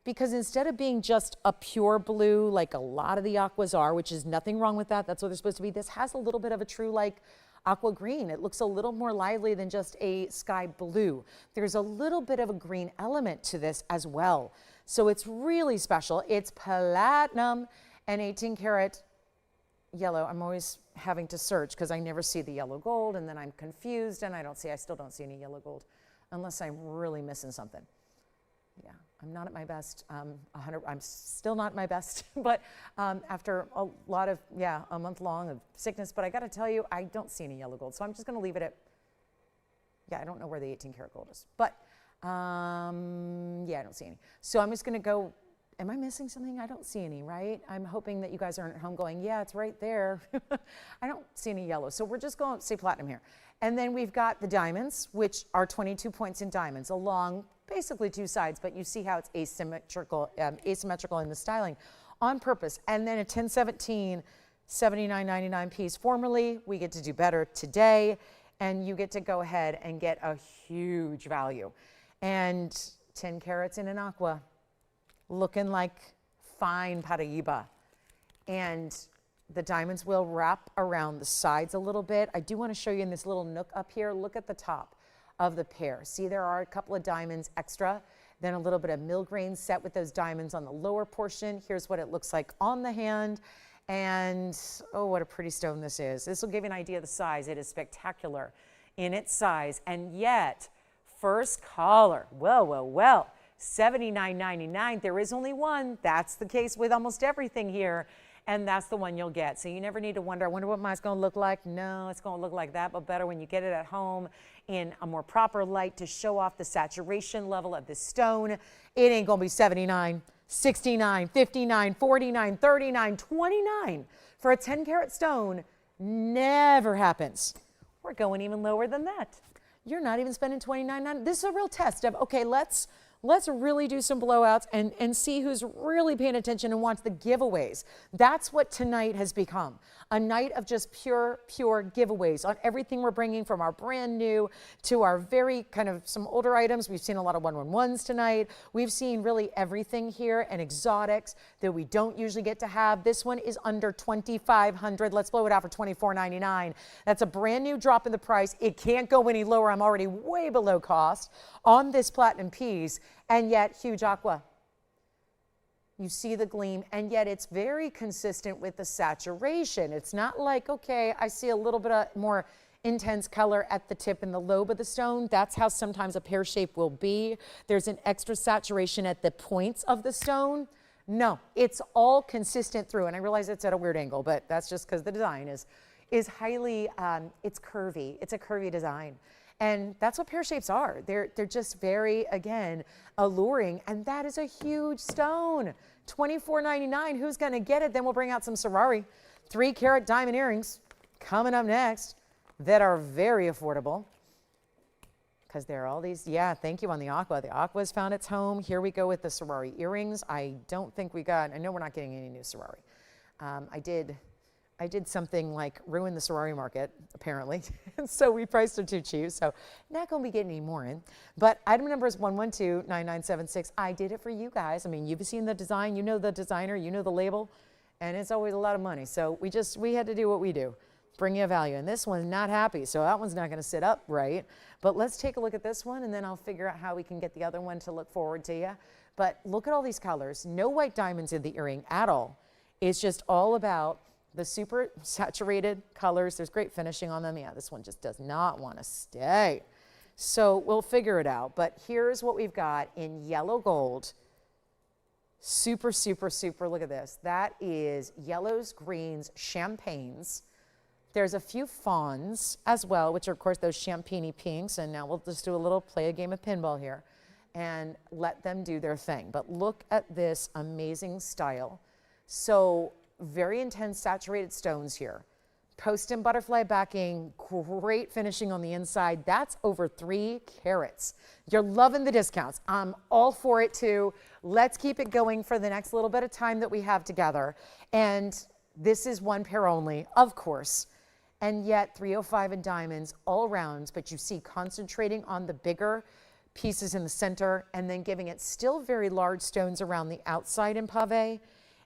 Because instead of being just a pure blue like a lot of the aquas are, which is nothing wrong with that, that's what they're supposed to be, this has a little bit of a true like aqua green. It looks a little more lively than just a sky blue. There's a little bit of a green element to this as well. So it's really special. It's platinum and 18 karat yellow. I'm always having to search because I never see the yellow gold, and then I'm confused and I still don't see any yellow gold unless I'm really missing something. Yeah, I'm not at my best. I'm still not at my best, but after a lot of, a month long of sickness, but I got to tell you, I don't see any yellow gold. So I'm just going to leave it at, I don't know where the 18 karat gold is, but I don't see any. So I'm just going to go. Am I missing something? I don't see any, right? I'm hoping that you guys aren't at home going, yeah, it's right there. I don't see any yellow. So we're just going to say platinum here. And then we've got the diamonds, which are 22 points in diamonds along basically two sides, but you see how it's asymmetrical in the styling on purpose. And then a 1017, $79.99 piece formerly. We get to do better today, and you get to go ahead and get a huge value. And 10 carats in an aqua, looking like fine Paraiba. And the diamonds will wrap around the sides a little bit. I do want to show you in this little nook up here. Look at the top of the pear. See, there are a couple of diamonds extra, then a little bit of milgrain set with those diamonds on the lower portion. Here's what it looks like on the hand. And oh, what a pretty stone this is. This will give you an idea of the size. It is spectacular in its size. And yet, first color, well, $79.99. There is only one. That's the case with almost everything here, and that's the one you'll get. So you never need to wonder, I wonder what mine's going to look like. No, it's going to look like that, but better when you get it at home in a more proper light to show off the saturation level of the stone. It ain't going to be 79, 69, 59, 49, 39, 29 for a 10 karat stone. Never happens. We're going even lower than that. You're not even spending $29.99. This is a real test of, okay, let's really do some blowouts and see who's really paying attention and wants the giveaways. That's what tonight has become. A night of just pure giveaways on everything we're bringing, from our brand new to our very kind of some older items. We've seen a lot of 111s tonight. We've seen really everything here, and exotics that we don't usually get to have. This one is under $2,500. Let's blow it out for $24.99. That's a brand new drop in the price. It can't go any lower. I'm already way below cost on this platinum piece. And yet, huge aqua. You see the gleam, and yet it's very consistent with the saturation. It's not like, okay, I see a little bit of more intense color at the tip and the lobe of the stone. That's how sometimes a pear shape will be. There's an extra saturation at the points of the stone. No, it's all consistent through. And I realize it's at a weird angle, but that's just because the design is highly, it's curvy. It's a curvy design. And that's what pear shapes are. They're just very, again, alluring. And that is a huge stone. $24.99. Who's going to get it? Then we'll bring out some Ferrari 3 karat diamond earrings coming up next that are very affordable. Because there are all these, thank you on the aqua. The aqua's found its home. Here we go with the Ferrari earrings. I don't think we got, I know we're not getting any new Ferrari. I did something like ruin the Ferrari market, apparently. So we priced it too cheap. So not going to be getting any more in. But item number is 112-9976. I did it for you guys. I mean, you've seen the design. You know the designer. You know the label. And it's always a lot of money. So we had to do what we do. Bring you a value. And this one's not happy. So that one's not going to sit up right. But let's take a look at this one. And then I'll figure out how we can get the other one to look forward to you. But look at all these colors. No white diamonds in the earring at all. It's just all about the super saturated colors. There's great finishing on them. Yeah, this one just does not want to stay. So we'll figure it out. But here's what we've got in yellow gold. Super, look at this. That is yellows, greens, champagnes. There's a few fawns as well, which are, of course, those champagne pinks. And now we'll just do a little play a game of pinball here and let them do their thing. But look at this amazing style. So very intense saturated stones here. Post and butterfly backing, great finishing on the inside. That's over 3 carats. You're loving the discounts. I'm all for it too. Let's keep it going for the next little bit of time that we have together. And this is one pair only, of course. And yet 305 in diamonds all rounds, but you see concentrating on the bigger pieces in the center and then giving it still very large stones around the outside in pave.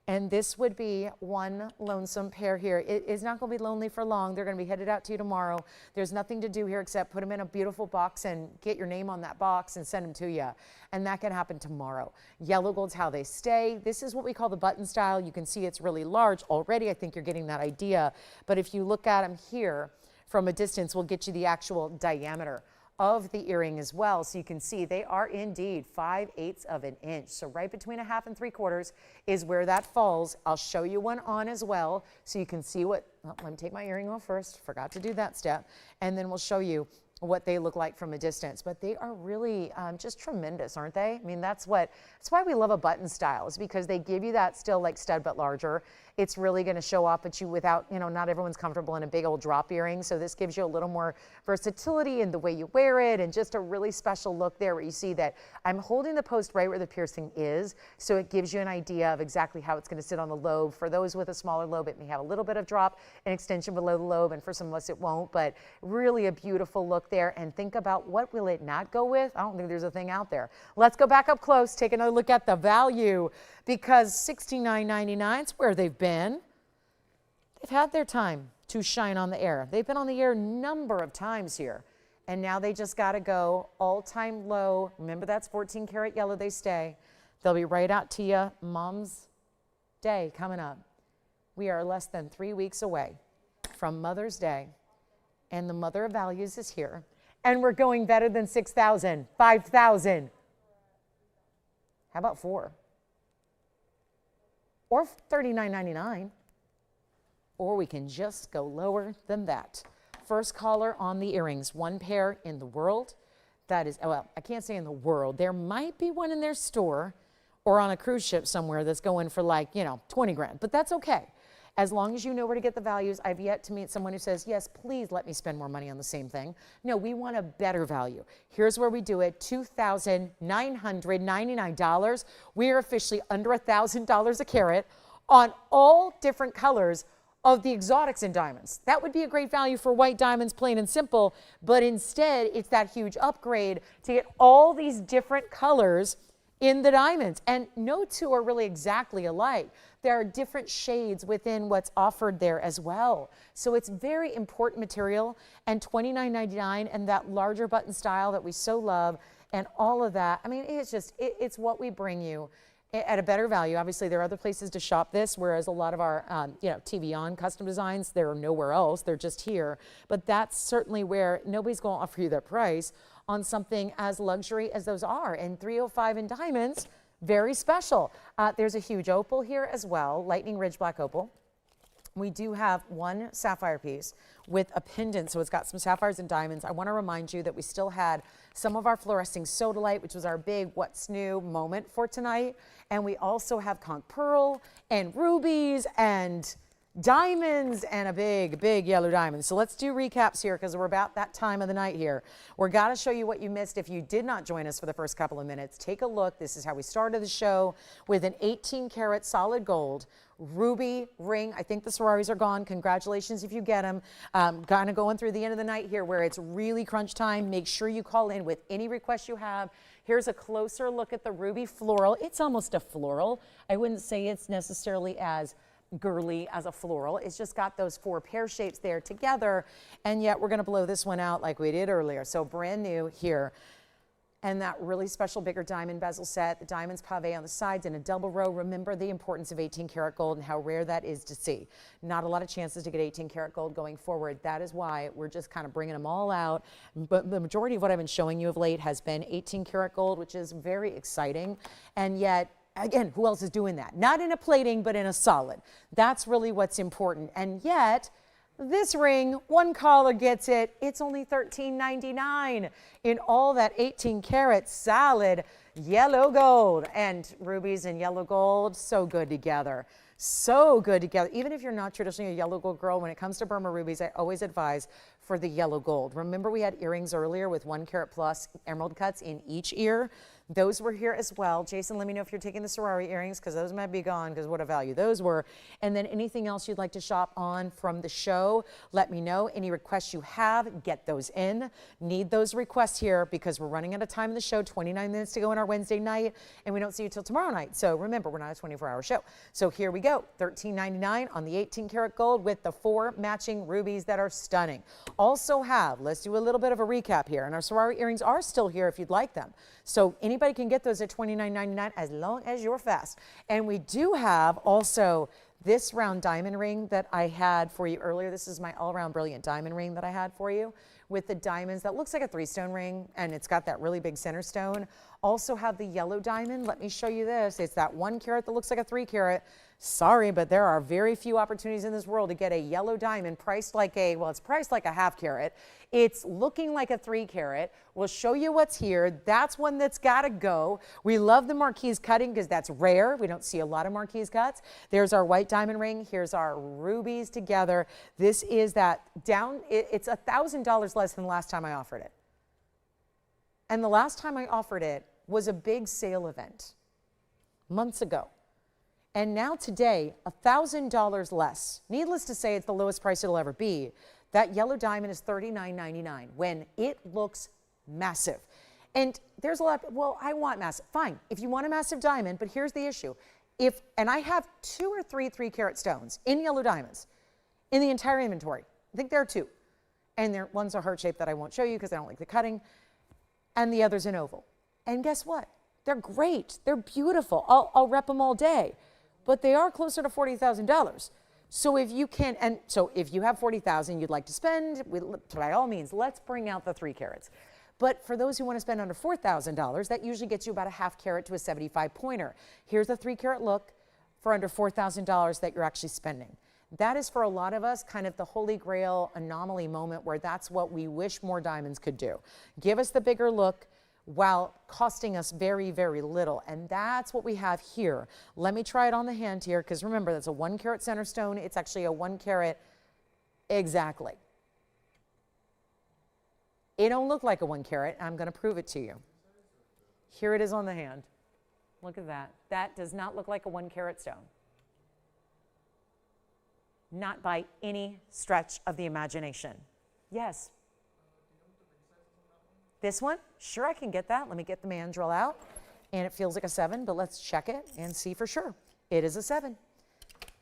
And this would be one lonesome pair here. It is not going to be lonely for long. They're going to be headed out to you tomorrow. There's nothing to do here except put them in a beautiful box and get your name on that box and send them to you. And that can happen tomorrow. Yellow gold's how they stay. This is what we call the button style. You can see it's really large already. I think you're getting that idea. But if you look at them here from a distance, we'll get you the actual diameter of the earring as well. So you can see they are indeed 5/8 of an inch. So right between 1/2 and 3/4 is where that falls. I'll show you one on as well so you can see what, well, let me take my earring off first. Forgot to do that step. And then we'll show you what they look like from a distance. But they are really just tremendous, aren't they? I mean, that's why we love a button style, is because they give you that still like stud but larger. It's really going to show up at you without, you know, not everyone's comfortable in a big old drop earring. So this gives you a little more versatility in the way you wear it, and just a really special look there where you see that I'm holding the post right where the piercing is. So it gives you an idea of exactly how it's going to sit on the lobe. For those with a smaller lobe, it may have a little bit of drop and extension below the lobe, and for some of us it won't, but really a beautiful look there. And think about, what will it not go with? I don't think there's a thing out there. Let's go back up close, take another look at the value, because $69.99 is where they've been. They've had their time to shine on the air. They've been on the air a number of times here, and now they just got to go all-time low. Remember, that's 14 karat yellow they stay. They'll be right out to you. Mom's Day coming up. We are less than 3 weeks away from Mother's Day, and the mother of values is here. And we're going better than 6,000, 5,000. How about 4? Or $39.99. Or we can just go lower than that. First caller on the earrings, one pair in the world. That is, well, I can't say in the world. There might be one in their store or on a cruise ship somewhere that's going for like, you know, 20 grand, but that's okay. As long as you know where to get the values. I've yet to meet someone who says, yes, please let me spend more money on the same thing. No, we want a better value. Here's where we do it, $2,999. We are officially under $1,000 a carat on all different colors of the exotics in diamonds. That would be a great value for white diamonds, plain and simple, but instead it's that huge upgrade to get all these different colors in the diamonds. And no two are really exactly alike. There are different shades within what's offered there as well. So it's very important material, and $29.99, and that larger button style that we so love, and all of that. I mean, it's just, it's what we bring you at a better value. Obviously, there are other places to shop this, whereas a lot of our, TVON custom designs, they're nowhere else. They're just here. But that's certainly where nobody's going to offer you that price on something as luxury as those are. And 305 in diamonds, very special. There's a huge opal here as well, lightning ridge black opal. We do have one sapphire piece with a pendant, so it's got some sapphires and diamonds. I want to remind you that we still had some of our fluorescing sodalite, which was our big what's new moment for tonight. And we also have conch pearl and rubies and diamonds and a big, big yellow diamond. So let's do recaps here, because we're about that time of the night here. We're got to show you what you missed if you did not join us for the first couple of minutes. Take a look. This is how we started the show with an 18 karat solid gold ruby ring. I think the Swarovskis are gone. Congratulations if you get them. Kind of going through the end of the night here where it's really crunch time. Make sure you call in with any requests you have. Here's a closer look at the ruby floral. It's almost a floral. I wouldn't say it's necessarily as girly as a floral. It's just got those 4 pear shapes there together, and yet we're going to blow this one out like we did earlier. So brand new here. And that really special bigger diamond bezel set, the diamonds pave on the sides in a double row. Remember the importance of 18 karat gold and how rare that is to see. Not a lot of chances to get 18 karat gold going forward. That is why we're just kind of bringing them all out. But the majority of what I've been showing you of late has been 18 karat gold, which is very exciting. And yet, again, who else is doing that? Not in a plating, but in a solid. That's really what's important. And yet, this ring, one caller gets it. It's only $13.99 in all that 18 karat solid yellow gold. And rubies and yellow gold, so good together. So good together. Even if you're not traditionally a yellow gold girl, when it comes to Burma rubies, I always advise for the yellow gold. Remember we had earrings earlier with 1 karat plus emerald cuts in each ear? Those were here as well. Jason, let me know if you're taking the Sorari earrings, because those might be gone, because what a value those were. And then anything else you'd like to shop on from the show, let me know. Any requests you have, get those in. Need those requests here, because we're running out of time in the show, 29 minutes to go on our Wednesday night, and we don't see you till tomorrow night. So remember, we're not a 24-hour show. So here we go, $13.99 on the 18 karat gold with the 4 matching rubies that are stunning. Also have, let's do a little bit of a recap here, and our Sorari earrings are still here if you'd like them. So anybody can get those at $29.99 as long as you're fast. And we do have also this round diamond ring that I had for you earlier. This is my all-around brilliant diamond ring that I had for you with the diamonds. That looks like a 3-stone ring, and it's got that really big center stone. Also have the yellow diamond. Let me show you this. It's that 1 carat that looks like a 3 carat. Sorry, but there are very few opportunities in this world to get a yellow diamond priced like a, well, it's priced like a 1/2 carat. It's looking like a 3 carat. We'll show you what's here. That's one that's got to go. We love the marquise cutting because that's rare. We don't see a lot of marquise cuts. There's our white diamond ring. Here's our rubies together. This is that down, it's $1,000 less than the last time I offered it. And the last time I offered it was a big sale event months ago. And now today, $1,000 less. Needless to say, it's the lowest price it'll ever be. That yellow diamond is $39.99 when it looks massive. And there's a lot, well, I want massive. Fine, if you want a massive diamond, but here's the issue. And I have 2 or 3 3-carat stones in yellow diamonds in the entire inventory. I think there are 2. And one's a heart shape that I won't show you because I don't like the cutting. And the other's an oval. And guess what? They're great. They're beautiful. I'll rep them all day. But they are closer to $40,000. So if you can, and so if you have $40,000 you'd like to spend, by all means, let's bring out the 3 carats. But for those who want to spend under $4,000, that usually gets you about a 1/2 carat to a 75 pointer. Here's a 3 carat look for under $4,000 that you're actually spending. That is for a lot of us kind of the holy grail anomaly moment where that's what we wish more diamonds could do. Give us the bigger look while costing us very, very little. And that's what we have here. Let me try it on the hand here, because remember, that's a 1 carat center stone. It's actually a 1 carat exactly. It don't look like a 1 carat. I'm going to prove it to you. Here it is on the hand. Look at that. That does not look like a 1 carat stone. Not by any stretch of the imagination. Yes. This one? Sure, I can get that. Let me get the mandrel out. And it feels like a 7, but let's check it and see for sure. It is a 7.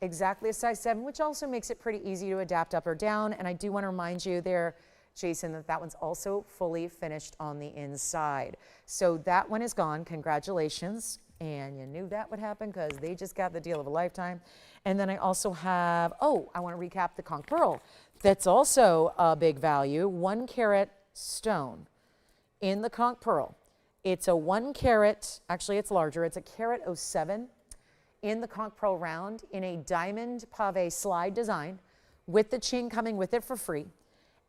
Exactly a size 7, which also makes it pretty easy to adapt up or down. And I do want to remind you there, Jason, that that one's also fully finished on the inside. So that one is gone. Congratulations. And you knew that would happen because they just got the deal of a lifetime. And then I also have, oh, I want to recap the conch pearl. That's also a big value. 1 carat stone in the conch pearl. It's a 1 carat, actually it's larger, it's a carat 07 in the conch pearl round in a diamond pave slide design with the chain coming with it for free.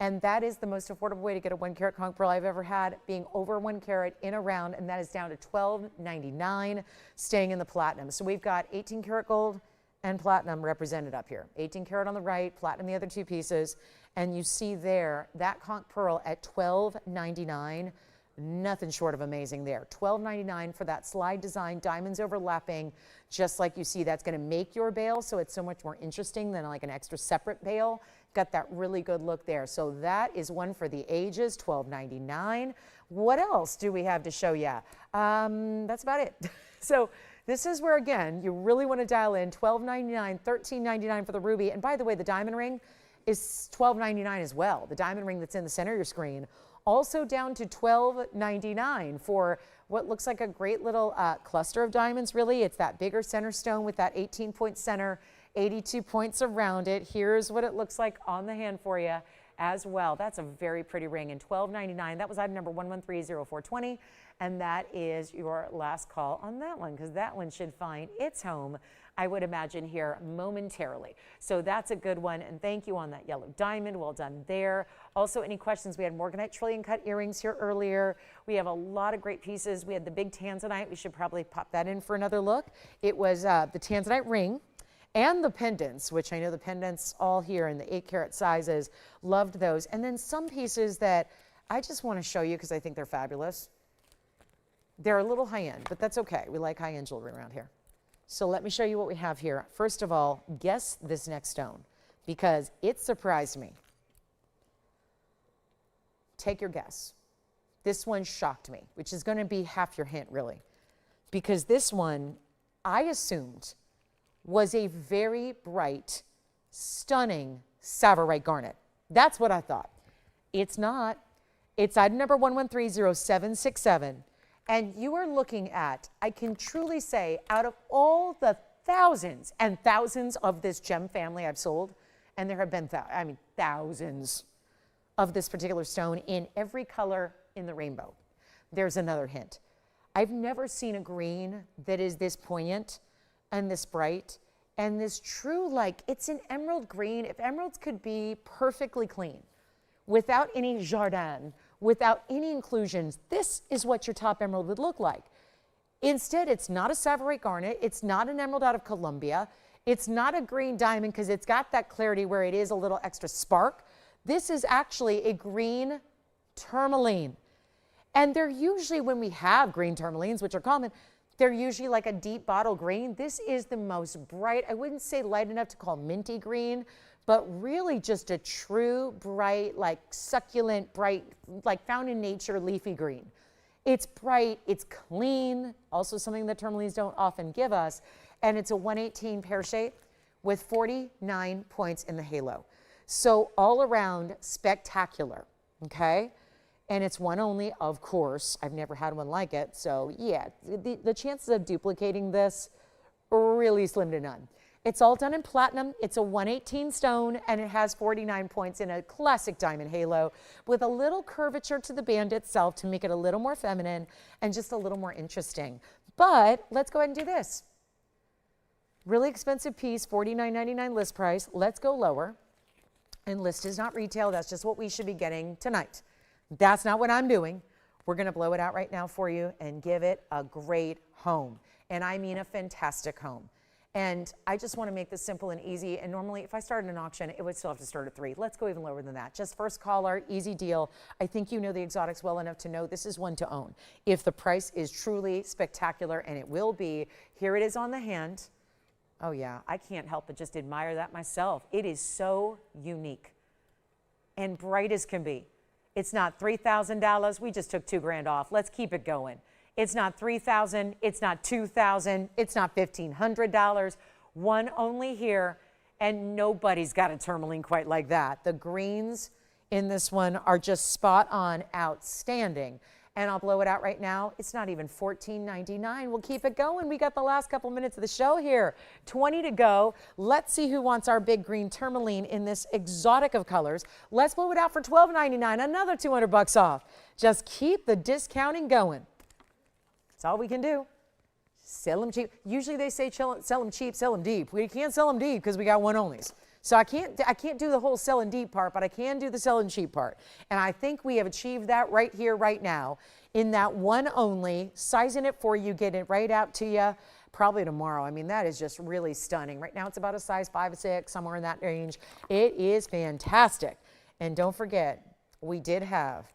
And that is the most affordable way to get a 1 carat conch pearl I've ever had, being over 1 carat in a round, and that is down to $12.99, staying in the platinum. So we've got 18 karat gold and platinum represented up here. 18 karat on the right, platinum the other 2 pieces. And you see there, that conch pearl at $12.99, nothing short of amazing there. $12.99 for that slide design, diamonds overlapping, just like you see. That's going to make your bail, so it's so much more interesting than like an extra separate bail. Got that really good look there. So that is one for the ages, $12.99. What else do we have to show you? That's about it. So this is where, again, you really want to dial in. $12.99, $13.99 for the ruby. And by the way, the diamond ring is $12.99 as well. The diamond ring that's in the center of your screen, also down to $12.99 for what looks like a great little cluster of diamonds, really. It's that bigger center stone with that 18-point center, 82 points around it. Here's what it looks like on the hand for you as well. That's a very pretty ring, and $12.99. That was item number 1130-420, and that is your last call on that one, because that one should find its home, I would imagine, here momentarily. So that's a good one, and thank you on that yellow diamond. Well done there. Also, any questions? We had morganite trillion cut earrings here earlier. We have a lot of great pieces. We had the big Tanzanite. We should probably pop that in for another look. It was the Tanzanite ring and the pendants, which I know the pendants all here in the 8 carat sizes. Loved those. And then some pieces that I just want to show you because I think they're fabulous. They're a little high-end, but that's okay. We like high-end jewelry around here. So let me show you what we have here. First of all, guess this next stone, because it surprised me. Take your guess. This one shocked me, which is going to be half your hint, really, because this one I assumed was a very bright, stunning Tsavorite garnet. That's what I thought. It's not. It's item number 1130767. And you are looking at, I can truly say, out of all the thousands and thousands of this gem family I've sold, and there have been, thousands of this particular stone in every color in the rainbow. There's another hint. I've never seen a green that is this poignant and this bright and this true, like, it's an emerald green. If emeralds could be perfectly clean, without any jardin, without any inclusions, this is what your top emerald would look like. Instead, it's not a Tsavorite garnet. It's not an emerald out of Colombia. It's not a green diamond because it's got that clarity where it is a little extra spark. This is actually a green tourmaline. And they're usually, when we have green tourmalines, which are common, they're usually like a deep bottle green. This is the most bright, I wouldn't say light enough to call minty green, but really just a true bright, like succulent, bright, like found in nature leafy green. It's bright, it's clean, also something that tourmalines don't often give us, and it's a 118 pear shape with 49 points in the halo. So all around spectacular, okay? And it's one only, of course. I've never had one like it, so yeah, the chances of duplicating this are really slim to none. It's all done in platinum. It's a 118 stone, and it has 49 points in a classic diamond halo with a little curvature to the band itself to make it a little more feminine and just a little more interesting. But let's go ahead and do this. Really expensive piece, $49.99 list price. Let's go lower. And list is not retail. That's just what we should be getting tonight. That's not what I'm doing. We're going to blow it out right now for you and give it a great home. And I mean a fantastic home. And I just want to make this simple and easy. And normally, if I started an auction, it would still have to start at 3. Let's go even lower than that. Just first caller, easy deal. I think you know the exotics well enough to know this is one to own. If the price is truly spectacular, and it will be, here it is on the hand. Oh yeah, I can't help but just admire that myself. It is so unique and bright as can be. It's not $3,000. We just took $2,000 off. Let's keep it going. It's not $3,000, it's not $2,000, it's not $1,500. One only here, and nobody's got a tourmaline quite like that. The greens in this one are just spot on outstanding. And I'll blow it out right now. It's not even $14.99. We'll keep it going. We got the last couple minutes of the show here. 20 to go. Let's see who wants our big green tourmaline in this exotic of colors. Let's blow it out for $12.99. Another $200 off. Just keep the discounting going. That's all we can do. Sell them cheap. Usually they say sell them cheap, sell them deep. We can't sell them deep because we got one onlys. So I can't do the whole selling deep part, but I can do the selling cheap part. And I think we have achieved that right here, right now, in that one only, sizing it for you, getting it right out to you probably tomorrow. I mean, that is just really stunning. Right now it's about a size 5 or 6, somewhere in that range. It is fantastic. And don't forget, we did have,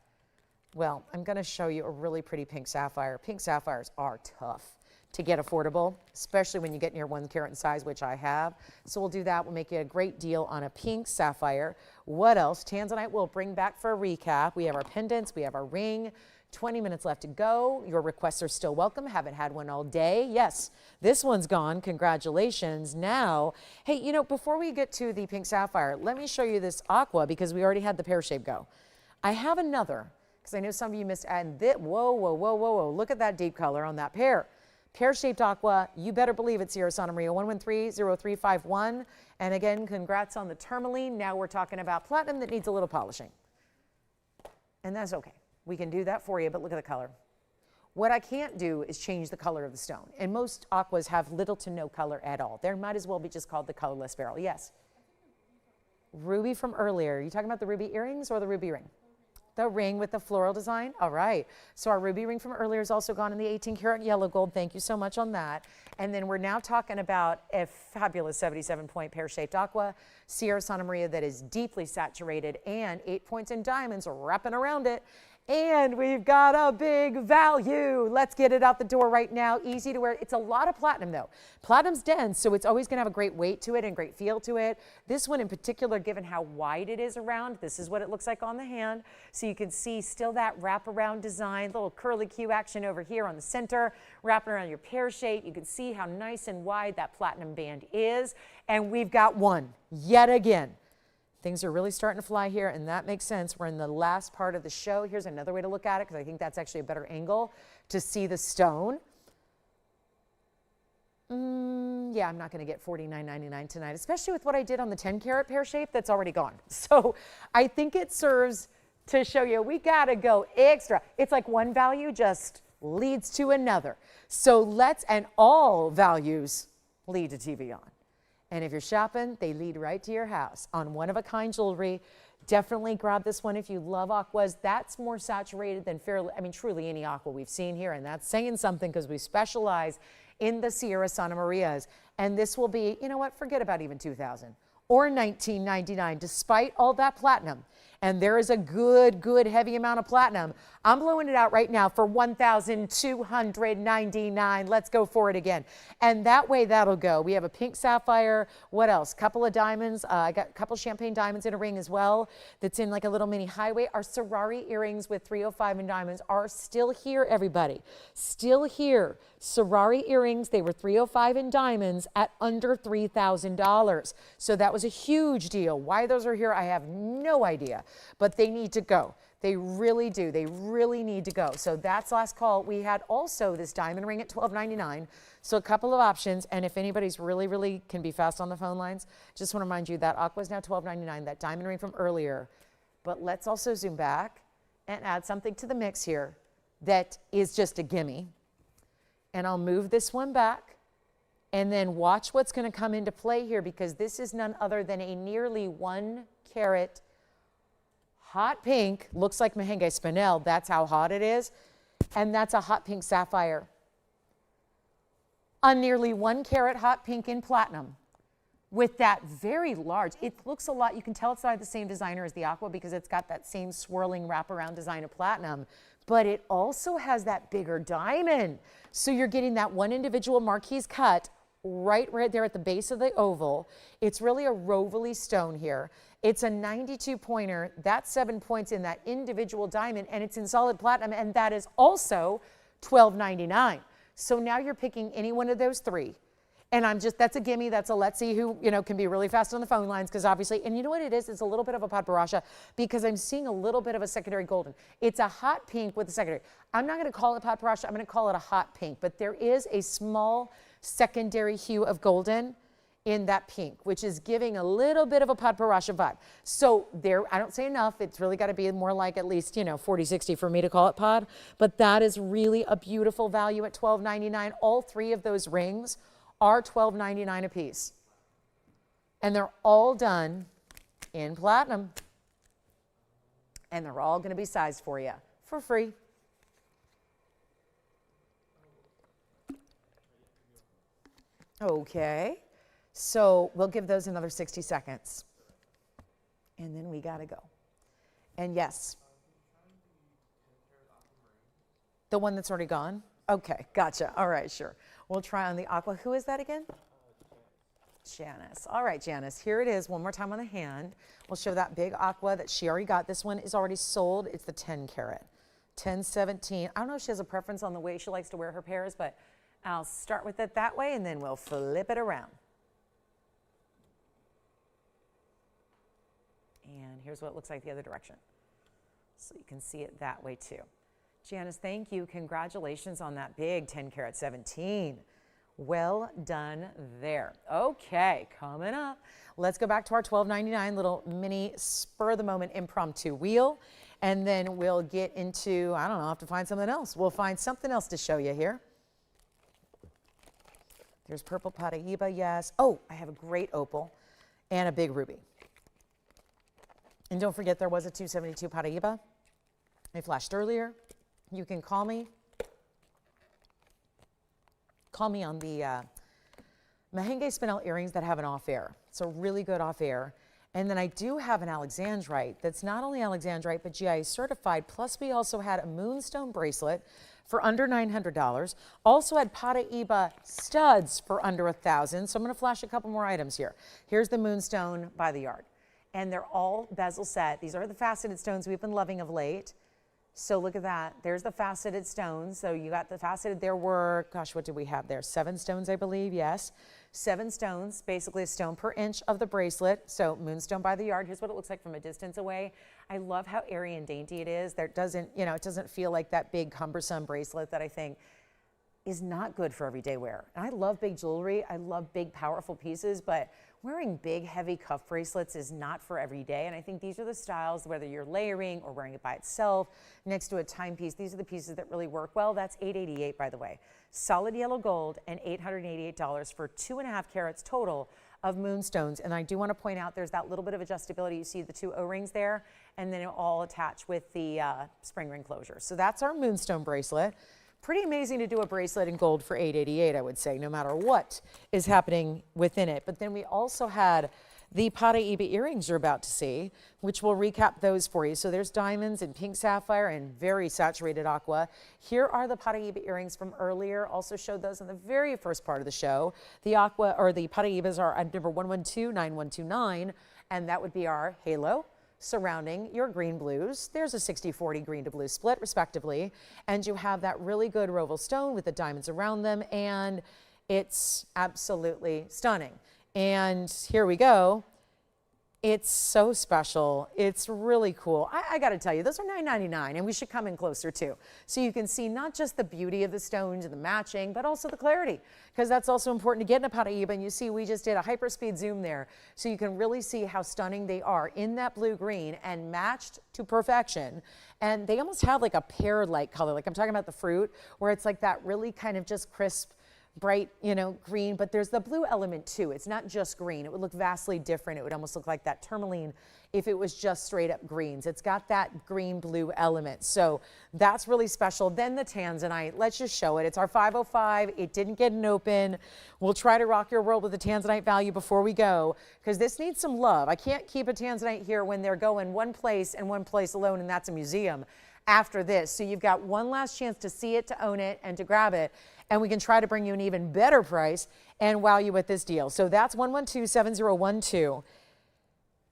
well, I'm going to show you a really pretty pink sapphire. Pink sapphires are tough to get affordable, especially when you get near 1 carat in size, which I have. So we'll do that. We'll make you a great deal on a pink sapphire. What else? Tanzanite we'll bring back for a recap. We have our pendants. We have our ring. 20 minutes left to go. Your requests are still welcome. Haven't had one all day. Yes, this one's gone. Congratulations. Now, hey, you know, before we get to the pink sapphire, let me show you this aqua because we already had the pear-shaped go. I have another because I know some of you missed. And whoa, whoa, whoa, whoa, whoa. Look at that deep color on that pear. Pear-shaped aqua, you better believe it, Sierra Santa Maria, 113-0351. And again, congrats on the tourmaline. Now we're talking about platinum that needs a little polishing. And that's okay. We can do that for you, but look at the color. What I can't do is change the color of the stone. And most aquas have little to no color at all. There might as well be just called the colorless beryl. Yes? Ruby from earlier. Are you talking about the ruby earrings or the ruby ring? The ring with the floral design. All right. So our ruby ring from earlier is also gone in the 18 karat yellow gold. Thank you so much on that. And then we're now talking about a fabulous 77-point pear-shaped aqua, Sierra Santa Maria, that is deeply saturated and 8 points in diamonds wrapping around it. And we've got a big value. Let's get it out the door right now. Easy to wear. It's a lot of platinum though. Platinum's dense, so it's always gonna have a great weight to it and great feel to it. This one in particular, given how wide it is around, this is what it looks like on the hand. So you can see still that wraparound design, little curly Q action over here on the center, wrapping around your pear shape. You can see how nice and wide that platinum band is. And we've got one yet again. Things are really starting to fly here, and that makes sense. We're in the last part of the show. Here's another way to look at it, because I think that's actually a better angle to see the stone. Yeah, I'm not going to get $49.99 tonight, especially with what I did on the 10 karat pear shape that's already gone. So I think it serves to show you we got to go extra. It's like one value just leads to another. So let's, and all values lead to TVON. And if you're shopping, they lead right to your house on one-of-a-kind jewelry. Definitely grab this one if you love aquas. That's more saturated than truly any aqua we've seen here. And that's saying something because we specialize in the Sierra Santa Marias. And this will be, you know what, forget about even $2,000 or $19.99, despite all that platinum. And there is a good heavy amount of platinum. I'm blowing it out right now for $1,299. Let's go for it again. And that way that'll go. We have a pink sapphire. What else? Couple of diamonds. I got a couple champagne diamonds in a ring as well. That's in like a little mini highway. Our Ferrari earrings with 305 in diamonds are still here, everybody. Still here. Ferrari earrings, they were 305 in diamonds at under $3,000. So that was a huge deal. Why those are here, I have no idea. But they need to go. They really do. They really need to go. So that's last call. We had also this diamond ring at $12.99. So a couple of options. And if anybody's really can be fast on the phone lines, just want to remind you that aqua is now $12.99, that diamond ring from earlier. But let's also zoom back and add something to the mix here that is just a gimme. And I'll move this one back and then watch what's going to come into play here, because this is none other than a nearly 1 carat hot pink, looks like Mahen spinel, that's how hot it is, and that's a hot pink sapphire. A nearly 1 carat hot pink in platinum with that very large, it looks a lot, you can tell it's not the same designer as the aqua because it's got that same swirling wraparound design of platinum, but it also has that bigger diamond. So you're getting that one individual marquise cut right there at the base of the oval. It's really a Rovaly stone here. It's a 92 pointer. That's 7 points in that individual diamond, and it's in solid platinum, and that is also $12.99. So now you're picking any one of those three. And that's a gimme. That's a let's see who, can be really fast on the phone lines, because obviously, and you know what it is? It's a little bit of a paparasha because I'm seeing a little bit of a secondary golden. It's a hot pink with a secondary. I'm not going to call it paparasha. I'm going to call it a hot pink, but there is a small secondary hue of golden in that pink, which is giving a little bit of a paparasha vibe. So there, I don't say enough. It's really got to be more like at least, 40, 60 for me to call it pod, but that is really a beautiful value at $12.99. All three of those rings are $12.99 a piece. And they're all done in platinum. And they're all going to be sized for you for free. Okay. So we'll give those another 60 seconds. And then we got to go. And yes. The one that's already gone? Okay, gotcha. All right, sure. We'll try on the aqua. Who is that again? Janice. All right, Janice, here it is one more time on the hand. We'll show that big aqua that she already got. This one is already sold. It's the 10 karat. 1017. I don't know if she has a preference on the way she likes to wear her pairs, but I'll start with it that way and then we'll flip it around. And here's what it looks like the other direction. So you can see it that way too. Janice, thank you. Congratulations on that big 10 karat 17. Well done there. Okay, coming up. Let's go back to our $12.99 little mini spur of the moment impromptu wheel. And then we'll get into, I don't know, I'll have to find something else. We'll find something else to show you here. There's purple Paraiba, yes. Oh, I have a great opal and a big ruby. And don't forget there was a 272 Paraiba. I flashed earlier. You can call me. Call me on the Mahen spinel earrings that have an off air. It's a really good off air. And then I do have an alexandrite that's not only alexandrite, but GIA certified. Plus we also had a Moonstone bracelet for under $900. Also had Paraiba studs for under $1,000. So I'm going to flash a couple more items here. Here's the Moonstone by the yard. And they're all bezel set. These are the faceted stones we've been loving of late. So look at that. There's the faceted stones. So you got the faceted. There were, gosh, what did we have there? 7 stones, I believe. Yes. 7 stones, basically a stone per inch of the bracelet. So Moonstone by the yard. Here's what it looks like from a distance away. I love how airy and dainty it is. There doesn't, you know, it doesn't feel like that big cumbersome bracelet that I think is not good for everyday wear. And I love big jewelry. I love big, powerful pieces, but wearing big, heavy cuff bracelets is not for every day. And I think these are the styles, whether you're layering or wearing it by itself next to a timepiece, these are the pieces that really work well. That's $888, by the way. Solid yellow gold and $888 for 2.5 carats total of moonstones. And I do want to point out there's that little bit of adjustability. You see the 2 O-rings there, and then it all attach with the spring ring closure. So that's our Moonstone bracelet. Pretty amazing to do a bracelet in gold for $888, I would say, no matter what is happening within it. But then we also had the Paraiba earrings you're about to see, which we'll recap those for you. So there's diamonds and pink sapphire and very saturated aqua. Here are the Paraiba earrings from earlier. Also showed those in the very first part of the show. The aqua, or the Paraibas, are at number 1129129, and that would be our halo surrounding your green blues. There's a 60-40 green to blue split respectively, and you have that really good Roval stone with the diamonds around them, and it's absolutely stunning. And here we go. It's so special. It's really cool. I got to tell you, those are $9.99, and we should come in closer too. So you can see not just the beauty of the stones and the matching, but also the clarity, because that's also important to get in a Paraiba. And you see, we just did a hyperspeed zoom there, so you can really see how stunning they are in that blue-green and matched to perfection. And they almost have like a pear-like color, like I'm talking about the fruit, where it's like that really kind of just crisp, bright, you know, green, but there's the blue element too. It's not just green. It would look vastly different. It would almost look like that tourmaline if it was just straight up greens. It's got that green blue element. So that's really special. Then the Tanzanite, let's just show it. It's our 505. It didn't get an open. We'll try to rock your world with the Tanzanite value before we go, because this needs some love. I can't keep a Tanzanite here when they're going one place and one place alone, and that's a museum after this. So you've got one last chance to see it, to own it, and to grab it. And we can try to bring you an even better price and wow you with this deal. So that's 1127012.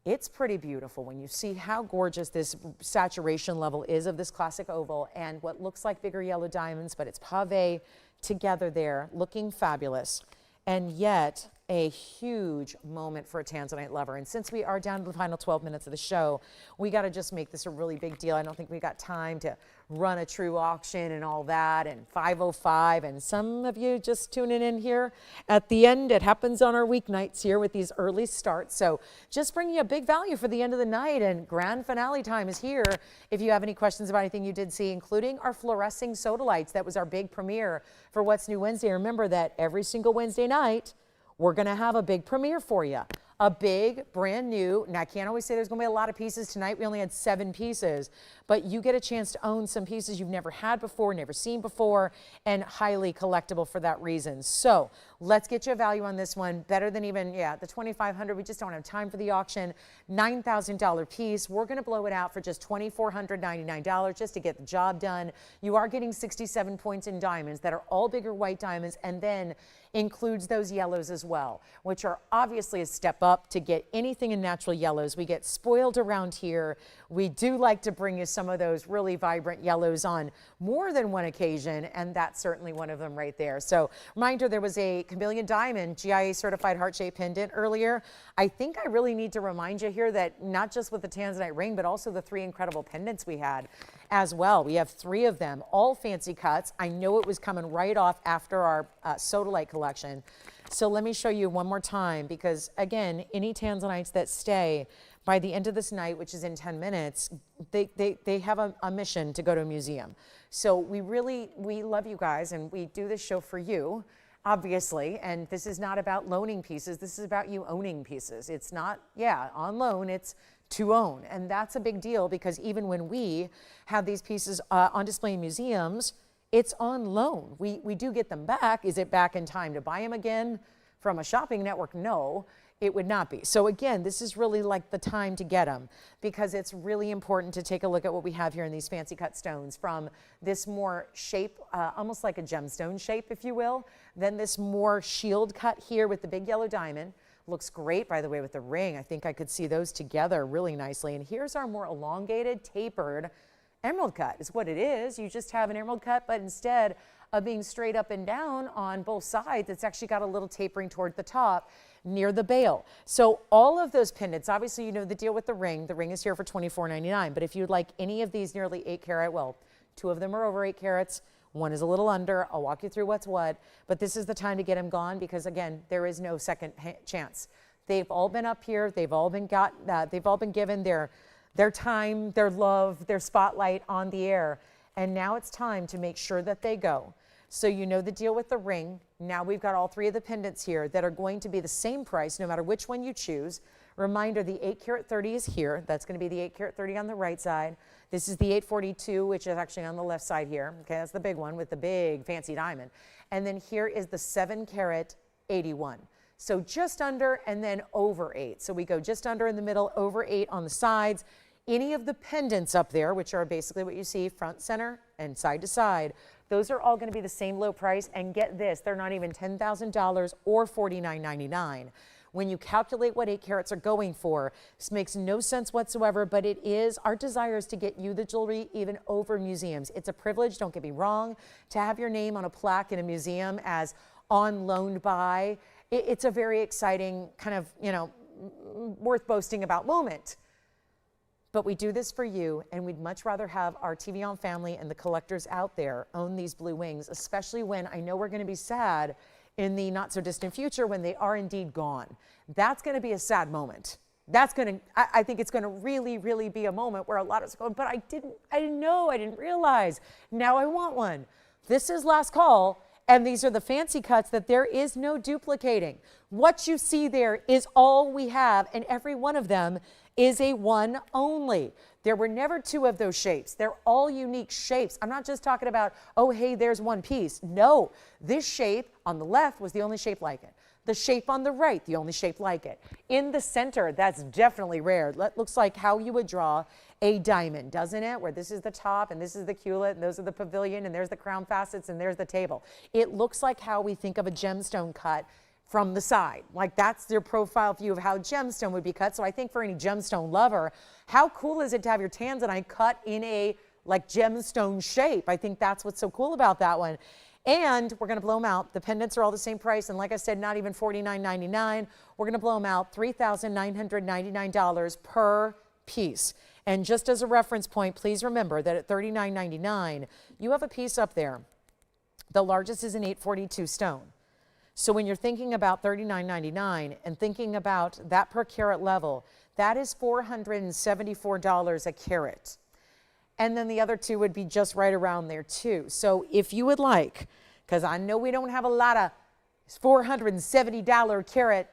It's pretty beautiful when you see how gorgeous this saturation level is of this classic oval and what looks like bigger yellow diamonds, but it's pave together there, looking fabulous. And yet a huge moment for a Tanzanite lover. And since we are down to the final 12 minutes of the show, we got to just make this a really big deal. I don't think we got time to run a true auction and all that, and 505, and some of you just tuning in here at the end. It happens on our weeknights here with these early starts. So just bringing you a big value for the end of the night, and grand finale time is here. If you have any questions about anything you did see, including our fluorescing sodalites, that was our big premiere for What's New Wednesday. Remember that every single Wednesday night, we're going to have a big premiere for you. A big, brand new, and I can't always say there's going to be a lot of pieces tonight. We only had 7 pieces, but you get a chance to own some pieces you've never had before, never seen before, and highly collectible for that reason. So let's get you a value on this one. Better than even, yeah, the $2,500. We just don't have time for the auction. $9,000 piece. We're going to blow it out for just $2,499 just to get the job done. You are getting 67 points in diamonds that are all bigger white diamonds, and then includes those yellows as well, which are obviously a step up to get anything in natural yellows. We get spoiled around here. We do like to bring you some of those really vibrant yellows on more than one occasion, and that's certainly one of them right there. So reminder, there was a Chameleon diamond GIA certified heart-shaped pendant earlier. I think I really need to remind you here that not just with the Tanzanite ring, but also the 3 incredible pendants we had as well. We have 3 of them, all fancy cuts. I know it was coming right off after our sodalite collection. So let me show you one more time, because again, any Tanzanites that stay by the end of this night, which is in 10 minutes, they have a mission to go to a museum. So we love you guys, and we do this show for you, obviously, and this is not about loaning pieces. This is about you owning pieces. It's not, yeah, on loan, it's to own. And that's a big deal, because even when we have these pieces on display in museums, it's on loan. We do get them back. Is it back in time to buy them again from a shopping network? No. it would not be. So again, this is really like the time to get them, because it's really important to take a look at what we have here in these fancy cut stones, from this more shape, almost like a gemstone shape, if you will, then this more shield cut here with the big yellow diamond. Looks great, by the way, with the ring. I think I could see those together really nicely. And here's our more elongated, tapered emerald cut is what it is. You just have an emerald cut, but instead of being straight up and down on both sides, it's actually got a little tapering toward the top near the bail. So all of those pendants, obviously you know the deal with the ring. The ring is here for $24.99, but if you'd like any of these nearly 8 carat, well, 2 of them are over 8 carats, 1 is a little under. I'll walk you through what's what, but this is the time to get them gone, because again, there is no second chance. They've all been up here. They've all been given their time, their love, their spotlight on the air. And now it's time to make sure that they go. So you know the deal with the ring. Now we've got all 3 of the pendants here that are going to be the same price no matter which one you choose. Reminder, the 8 carat 30 is here. That's going to be the 8 carat 30 on the right side. This is the 842, which is actually on the left side here. Okay, that's the big one with the big fancy diamond. And then here is the 7 carat 81. So just under and then over 8. So we go just under in the middle, over 8 on the sides. Any of the pendants up there, which are basically what you see front, center, and side to side, those are all going to be the same low price. And get this, they're not even $10,000 or $49.99. When you calculate what 8 carats are going for, this makes no sense whatsoever, but it is our desire is to get you the jewelry even over museums. It's a privilege, don't get me wrong, to have your name on a plaque in a museum as on loaned by. It's a very exciting kind of, you know, worth boasting about moment. But we do this for you, and we'd much rather have our TVON family and the collectors out there own these blue wings, especially when I know we're going to be sad in the not so distant future when they are indeed gone. That's going to be a sad moment. That's going to, I think it's going to really, really be a moment where a lot of us go, but I didn't know, I didn't realize. Now I want one. This is last call. And these are the fancy cuts that there is no duplicating. What you see there is all we have, and every one of them is a one only. There were never 2 of those shapes. They're all unique shapes. I'm not just talking about, oh, hey, there's one piece. No, this shape on the left was the only shape like it. The shape on the right, the only shape like it. In the center, that's definitely rare. That looks like how you would draw a diamond, doesn't it? Where this is the top and this is the culet and those are the pavilion and there's the crown facets and there's the table. It looks like how we think of a gemstone cut from the side. Like that's their profile view of how gemstone would be cut. So I think for any gemstone lover, how cool is it to have your Tanzanite cut in a like gemstone shape? I think that's what's so cool about that one. And we're going to blow them out. The pendants are all the same price. And like I said, not even $49.99. We're going to blow them out $3,999 per piece. And just as a reference point, please remember that at $39.99, you have a piece up there. The largest is an 842 stone. So when you're thinking about $39.99 and thinking about that per carat level, that is $474 a carat. And then the other 2 would be just right around there too. So if you would like, because I know we don't have a lot of $470 carat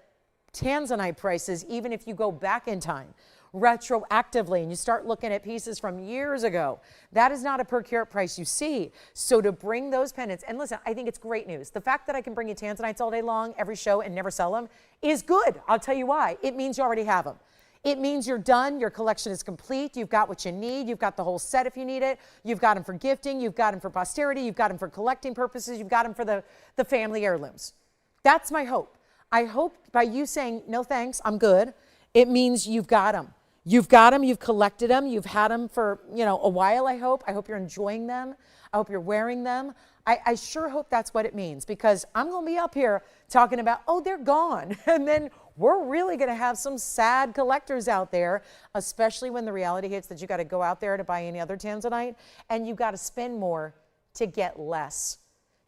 Tanzanite prices, even if you go back in time retroactively and you start looking at pieces from years ago, that is not a per carat price you see. So to bring those pendants, and listen, I think it's great news. The fact that I can bring you Tanzanites all day long, every show, and never sell them is good. I'll tell you why. It means you already have them. It means you're done. Your collection is complete. You've got what you need. You've got the whole set if you need it. You've got them for gifting. You've got them for posterity. You've got them for collecting purposes. You've got them for the family heirlooms. That's my hope. I hope by you saying, no thanks, I'm good, it means you've got them. You've got them, you've collected them, you've had them for, you know, a while, I hope. I hope you're enjoying them. I hope you're wearing them. I sure hope that's what it means, because I'm going to be up here talking about, oh, they're gone. And then we're really going to have some sad collectors out there, especially when the reality hits that you got to go out there to buy any other Tanzanite and you got to spend more to get less,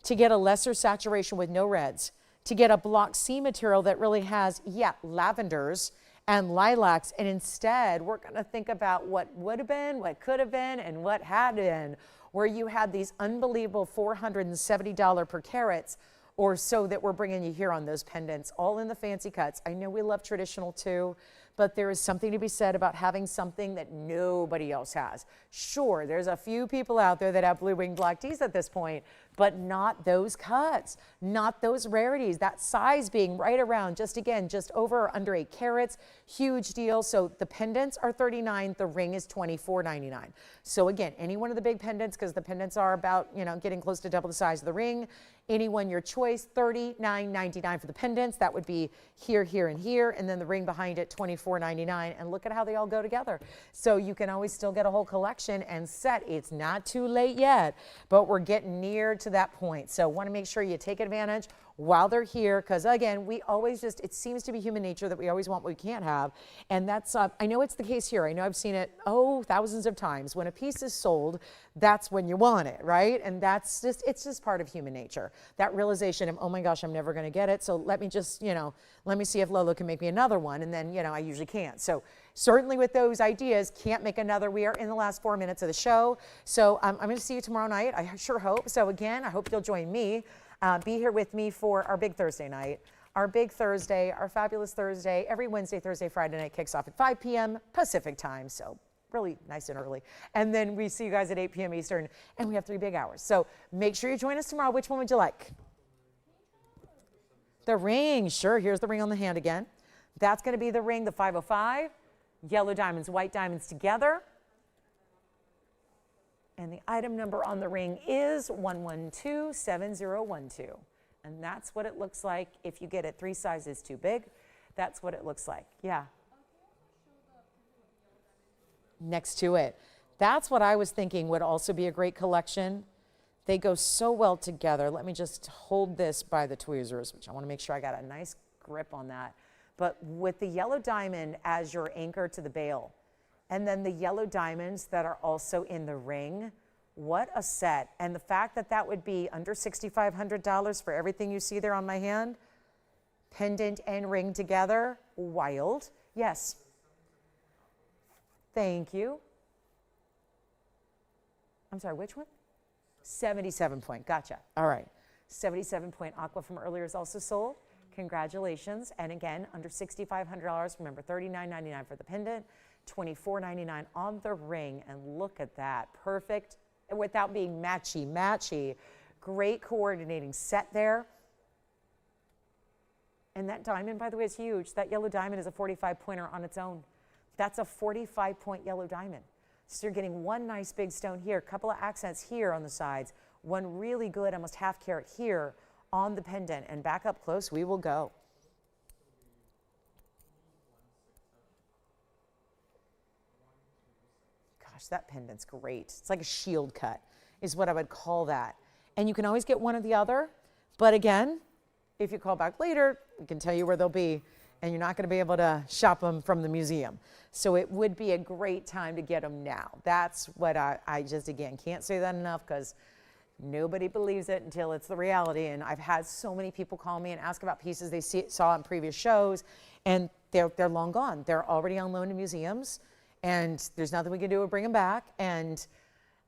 to get a lesser saturation with no reds, to get a block C material that really has, yeah, lavenders and lilacs, and instead we're going to think about what would have been, what could have been, and what had been, where you had these unbelievable $470 per carats or so that we're bringing you here on those pendants, all in the fancy cuts. I know we love traditional too, but there is something to be said about having something that nobody else has. Sure, there's a few people out there that have blue winged black teas at this point, but not those cuts, not those rarities, that size being right around, just again, just over or under 8 carats, huge deal. So the pendants are $39, the ring is $24.99. So again, any one of the big pendants, because the pendants are about, you know, getting close to double the size of the ring, any one your choice, $39.99 for the pendants. That would be here, here, and here, and then the ring behind it, $24.99. And look at how they all go together. So you can always still get a whole collection and set. It's not too late yet, but we're getting near to that point. So want to make sure you take advantage while they're here, because again, we always just, it seems to be human nature that we always want what we can't have. And that's, I know it's the case here. I know I've seen it, thousands of times. When a piece is sold, that's when you want it, right? And that's just, it's just part of human nature. That realization of, oh my gosh, I'm never going to get it. So let me just, you know, let me see if Lolo can make me another one. And then, you know, I usually can't. So certainly with those ideas, can't make another. We are in the last 4 minutes of the show. So I'm going to see you tomorrow night. I sure hope. So again, I hope you'll join me. Be here with me for our big Thursday night. Our big Thursday, our fabulous Thursday, every Wednesday, Thursday, Friday night kicks off at 5 p.m. Pacific time. So really nice and early. And then we see you guys at 8 p.m. Eastern, and we have 3 big hours. So make sure you join us tomorrow. Which one would you like? The ring. Sure. Here's the ring on the hand again. That's going to be the ring, the 505. Yellow diamonds, white diamonds together. And the item number on the ring is 1127012. And that's what it looks like if you get it 3 sizes too big. That's what it looks like. Yeah. Next to it. That's what I was thinking would also be a great collection. They go so well together. Let me just hold this by the tweezers, which I want to make sure I got a nice grip on that. But with the yellow diamond as your anchor to the bail, and then the yellow diamonds that are also in the ring, what a set. And the fact that that would be under $6,500 for everything you see there on my hand, pendant and ring together, wild. Yes. Thank you. I'm sorry, which one? 77 point, gotcha. All right. 77 point aqua from earlier is also sold. Congratulations. And again, under $6,500, remember $39.99 for the pendant, $24.99 on the ring. And look at that, perfect, without being matchy. Great coordinating set there. And that diamond, by the way, is huge. That yellow diamond is a 45 pointer on its own. That's a 45 point yellow diamond. So you're getting one nice big stone here, a couple of accents here on the sides, one really good, almost half carat here on the pendant. And back up close, we will go. Gosh, that pendant's great. It's like a shield cut is what I would call that. And you can always get one or the other. But again, if you call back later, we can tell you where they'll be, and you're not going to be able to shop them from the museum. So it would be a great time to get them now. That's what I just, again, can't say that enough, because nobody believes it until it's the reality. And I've had so many people call me and ask about pieces they saw in previous shows, and they're long gone. They're already on loan to museums, and there's nothing we can do to bring them back. And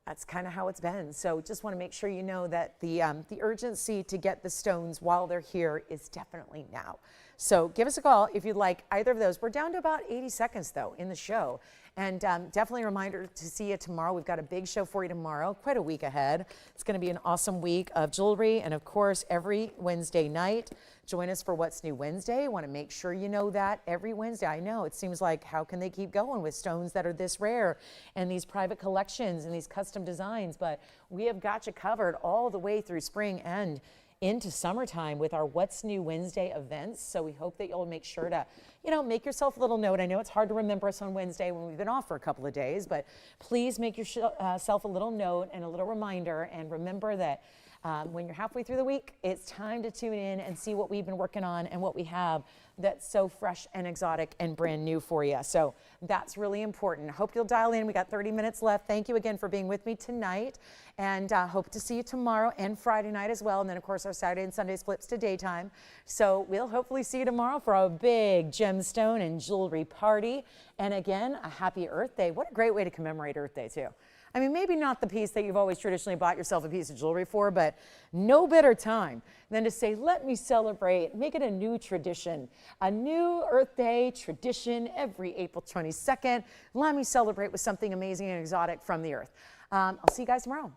that's kind of how it's been. So just want to make sure you know that the urgency to get the stones while they're here is definitely now. So give us a call if you'd like either of those. We're down to about 80 seconds, though, in the show. And definitely a reminder to see you tomorrow. We've got a big show for you tomorrow, quite a week ahead. It's going to be an awesome week of jewelry. And, of course, every Wednesday night, join us for What's New Wednesday. Want to make sure you know that every Wednesday. I know it seems like, how can they keep going with stones that are this rare and these private collections and these custom designs? But we have got you covered all the way through spring and into summertime with our What's New Wednesday events. So we hope that you'll make sure to, make yourself a little note. I know it's hard to remember us on Wednesday when we've been off for a couple of days, but please make yourself a little note and a little reminder, and remember that when you're halfway through the week, it's time to tune in and see what we've been working on and what we have that's so fresh and exotic and brand new for you. So that's really important. Hope you'll dial in. We got 30 minutes left. Thank you again for being with me tonight, and hope to see you tomorrow and Friday night as well. And then, of course, our Saturday and Sunday flips to daytime. So we'll hopefully see you tomorrow for a big gemstone and jewelry party. And again, a happy Earth Day. What a great way to commemorate Earth Day, too. I mean, maybe not the piece that you've always traditionally bought yourself a piece of jewelry for, but no better time than to say, let me celebrate, make it a new tradition, A new Earth Day tradition every April 22nd. Let me celebrate with something amazing and exotic from the earth. I'll see you guys tomorrow.